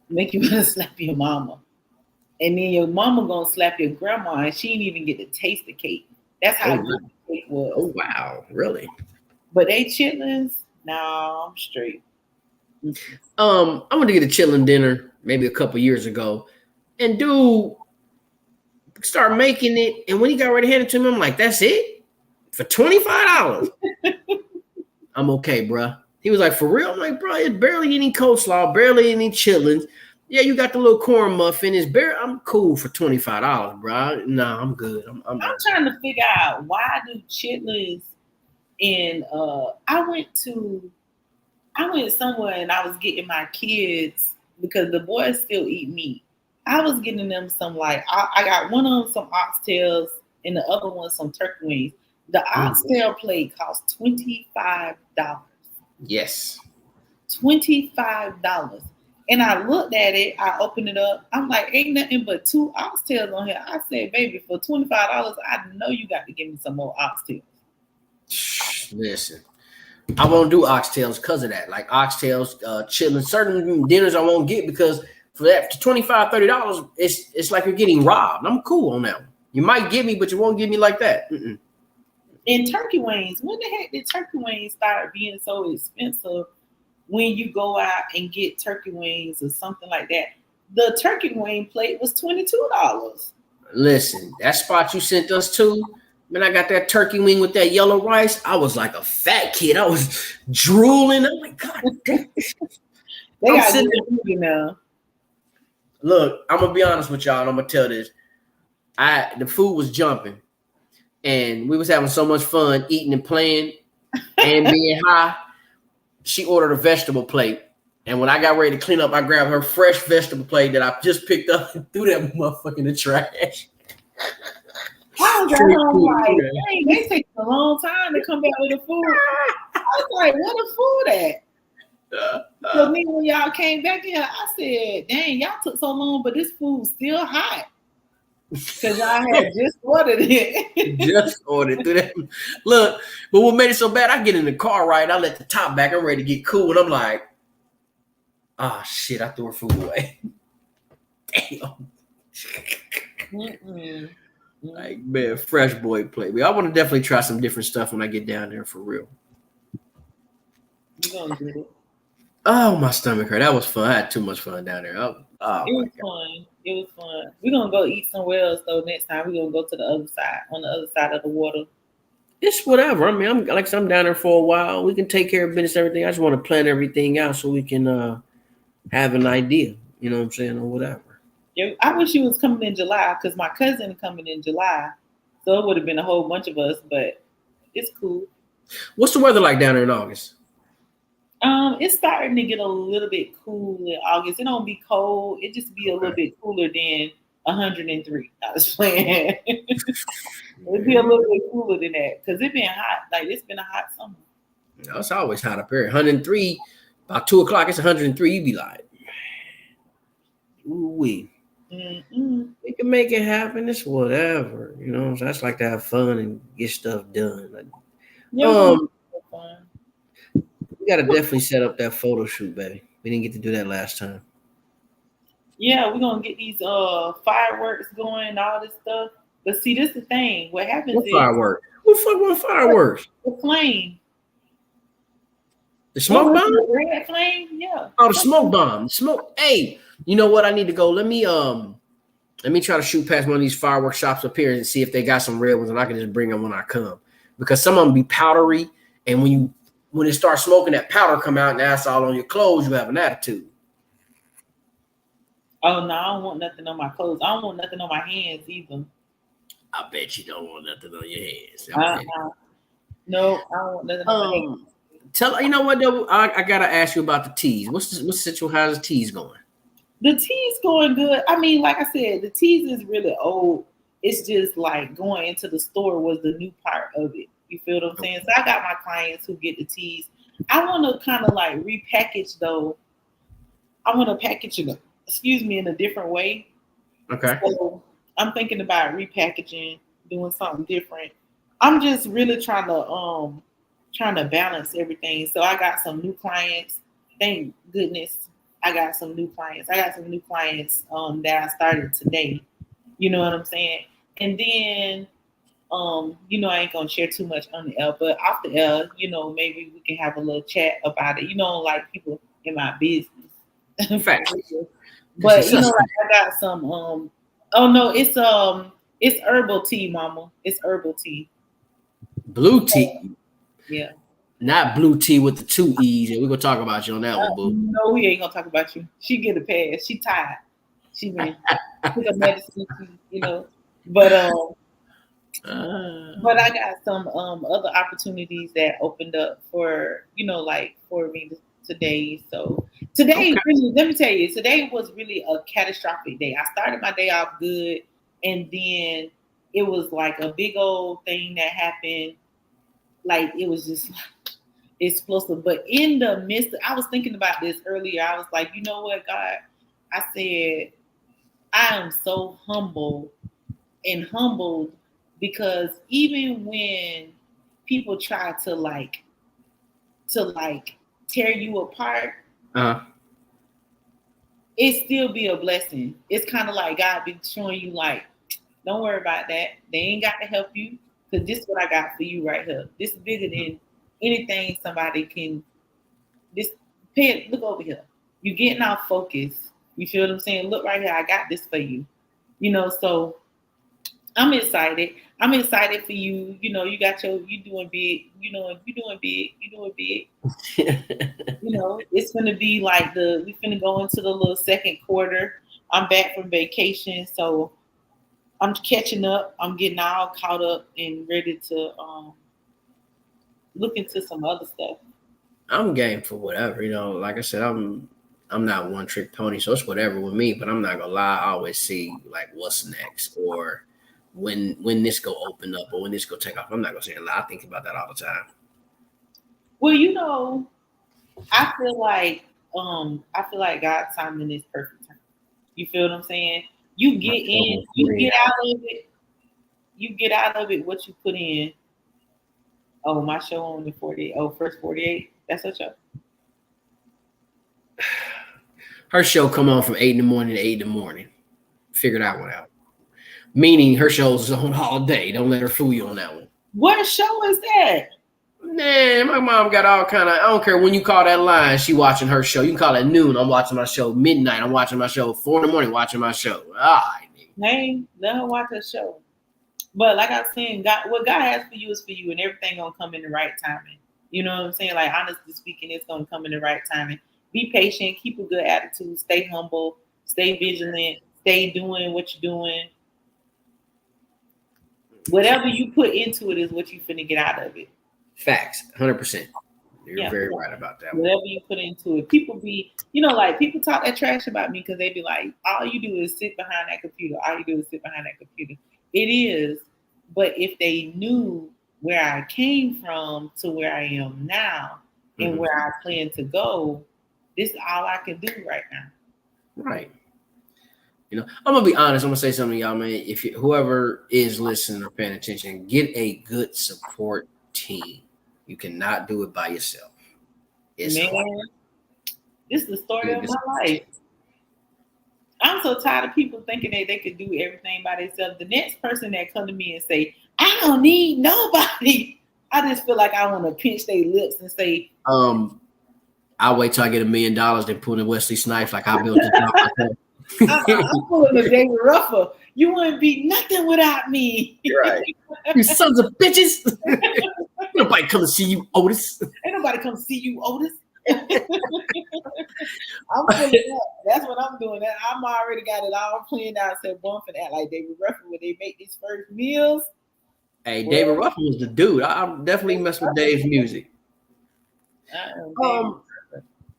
Make you want to slap your mama, and then your mama gonna slap your grandma, and she didn't even get to taste the cake. That's how good the cake was. Oh wow, really? But they chitlins, nah, I'm straight. I went to get a chillin' dinner maybe a couple years ago, and dude started making it. And when he got ready to hand it to me, I'm like, "That's it for $25." I'm okay, bro. He was like, "For real?" I'm like, "Bro, it's barely any coleslaw, barely any chitlins. Yeah, you got the little corn muffin. It's bare. I'm cool for $25, bro. Nah, I'm good. I'm trying to figure out why do chitlins in I went somewhere and I was getting my kids because the boys still eat meat. I was getting them some I got one of them some oxtails and the other one some turkey wings. The oxtail plate cost $25. Yes. $25. And I looked at it, I opened it up. I'm like, ain't nothing but 2 oxtails on here. I said, baby, for $25, I know you got to give me some more oxtails. Listen, I won't do oxtails because of that. Like oxtails, chitlins, certain dinners I won't get because for that $25, $30, it's like you're getting robbed. I'm cool on that one. You might get me, but you won't get me like that. Mm-mm. And turkey wings, when the heck did turkey wings start being so expensive when you go out and get turkey wings or something like that? The turkey wing plate was $22. Listen, that spot you sent us to, when I got that turkey wing with that yellow rice, I was like a fat kid. I was drooling. I'm like, God damn. They got good food now. Look, I'm gonna be honest with y'all, and I'm gonna tell this. The food was jumping, and we was having so much fun eating and playing and being high. She ordered a vegetable plate, and when I got ready to clean up, I grabbed her fresh vegetable plate that I just picked up and threw that motherfucker in the trash. I was like, dang, they take a long time to come back with the food. I was like, where the food at? So then when y'all came back in, I said, dang, y'all took so long, but this food's still hot. Because y'all had just ordered it. Just ordered through that. Look, but what made it so bad, I get in the car, right? I let the top back. I'm ready to get cool. And I'm like, oh, shit, I threw her food away. Damn. Like, man, fresh boy play. I want to definitely try some different stuff when I get down there for real. You gonna get it. Oh, my stomach hurt. That was fun. I had too much fun down there. It was fun. It was fun. We're gonna go eat somewhere else though next time. We're gonna go to the other side, on the other side of the water. It's whatever. I mean, I'm down there for a while. We can take care of business, everything. I just want to plan everything out so we can have an idea. You know what I'm saying, or whatever. Yeah, I wish you was coming in July because my cousin coming in July, so it would have been a whole bunch of us. But it's cool. What's the weather like down there in August? It's starting to get a little bit cool in August. It don't be cold. It just be a little bit cooler than 103. I was playing. It'd be a little bit cooler than that because it's been hot. Like it's been a hot summer. No, it's always hot up here. 103, about 2:00. It's 103. You be like, ooh wee. We can make it happen. It's whatever. You know, so I just like to have fun and get stuff done. We gotta definitely set up that photo shoot, baby. We didn't get to do that last time. Yeah, we're gonna get these fireworks going and all this stuff. But see, this is the thing. What happens is fireworks? What the fuck was fireworks? The flame. The smoke bomb? The red flame? Yeah. Oh, the smoke bomb. Smoke. Hey, you know what? I need to go. Let me try to shoot past one of these fireworks shops up here and see if they got some red ones, and I can just bring them when I come. Because some of them be powdery, and when it starts smoking, that powder come out and that's all on your clothes, you have an attitude. Oh, no, I don't want nothing on my clothes. I don't want nothing on my hands either. I bet you don't want nothing on your hands. No, I don't want nothing on my hands. You know what, though? I got to ask you about the teas. What's the situation? How's the teas going? The tea's going good. I mean, like I said, the teas is really old. It's just like going into the store was the new part of it. You feel what I'm saying? So I got my clients who get the teas. I want to kind of like repackage though. I want to package it up in a different way. Okay. So I'm thinking about repackaging, doing something different. I'm just really trying to balance everything. So I got some new clients. Thank goodness I got some new clients. That I started today. You know what I'm saying? And then I ain't gonna share too much on the L, but off the L, maybe we can have a little chat about it. Like people in my business. Facts. But like I got some oh no, it's herbal tea, mama. It's herbal tea. Blue tea. Yeah. Not blue tea with the 2 E's, and we're gonna talk about you on that one, boo. No, we ain't gonna talk about you. She get a pass. She tired. She been took a medicine, But but I got some other opportunities that opened up for for me today. So today, really, let me tell you, today was really a catastrophic day. I started my day off good, and then it was like a big old thing that happened. Like it was just explosive. But in the midst, I was thinking about this earlier. I was like, you know what, God? I said, I am so humbled because even when people try to tear you apart, it still be a blessing. It's kind of like God be showing you like, don't worry about that. They ain't got to help you because this is what I got for you right here. This is bigger than anything somebody can. Look over here. You're getting off focus. You feel what I'm saying? Look right here. I got this for you. So I'm excited. I'm excited for you. You doing big. You doing big. It's gonna be like we finna go into the little second quarter. I'm back from vacation, so I'm catching up. I'm getting all caught up and ready to look into some other stuff. I'm game for whatever. Like I said, I'm not one trick pony, so it's whatever with me. But I'm not gonna lie, I always see like what's next or when this go open up or when this go take off. I'm not gonna say a lie. I think about that all the time. Well, I feel like God's timing is perfect time. You feel what I'm saying? You get out of it what you put in. Oh, my show on the 48. Oh, first 48. That's her show. Her show come on from 8 in the morning to 8 in the morning. Figure that one out. Meaning her show's on all day. Don't let her fool you on that one. What show is that? Man, my mom got all kind of. I don't care when you call that line. She watching her show. You can call it noon. I'm watching my show. Midnight. I'm watching my show. 4 in the morning. Watching my show. Hey, let her watch her show. But like I was saying, what God has for you is for you, and everything gonna come in the right timing. You know what I'm saying? Like honestly speaking, it's gonna come in the right timing. Be patient. Keep a good attitude. Stay humble. Stay vigilant. Stay doing what you're doing. Whatever you put into it is what you finna get out of it. Facts, 100%. You're very right about that. Whatever you put into it, people people talk that trash about me because they be like, all you do is sit behind that computer. All you do is sit behind that computer. It is, but if they knew where I came from to where I am now and where I plan to go, this is all I can do right now. Right. I'm gonna be honest. I'm gonna say something to y'all, man. If whoever is listening or paying attention, get a good support team. You cannot do it by yourself. This is the story of my life. I'm so tired of people thinking that they could do everything by themselves. The next person that come to me and say, I don't need nobody, I just feel like I want to pinch their lips and say, I'll wait till I get $1 million, then pull in Wesley Snipes like I built it. I'm pulling the David Ruffin. You wouldn't be nothing without me. You're right. You sons of bitches. Nobody come to see you, Otis. Ain't nobody come to see you, Otis. I'm pulling up. That's what I'm doing. I'm already got it all planned out. Said one for that, like David Ruffin, when they make these first meals. Hey, David Ruffin was the dude. I'm definitely messing with Dave's music. I'm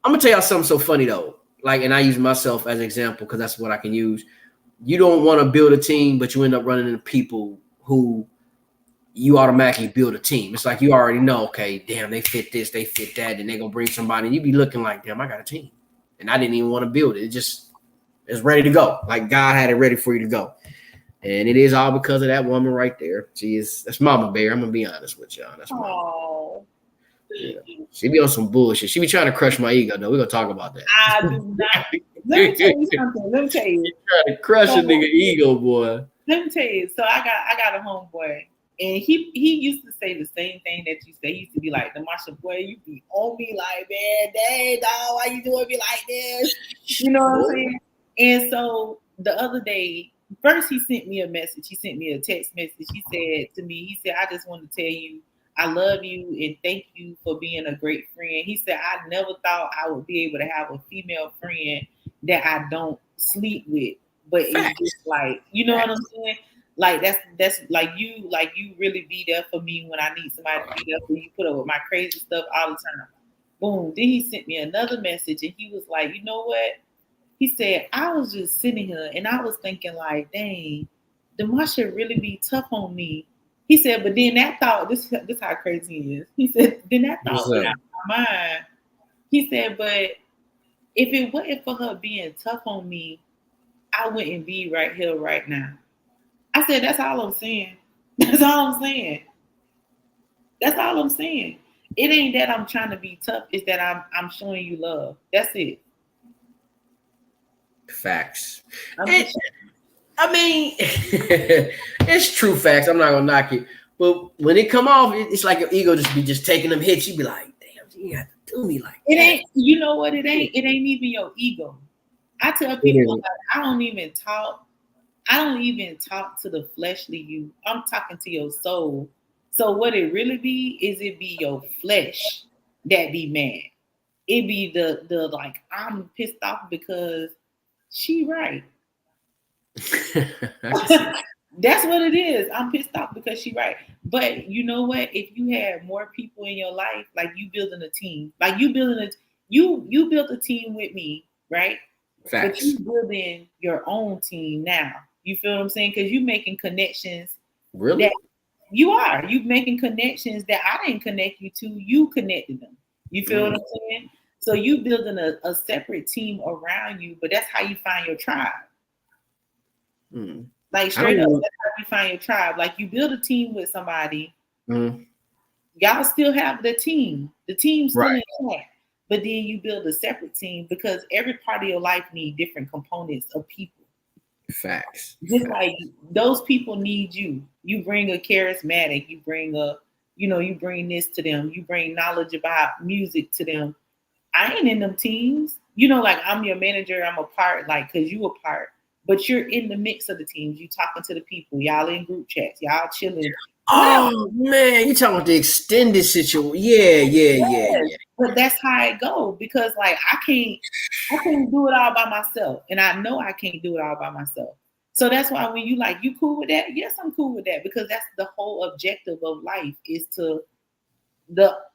gonna tell y'all something so funny though. Like, and I use myself as an example because that's what I can use. You don't want to build a team, but you end up running into people who you automatically build a team. It's like you already know, okay, damn, they fit this, they fit that, and they're gonna bring somebody, and you be looking like, damn, I got a team. And I didn't even want to build it. It It's ready to go. Like God had it ready for you to go. And it is all because of that woman right there. That's Mama Bear. I'm gonna be honest with y'all. That's Mama. Yeah. She be on some bullshit. She be trying to crush my ego, though. We're gonna talk about that. I do not. Let me tell you something. Let me tell you. She trying to crush a nigga ego, boy. Let me tell you. So I got a homeboy, and he used to say the same thing that you say. He used to be like, "The Marsha boy, you be on me like, man, dang dog, why you doing me like this?" You know what I'm saying? And so the other day, first he sent me a message. He sent me a text message. He said to me, he said, "I just want to tell you, I love you and thank you for being a great friend." He said, "I never thought I would be able to have a female friend that I don't sleep with, but it's just like, you know what I'm saying? Like that's like you really be there for me when I need somebody to be there for you. Put up with my crazy stuff all the time." Boom. Then he sent me another message, and he was like, "You know what?" He said, "I was just sitting here and I was thinking like, dang, Demasha really be tough on me." He said, "But then that thought, this how crazy he is." He said, "Then that thought went out of my mind." He said, "But if it wasn't for her being tough on me, I wouldn't be right here right now." I said, "That's all I'm saying. That's all I'm saying. That's all I'm saying. It ain't that I'm trying to be tough. It's that I'm showing you love. That's it." Facts. I mean, it's true facts. I'm not gonna knock it, but when it come off, it's like your ego just taking them hits. You be like, "Damn, you have to do me like it that." ain't. You know what? It ain't even your ego. I tell people like, I don't even talk to the fleshly you. I'm talking to your soul. So what it really be is it be your flesh that be mad. It be the like, I'm pissed off because she right. That's what it is. I'm pissed off because she right. But you know what? If you had more people in your life, like you building a team, like you built a team with me, right? Facts. But you building your own team now. You feel what I'm saying? Because you making connections. Really? You making connections that I didn't connect you to. You connected them. You feel what I'm saying? So you building a separate team around you, but that's how you find your tribe. Like straight up, that's how you find your tribe. Like you build a team with somebody, y'all still have the team. The team's still intact. But then you build a separate team because every part of your life need different components of people. Facts. Just like those people need you. You bring a charismatic, you bring this to them. You bring knowledge about music to them. I ain't in them teams. Like I'm your manager, I'm a part, like, cause you a part. But you're in the mix of the teams. You talking to the people. Y'all in group chats. Y'all chilling. Oh man, you talking about the extended situation? Yeah. But that's how it go because like I can't do it all by myself, and I know I can't do it all by myself. So that's why when you like, you cool with that? Yes, I'm cool with that because that's the whole objective of life is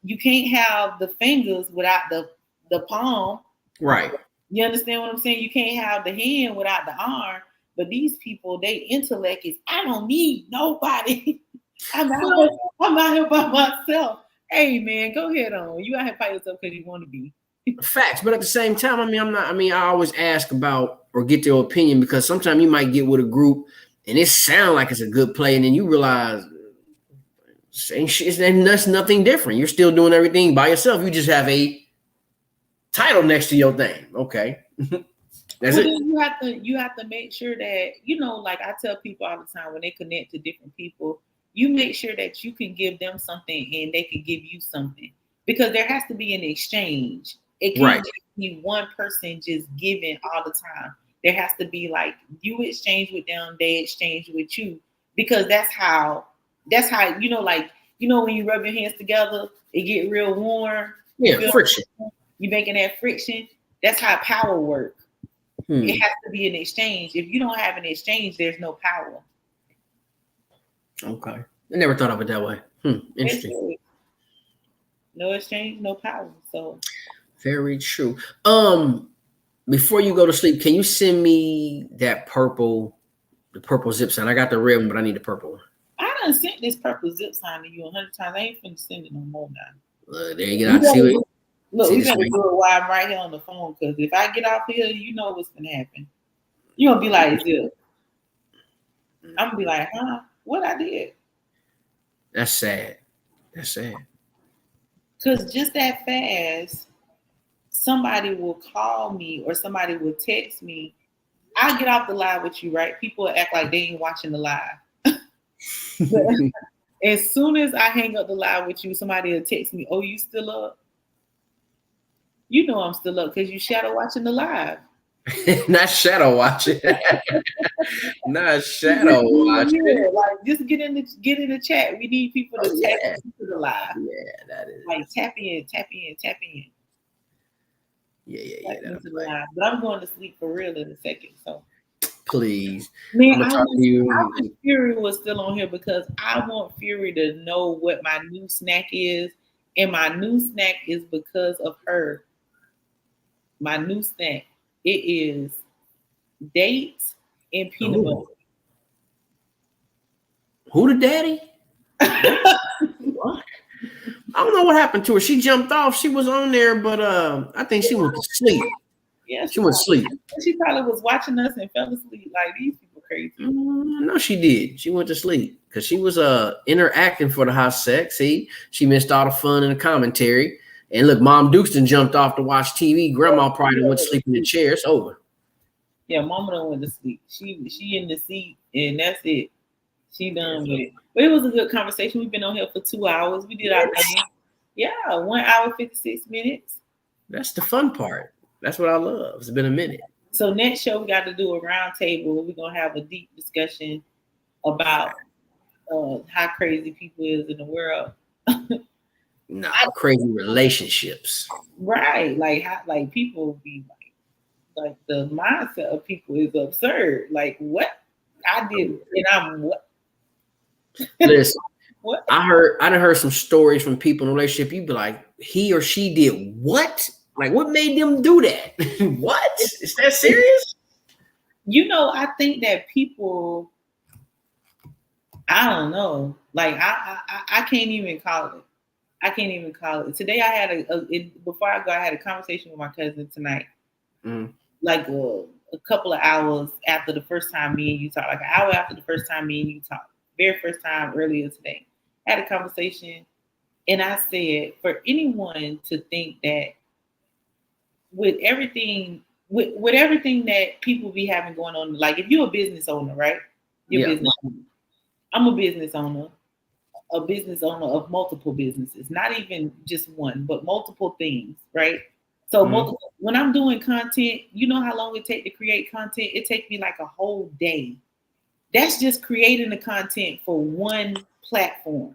you can't have the fingers without the palm. Right. You understand what I'm saying? You can't have the hand without the arm. But these people, they intellect is, I don't need nobody. I'm out here by myself. Hey man, go ahead on. You out here by yourself because you want to be. Facts, but at the same time, I always ask about or get their opinion because sometimes you might get with a group and it sounds like it's a good play, and then you realize same shit, and that's nothing different. You're still doing everything by yourself. You just have a title next to your thing. Okay. That's it. You have to make sure that, like I tell people all the time when they connect to different people, you make sure that you can give them something and they can give you something because there has to be an exchange. It can't just be one person just giving all the time. There has to be like you exchange with them, they exchange with you because that's how when you rub your hands together, it get real warm. Yeah, friction. You making that friction. That's how power works. It has to be an exchange. If you don't have an exchange, there's no power. Okay. I never thought of it that way. Interesting. No exchange, no power. So very true. Before you go to sleep, can you send me the purple zip sign? I got the red one, but I need the purple one. I done sent this purple zip sign to you 100 times. I ain't finna send it no more now. There you go. See it. Look, we better do it while I'm right here on the phone because if I get off here, you know what's gonna happen. You gonna be like, Zip. I'm gonna be like, huh? What I did? That's sad. That's sad. Cause just that fast, somebody will call me or somebody will text me. I get off the live with you, right? People act like they ain't watching the live. But as soon as I hang up the live with you, somebody will text me, "Oh, you still up?" You know I'm still up because you shadow watching the live. Not shadow watching. Not shadow watching. Yeah, like just get in the chat. We need people to tap Yeah. into the live. Yeah, that is. Like tap in. Yeah. Into the live. But I'm going to sleep for real in a second. So Please. man, I'm gonna talk to you. I wish Fury was still on here because I want Fury to know what my new snack is. And my new snack is because of her. My new snack. It is dates and peanut butter. Who the daddy? What? I don't know what happened to her. She jumped off. She was on there, but I think she went to sleep. Yeah, she went to sleep. She probably was watching us and fell asleep. Like these people crazy. No, she did. She went to sleep because she was interacting for the hot sex. See, she missed all the fun and the commentary. And look, Mom Dukeston jumped off to watch TV. Grandma probably went to sleep in the chair. It's over. Yeah, Mama done went to sleep. She in the seat and that's it. She done with it. But it was a good conversation. We've been on here for 2 hours. We did our thing. Yeah, 1 hour 56 minutes. That's the fun part. That's what I love. It's been a minute. So next show we got to do a round table. We're gonna have a deep discussion about how crazy people is in the world. Nah, crazy relationships. Right. Like how like people be like the mindset of people is absurd. Like what I did and I'm what Listen, what? I done heard some stories from people in a relationship. You'd be like, he or she did what? Like, what made them do that? What? Is that serious? You know, I think that people, I don't know. Like, I can't even call it. I can't even call it. Today, I had before I go, I had a conversation with my cousin tonight. Like a couple of hours after the first time me and you talked, like an hour after the first time me and you talked, very first time earlier today. I had a conversation, and I said, for anyone to think that with everything that people be having going on, like if you're a business owner, right? Business owner. I'm a business owner of multiple businesses, not even just one, but multiple things, right? So when I'm doing content, you know how long it takes to create content? It takes me like a whole day. That's just creating the content for one platform.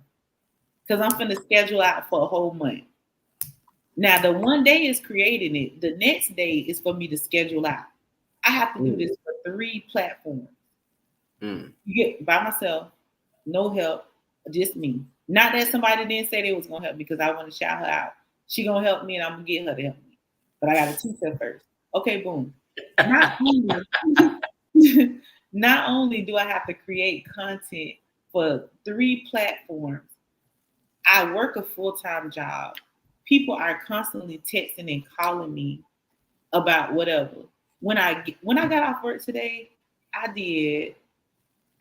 Because I'm finna schedule out for a whole month. Now, the one day is creating it. The next day is for me to schedule out. I have to do this for 3 platforms. You get by myself, no help, just me. Not that somebody didn't say they was gonna help me because I want to shout her out. She gonna help me and I'm gonna get her to help me. But I gotta teach her first. Okay, boom. Not only do I have to create content for 3 platforms, I work a full-time job. People are constantly texting and calling me about whatever. When I got off work today, I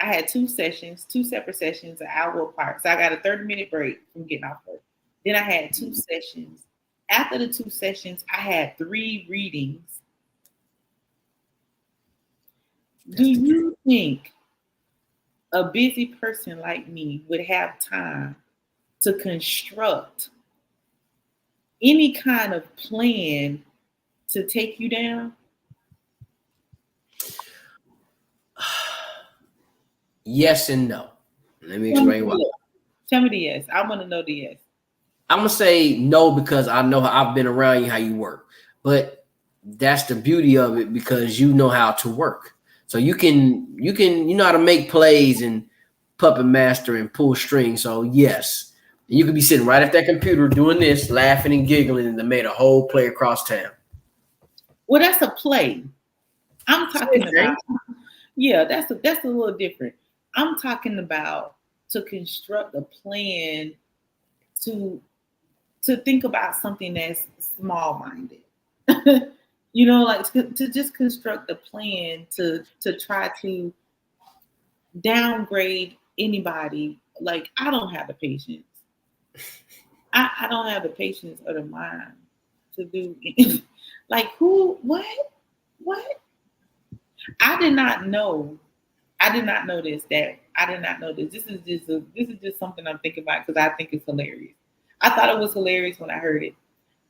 had 2 separate sessions, an hour apart. So I got a 30-minute break from getting off work. Then I had 2 sessions. After the 2 sessions, I had 3 readings. Do you think a busy person like me would have time to construct any kind of plan to take you down? Yes and no. Let me explain why. Tell me the yes. I want to know the yes. I'm gonna say no because I know I've been around you, how you work. But that's the beauty of it because you know how to work. So you know how to make plays and puppet master and pull strings. So yes, you could be sitting right at that computer doing this, laughing and giggling, and they made a whole play across town. Well, that's a play. I'm talking about. Yeah, that's a little different. I'm talking about to construct a plan to think about something that's small-minded. You know, like to just construct a plan to try to downgrade anybody. Like I don't have the patience. I don't have the patience or the mind to do like who what I did not know. I did not know this. That I did not know this. This is just something I'm thinking about because I think it's hilarious. I thought it was hilarious when I heard it,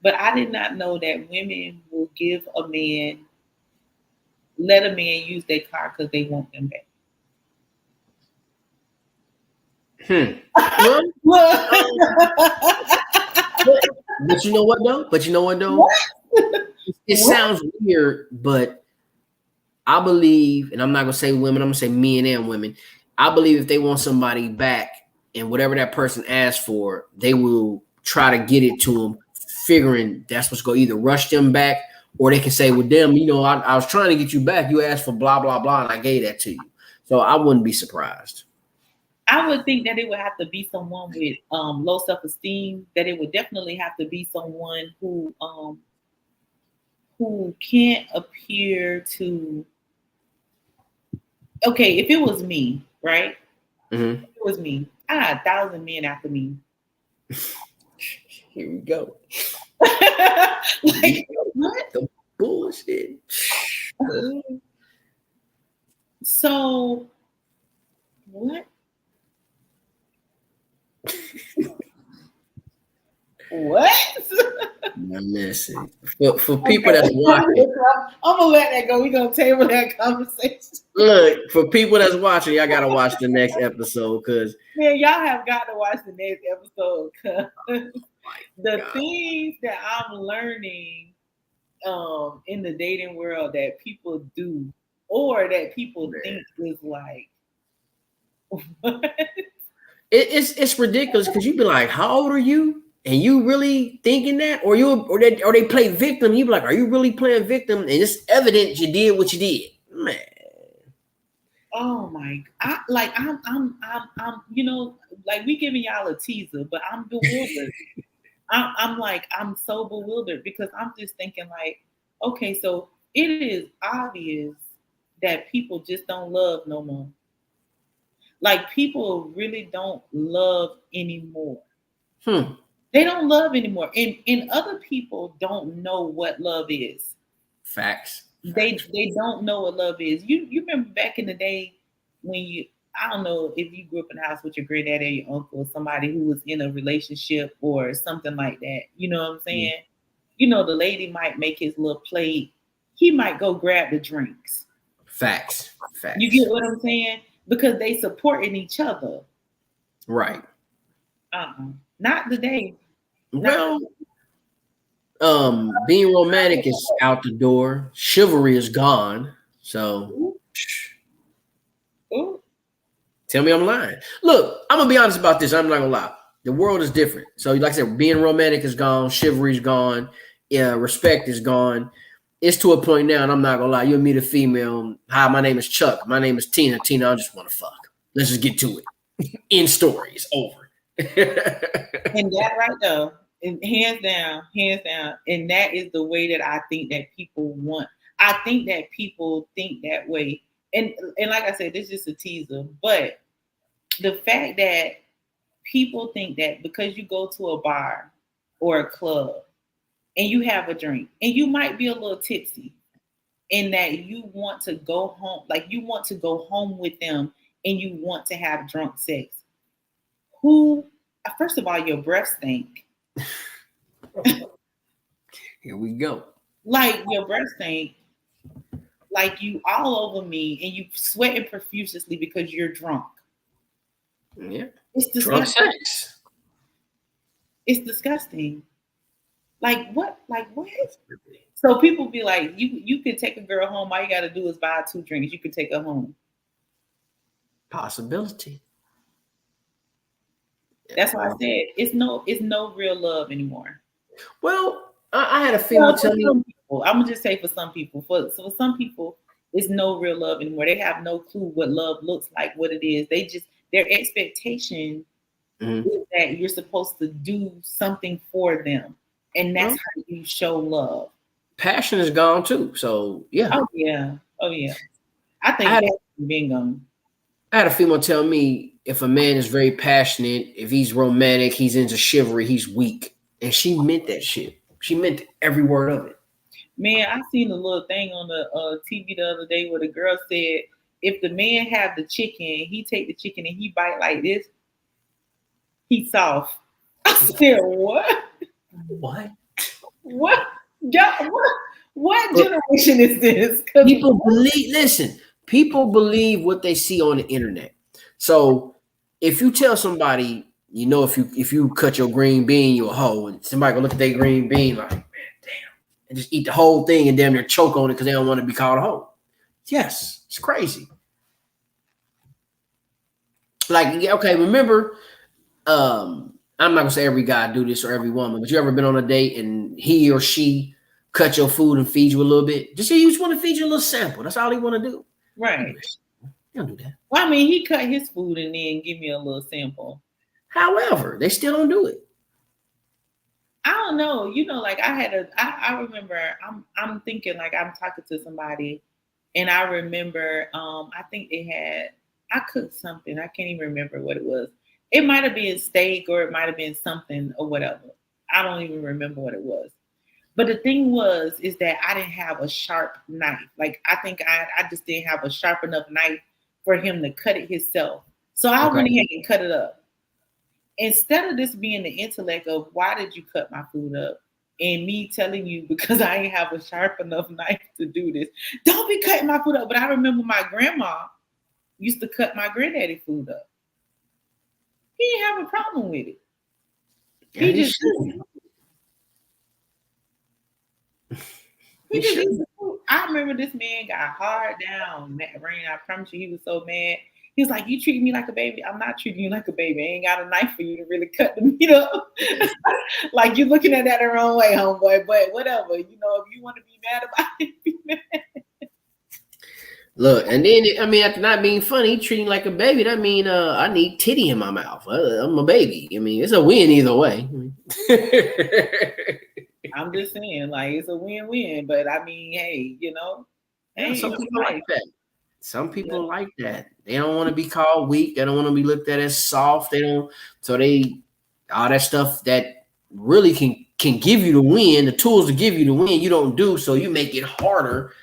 but I did not know that women will give a man, let a man use their car because they want them back. Well, but you know what though? What? It sounds weird, but I believe, and I'm not gonna say women, I'm gonna say men and women. I believe if they want somebody back and whatever that person asks for, they will try to get it to them, figuring that's what's gonna either rush them back or they can say with them, you know, I was trying to get you back. You asked for blah, blah, blah, and I gave that to you. So I wouldn't be surprised. I would think that it would have to be someone with low self-esteem, that it would definitely have to be someone who can't appear to. Okay, if it was me, right? Mm-hmm. If it was me, I had 1,000 men after me. Here we go. Like what? The bullshit. So what? What? Now listen, for people that's watching, I'm gonna let that go. We're gonna table that conversation. Look, for people that's watching, y'all gotta watch the next episode because man, y'all have got to watch the next episode because the things that I'm learning in the dating world that people do or that people think is like what? It's ridiculous because you be like, how old are you? And you really thinking that, or they play victim? You be like, are you really playing victim? And it's evident you did what you did, man. Oh my! I'm you know, like we giving y'all a teaser, but I'm bewildered. I'm so bewildered because I'm just thinking like, okay, so it is obvious that people just don't love no more. Like people really don't love anymore. They don't love anymore, and other people don't know what love is. Facts. They don't know what love is. You remember back in the day when I don't know if you grew up in the house with your granddad or your uncle or somebody who was in a relationship or something like that. You know what I'm saying? You know, the lady might make his little plate. He might go grab the drinks. Facts. You get what I'm saying? Because they supporting each other. Right. Not today. Well, being romantic is out the door. Chivalry is gone. So Ooh. Tell me I'm lying. Look, I'm gonna be honest about this. I'm not gonna lie. The world is different. So, like I said, being romantic is gone. Chivalry is gone. Yeah, respect is gone. It's to a point now, and I'm not gonna lie. You'll meet a female. Hi, my name is Chuck. My name is Tina. Tina, I just want to fuck. Let's just get to it. End story. It's over. And that right there, and hands down, and that is the way that I think that people want. I think that people think that way, and like I said, this is just a teaser. But the fact that people think that because you go to a bar or a club and you have a drink and you might be a little tipsy, and that you want to go home, like you want to go home with them, and you want to have drunk sex. Who? First of all, your breath stink. Here we go. Like your breath stink. Like you all over me and you sweating profusely because you're drunk. Yeah. It's disgusting. Drunk sex. It's disgusting. Like what? Like what? So people be like, you can take a girl home. All you got to do is buy 2 drinks. You can take her home. Possibility. That's why I said it's no real love anymore. Well, I had a female tell me. I'm gonna just say for some people, for some people, it's no real love anymore. They have no clue what love looks like, what it is. They just their expectation is that you're supposed to do something for them, and that's how you show love. passion is gone too. So yeah. Oh yeah. Oh yeah. I I think had, that's being gone. I had a female tell me if a man is very passionate, if he's romantic, he's into chivalry, he's weak. And she meant that shit. She meant every word of it. Man, I seen a little thing on the TV the other day where the girl said, if the man have the chicken, he take the chicken and he bite like this, he's soft. I said, what? What? What? God, what generation is this? 'Cause People believe, listen, people believe what they see on the internet. So if you tell somebody, you know, if you cut your green bean, you're a hoe, and somebody go look at their green bean like, man, damn, and just eat the whole thing and damn near choke on it because they don't want to be called a hoe. Yes, it's crazy. Like, yeah, okay, remember, I'm not gonna say every guy do this or every woman, but you ever been on a date and he or she cut your food and feed you a little bit? Just say you just want to feed you a little sample. That's all he want to do. right. You don't do that. Well, I mean, he cut his food and then give me a little sample. However, they still don't do it. I don't know. You know, like I remember I'm thinking like I'm talking to somebody and I remember I think I cooked something. I can't even remember what it was. It might have been steak or it might have been something or whatever. I don't even remember what it was. But the thing is that I didn't have a sharp knife. Like I think I just didn't have a sharp enough knife for him to cut it himself. So I went ahead and cut it up. Instead of this being the intellect of why did you cut my food up, and me telling you because I ain't have a sharp enough knife to do this, don't be cutting my food up. But I remember my grandma used to cut my granddaddy food up. He didn't have a problem with it. He just I remember this man got hard down. Rain, I promise you, he was so mad. He was like, "You treat me like a baby. I'm not treating you like a baby. I ain't got a knife for you to really cut the meat up. Like you're looking at that the wrong way, homeboy. But whatever, you know, if you want to be mad about it, be mad." Look, and then I mean, after not being funny, treating like a baby. That mean I need titty in my mouth. I'm a baby. I mean, it's a win either way. I'm just saying, like it's a win-win. But I mean, hey, you know, hey, some people like that. Some people like that. They don't want to be called weak. They don't want to be looked at as soft. They don't. So they all that stuff that really can give you the win, the tools to give you the win, you don't do. So you make it harder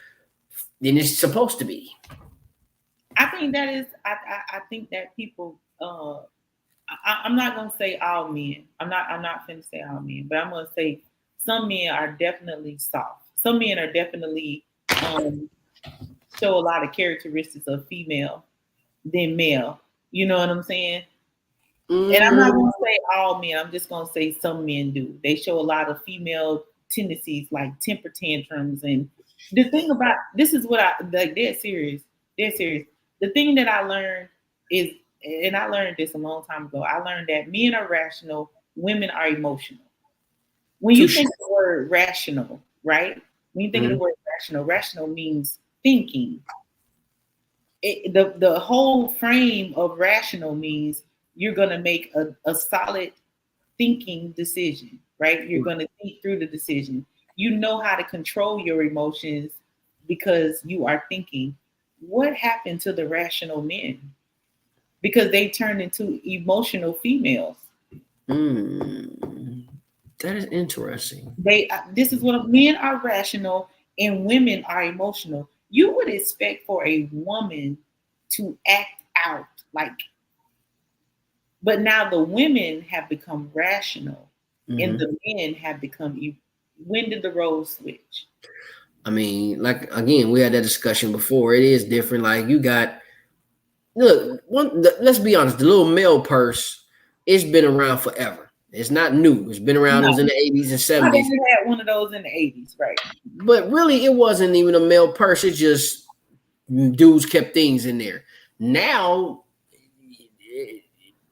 than it's supposed to be. I think that is. I think that people. I'm not gonna say all men. I'm not finna say all men, but I'm gonna say some men are definitely soft. Some men are definitely show a lot of characteristics of female than male. You know what I'm saying? And I'm not gonna say all men. I'm just gonna say some men do. They show a lot of female tendencies like temper tantrums. And the thing about this is what I like. They're serious. They're serious. The thing that I learned is, and I learned this a long time ago. I learned that men are rational, women are emotional. When you think of the word rational, right? When you think of the word rational means thinking. The whole frame of rational means you're going to make a solid thinking decision, right? You're going to think through the decision. You know how to control your emotions because you are thinking. What happened to the rational men? Because they turned into emotional females. That is interesting. This is what men are rational and women are emotional. You would expect for a woman to act out like, but now the women have become rational and the men have become. When did the roles switch? I mean, like again, we had that discussion before. It is different. Like you got, look, let's be honest. The little male purse, it's been around forever. It's not new. It's been around. It was in the 80s and 70s. I had one of those in the 80s, right? But really, it wasn't even a male purse. It just dudes kept things in there. Now,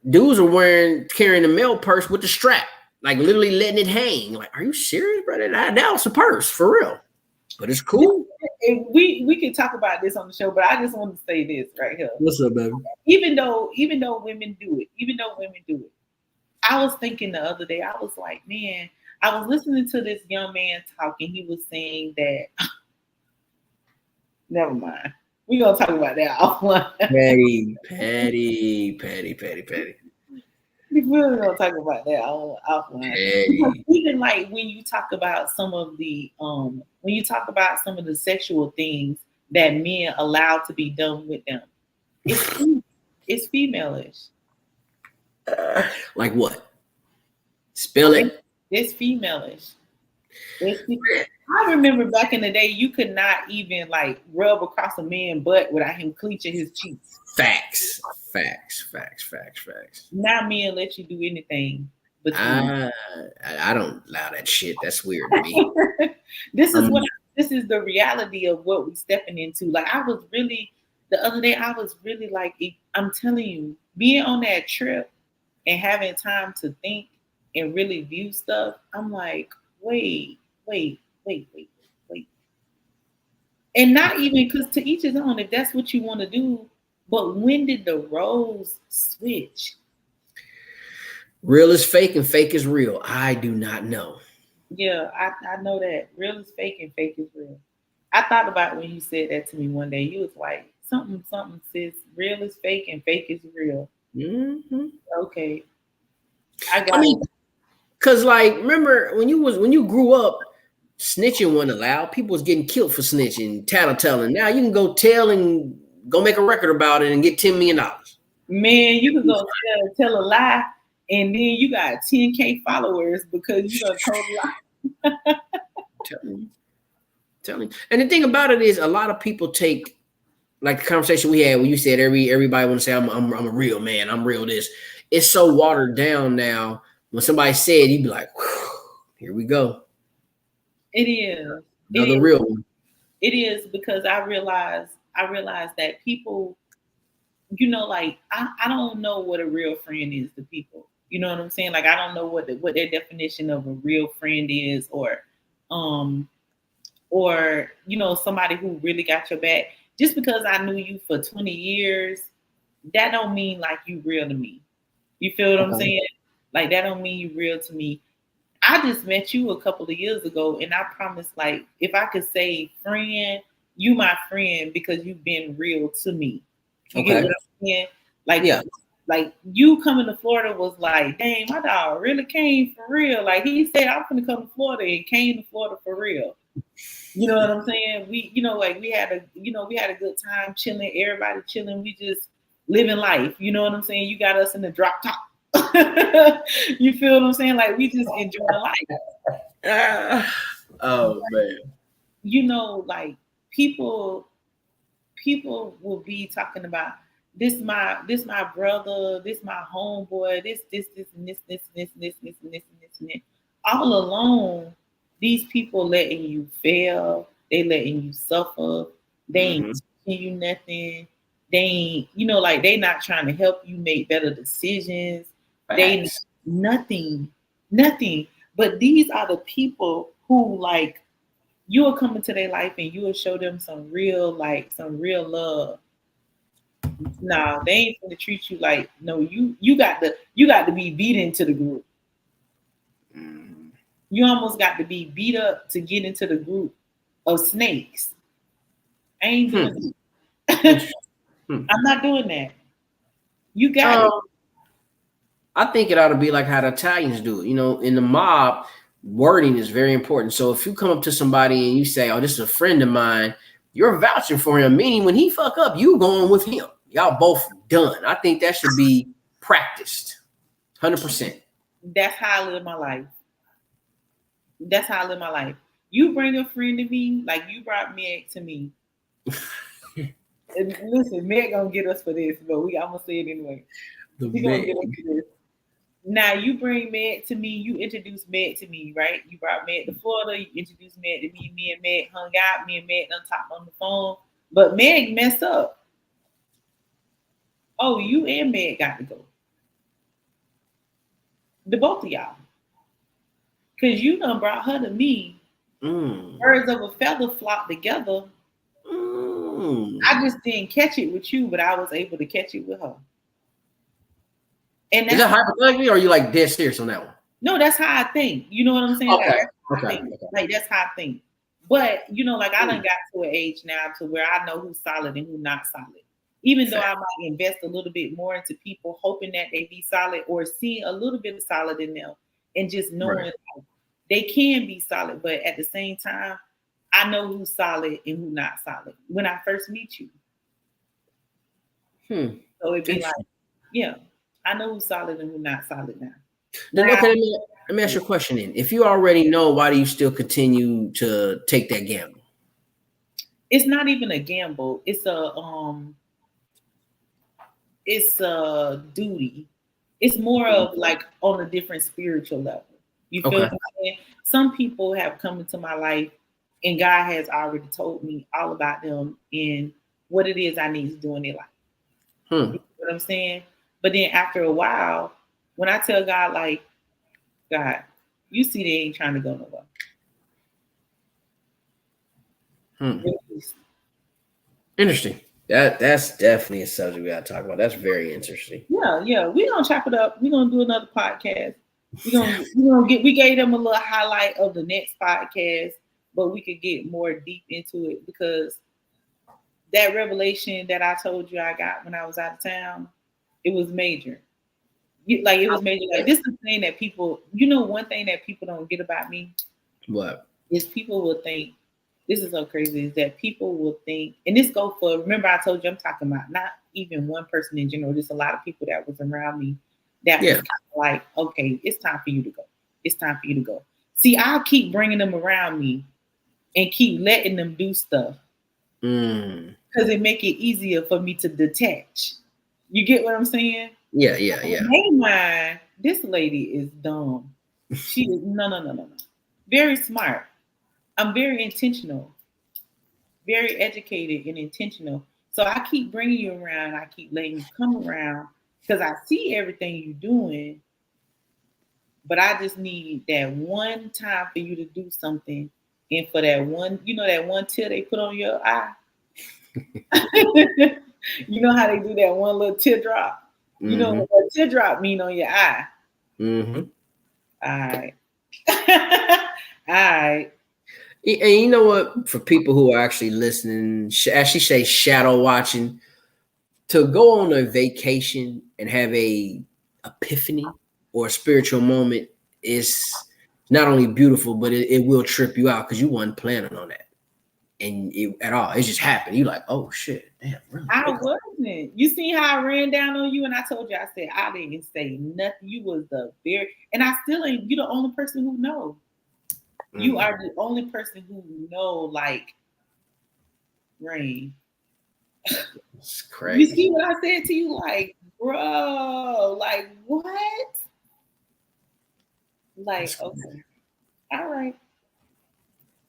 dudes are carrying a male purse with the strap, like literally letting it hang. Like, are you serious, brother? Now it's a purse for real. But it's cool. We can talk about this on the show, but I just want to say this right here. What's up, baby? Even though women do it, I was thinking the other day, I was like, man, I was listening to this young man talking. He was saying that. Never mind. We're gonna talk about that offline. Petty. We're gonna talk about that offline. Because even like when you talk about some of the sexual things that men allow to be done with them, it's femaleish. Like what? Spill it. It's femaleish. I remember back in the day, you could not even like rub across a man's butt without him clenching his cheeks. Facts. Now men let you do anything. But I don't allow that shit. That's weird to me. This is the reality of what we're stepping into. Like the other day, I was really like, I'm telling you, being on that trip and having time to think and really view stuff, I'm like, wait. And not even because to each his own, if that's what you want to do, but when did the roles switch? Real is fake and fake is real. I do not know. Yeah, I know that. Real is fake and fake is real. I thought about when you said that to me one day. You was like, something says real is fake and fake is real. Mm-hmm. Okay. I mean, because like, remember when you grew up, snitching wasn't allowed. People was getting killed for snitching, tattletelling. Now you can go tell and go make a record about it and get $10 million. Man, you can go tell a lie, and then you got 10K followers because you done told a lie. Tell me. And the thing about it is, a lot of people take like the conversation we had when you said everybody want to say I'm a real man, I'm real this. It's so watered down now. When somebody said, you'd be like, here we go. It is. Another real one. It is because I realized that people, you know, like I don't know what a real friend is to people. You know what I'm saying? Like I don't know what their definition of a real friend is, or you know, somebody who really got your back. Just because I knew you for 20 years, that don't mean like you real to me. You feel what I'm saying? Like that don't mean you real to me. I just met you a couple of years ago, and I promise, like, if I could say friend, you my friend because you've been real to me. You get what I'm saying? Like, yeah. Like you coming to Florida was like, dang, my dog really came for real. Like he said, I'm gonna come to Florida and came to Florida for real. You know what I'm saying? We, you know, like we had a good time chilling, everybody chilling. We just living life. You know what I'm saying? You got us in the drop top. You feel what I'm saying? Like we just enjoy life. Oh man. You know, like people will be talking about this my brother, this my homeboy, this and this. All along, these people letting you fail, they letting you suffer, they ain't teaching you nothing. They ain't, you know, like they not trying to help you make better decisions. They nothing. But these are the people who like you will come into their life and you will show them some real love. Nah, they ain't gonna treat you like no. You got to be beat into the group. You almost got to be beat up to get into the group of snakes. I ain't doing that. I'm not doing that. You got it. I think it ought to be like how the Italians do it. You know, in the mob, wording is very important. So if you come up to somebody and you say, "Oh, this is a friend of mine," you're vouching for him. Meaning, when he fuck up, you going with him. Y'all both done. I think that should be practiced, 100%. That's how I live my life. That's how I live my life. You bring a friend to me, like you brought Meg to me. And listen, Meg gonna get us for this, but I'm gonna say it anyway. She gonna get us for this. Now you bring Meg to me, you introduce Meg to me, right? You brought Meg to Florida, you introduced Meg to me, me and Meg hung out, me and Meg done talked on the phone, but Meg messed up. Oh, you and Meg got to go. The both of y'all. Cause you done brought her to me. Birds of a feather flock together. I just didn't catch it with you, but I was able to catch it with her. And is that hypothetically, or are you like dead serious on that one? No, that's how I think. You know what I'm saying? Like, Okay. that's how I think. Like, that's how I think. But like I done got to an age now to where I know who's solid and who's not solid. Even though I might invest a little bit more into people, hoping that they be solid or seeing a little bit of solid in them, and just knowing they can be solid. But at the same time, I know who's solid and who's not solid when I first meet you. So it'd be like, yeah, I know who's solid and who's not solid now. Then okay, let me ask you a question then. If you already know, why do you still continue to take that gamble? It's not even a gamble. It's a duty. It's more of like on a different spiritual level. You feel what I'm saying? Some people have come into my life and God has already told me all about them and what it is I need to do in their life. You know what I'm saying? But then after a while, when I tell God, like, God, you see they ain't trying to go nowhere. Interesting. That's definitely a subject we gotta talk about. That's very interesting. Yeah. We're gonna chop it up. We're gonna do another podcast. We gave them a little highlight of the next podcast, but we could get more deep into it because that revelation that I told you I got when I was out of town, it was major. It was major. Like, this is the thing that people, one thing that people don't get about me. What? Is people will think, this is so crazy, is that people will think, and this go for, remember I told you I'm talking about not even one person in general, there's a lot of people that was around me that was kind of like, okay, it's time for you to go. It's time for you to go. See, I'll keep bringing them around me and keep letting them do stuff because it make it easier for me to detach. You get what I'm saying? Yeah. Hey, this lady is dumb. She is no. Very smart. I'm very intentional, very educated and intentional. So I keep bringing you around. I keep letting you come around because I see everything you're doing. But I just need that one time for you to do something. And for that one, that one tear they put on your eye. You know how they do that one little teardrop? You know what a teardrop mean on your eye? All right. All right. And you know what? For people who are actually listening, as she say, shadow watching, to go on a vacation and have a epiphany or a spiritual moment is not only beautiful, but it will trip you out because you weren't planning on that. And at all, it just happened. You're like, oh shit, damn. Really? I wasn't. You see how I ran down on you, and I told you, I said I didn't say nothing. You was and I still ain't. You're the only person who know. You are the only person who know, like, Rain. It's crazy. You see what I said to you, like, bro, like what? Like, okay, all right.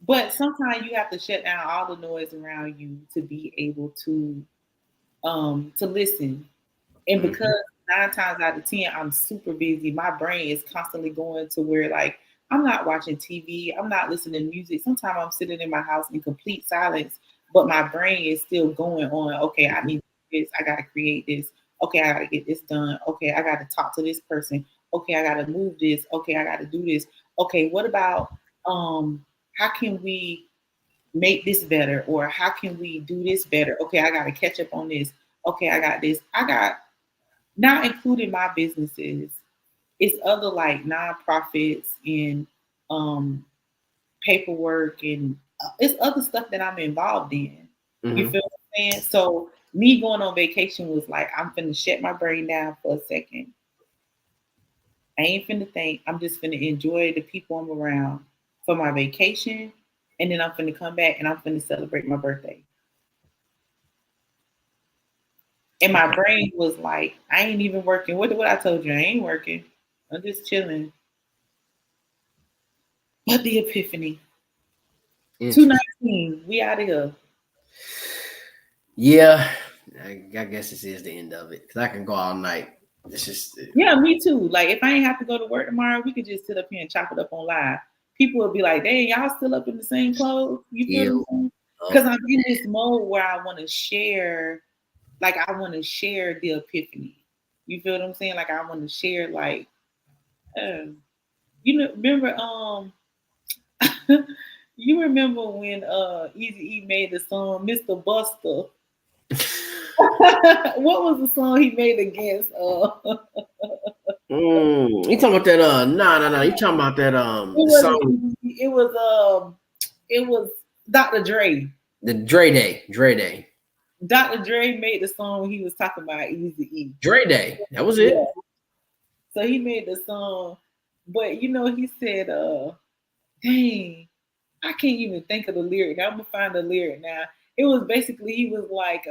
But sometimes you have to shut down all the noise around you to be able to listen. And because 9 times out of 10, I'm super busy, my brain is constantly going to where, like, I'm not watching TV, I'm not listening to music. Sometimes I'm sitting in my house in complete silence, but my brain is still going on. Okay, I need this, I gotta create this. Okay, I gotta get this done. Okay, I gotta talk to this person. Okay, I gotta move this. Okay, I gotta do this. Okay, what about how can we make this better, or how can we do this better? Okay, I gotta catch up on this. Okay, I got this. I got, not including my businesses, it's other like nonprofits and paperwork and it's other stuff that I'm involved in. You feel what I'm saying? So me going on vacation was like, I'm finna shut my brain down for a second. I ain't finna think. I'm just finna enjoy the people I'm around for my vacation, and then I'm finna come back and I'm finna celebrate my birthday. And my brain was like, I ain't even working. What I told you? I ain't working. I'm just chilling. But the epiphany. 2:19. We out of here. Yeah, I guess this is the end of it because I can go all night. It's just me too. Like, if I ain't have to go to work tomorrow, we could just sit up here and chop it up on live. People will be like, "Dang, y'all still up in the same clothes?" You feel me? Because I'm in this mode where I want to share. Like, I want to share the epiphany. You feel what I'm saying? Like, I want to share, like, remember you remember when Eazy-E made the song Mr. Buster? What was the song he made against You talking about that? No. You talking about that? it The wasn't song, Eazy-E, it was Dr. Dre. the Dre Day. Dr. Dre made the song when he was talking about Eazy-E. Dre Day. That was it. Yeah. So he made the song, but he said, dang, I can't even think of the lyric. Now I'm gonna find the lyric now. It was basically he was like,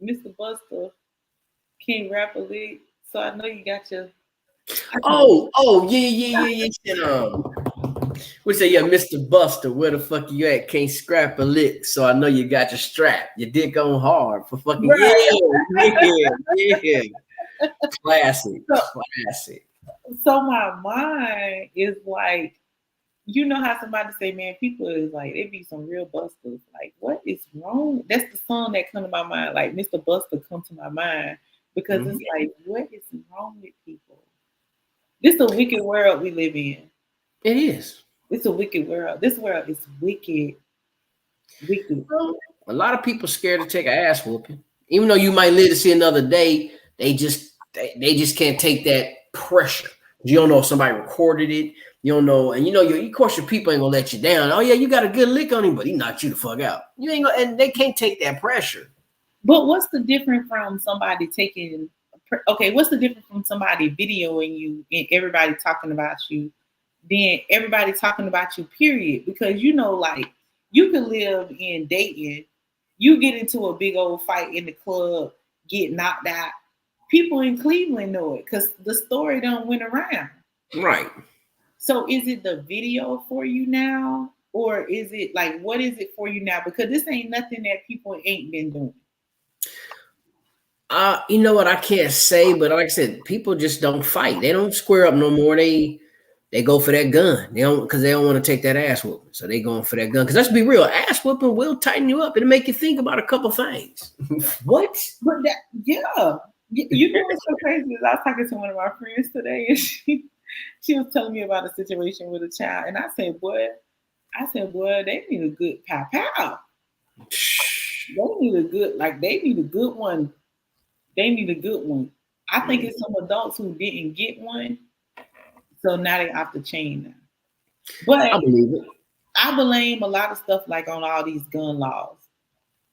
Mr. Buster can't rap a lick, so I know you got your. Yeah. He said, we say, yeah, Mr. Buster, where the fuck you at? Can't scrap a lick, so I know you got your strap. Your dick on hard for fucking yeah. Classic. So my mind is like, how somebody say, man, people is like, they be some real busters. Like, what is wrong? That's the song that come to my mind. Like, Mr. Buster come to my mind because it's like, what is wrong with people? This is a wicked world we live in. It is. It's a wicked world. This world is wicked. Wicked. A lot of people scared to take an ass whooping. Even though you might live to see another day, they just can't take that pressure. You don't know if somebody recorded it. You don't know, and of course your people ain't gonna let you down. Oh yeah, you got a good lick on him, but he knocked you the fuck out. You ain't gonna, and they can't take that pressure. But what's the difference from somebody taking? Okay, what's the difference from somebody videoing you and everybody talking about you, then everybody talking about you? Period. Because like you can live in Dayton, you get into a big old fight in the club, get knocked out. People in Cleveland know it because the story done went around. Right. So is it the video for you now? Or is it like, what is it for you now? Because this ain't nothing that people ain't been doing. You know what? I can't say, but like I said, people just don't fight. They don't square up no more. They go for that gun. They don't want to take that ass whooping. So they going for that gun. Because let's be real, ass whooping will tighten you up. It'll make you think about a couple things. What? But yeah. You know what's so crazy is I was talking to one of my friends today, and she was telling me about a situation with a child, and I said, boy, they need a good pow. They need a good one. They need a good one. I think it's some adults who didn't get one, so now they off the chain now. But I believe it. I blame a lot of stuff like on all these gun laws.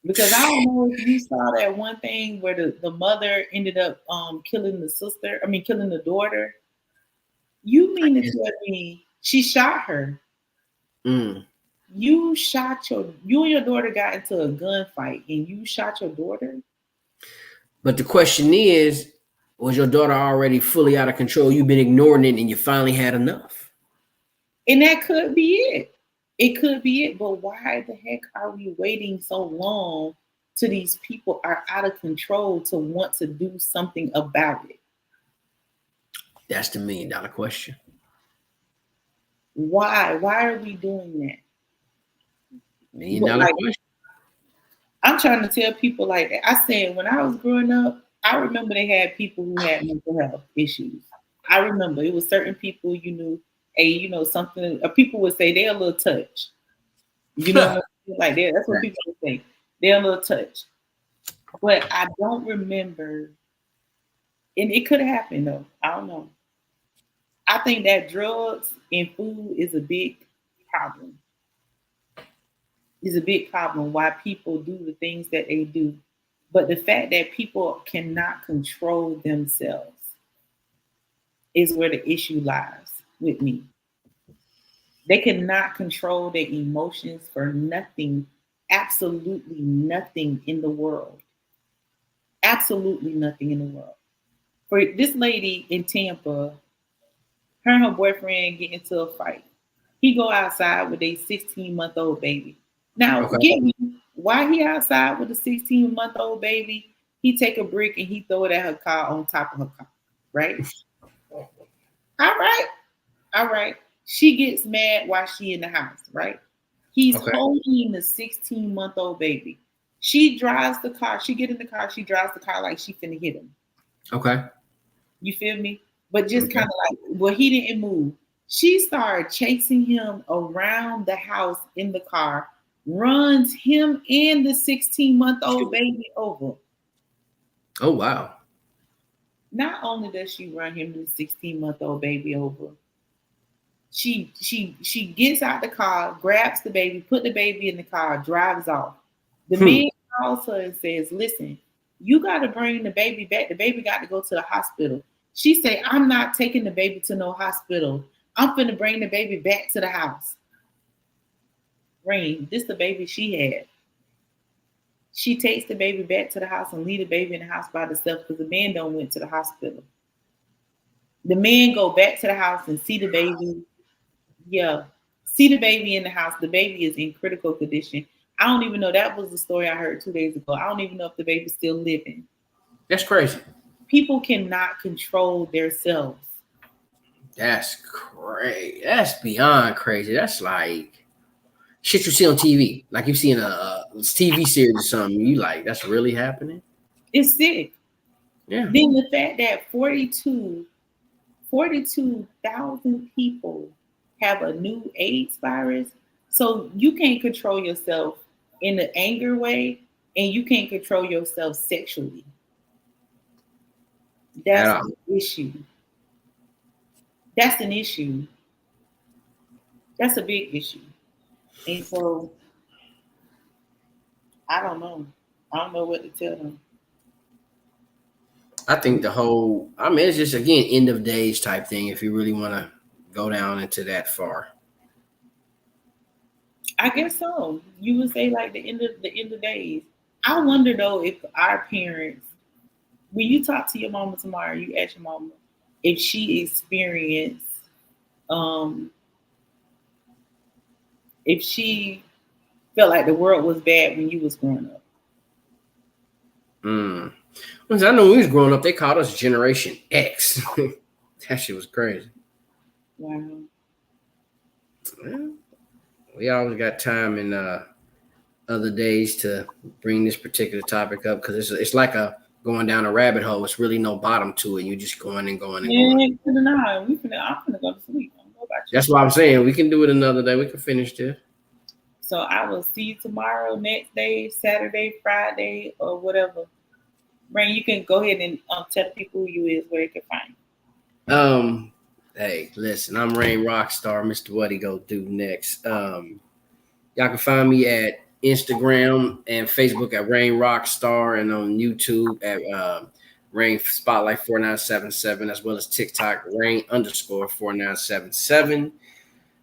Because I don't know if you saw that one thing where the mother ended up killing the daughter. You mean to tell me she shot her? You and your daughter got into a gunfight and you shot your daughter? But the question is, was your daughter already fully out of control? You've been ignoring it and you finally had enough. And that could be it. It could be it, but why the heck are we waiting so long till these people are out of control to want to do something about it? That's the $1 million question. Why? Why are we doing that? $1 million question. I'm trying to tell people like that. I said when I was growing up, I remember they had people who had mental health issues. I remember it was certain people you knew. Something people would say they're a little touch. Like that. That's what people would say. They're a little touch. But I don't remember, and it could have happened though. I don't know. I think that drugs and food is a big problem. It's a big problem why people do the things that they do. But the fact that people cannot control themselves is where the issue lies with me. They cannot control their emotions for nothing, absolutely nothing in the world. Absolutely nothing in the world. For this lady in Tampa, her and her boyfriend get into a fight. He go outside with a 16-month-old baby. Now, get me, why he outside with a 16-month-old baby, he take a brick and he throw it at her car on top of her car, right? All right. She gets mad while she in the house, right? He's holding the 16-month-old baby. She drives the car. She get in the car. She drives the car like she finna hit him. Okay. You feel me? but just kind of like, well, he didn't move. She started chasing him around the house in the car, runs him and the 16-month-old baby over. Oh, wow. Not only does she run him and the 16-month-old baby over, she gets out the car, grabs the baby, put the baby in the car, drives off. The man calls her and says, listen, you got to bring the baby back. The baby got to go to the hospital. She said, I'm not taking the baby to no hospital. I'm finna bring the baby back to the house. Rain, this the baby she had. She takes the baby back to the house and leave the baby in the house by herself because the man don't went to the hospital. The man go back to the house and see the baby. Yeah, see the baby in the house. The baby is in critical condition. I don't even know. That was the story I heard 2 days ago. I don't even know if the baby's still living. That's crazy. People cannot control themselves. That's crazy. That's beyond crazy. That's like shit you see on TV. Like you see in a TV series or something. You like, that's really happening? It's sick. Yeah. Then the fact that 42,000 people have a new AIDS virus. So you can't control yourself in an anger way, and you can't control yourself sexually. That's an issue. That's an issue. That's a big issue. And so I don't know. I don't know what to tell them. I think it's just, again, end of days type thing if you really want to go down into that far. I guess so. You would say like the end of days. I wonder though if our parents, when you talk to your mama tomorrow, you ask your mama if she experienced, if she felt like the world was bad when you was growing up. Because I know when we was growing up, they called us Generation X. That shit was crazy. Wow. Well, we always got time in other days to bring this particular topic up because it's like going down a rabbit hole. It's really no bottom to it. You're just going and going and going. I'm gonna go to sleep. That's what I'm saying. We can do it another day. We can finish this. So I will see you tomorrow, next day, Saturday, Friday, or whatever. Rain, you can go ahead and tell people who you is, where you can find. Hey, listen, I'm Rain Rockstar. Mr. What he go do next? Y'all can find me at Instagram and Facebook at Rain Rockstar, and on YouTube at Rain Spotlight 4977, as well as TikTok Rain_4977.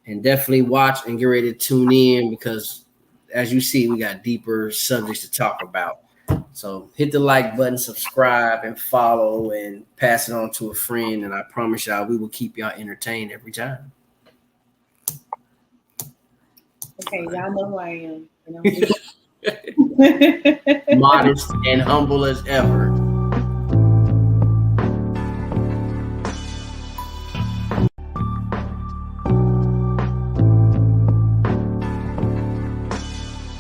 And definitely watch and get ready to tune in because, as you see, we got deeper subjects to talk about. So hit the like button, subscribe, and follow, and pass it on to a friend. And I promise y'all, we will keep y'all entertained every time. Okay, y'all know who I am. Modest and humble as ever.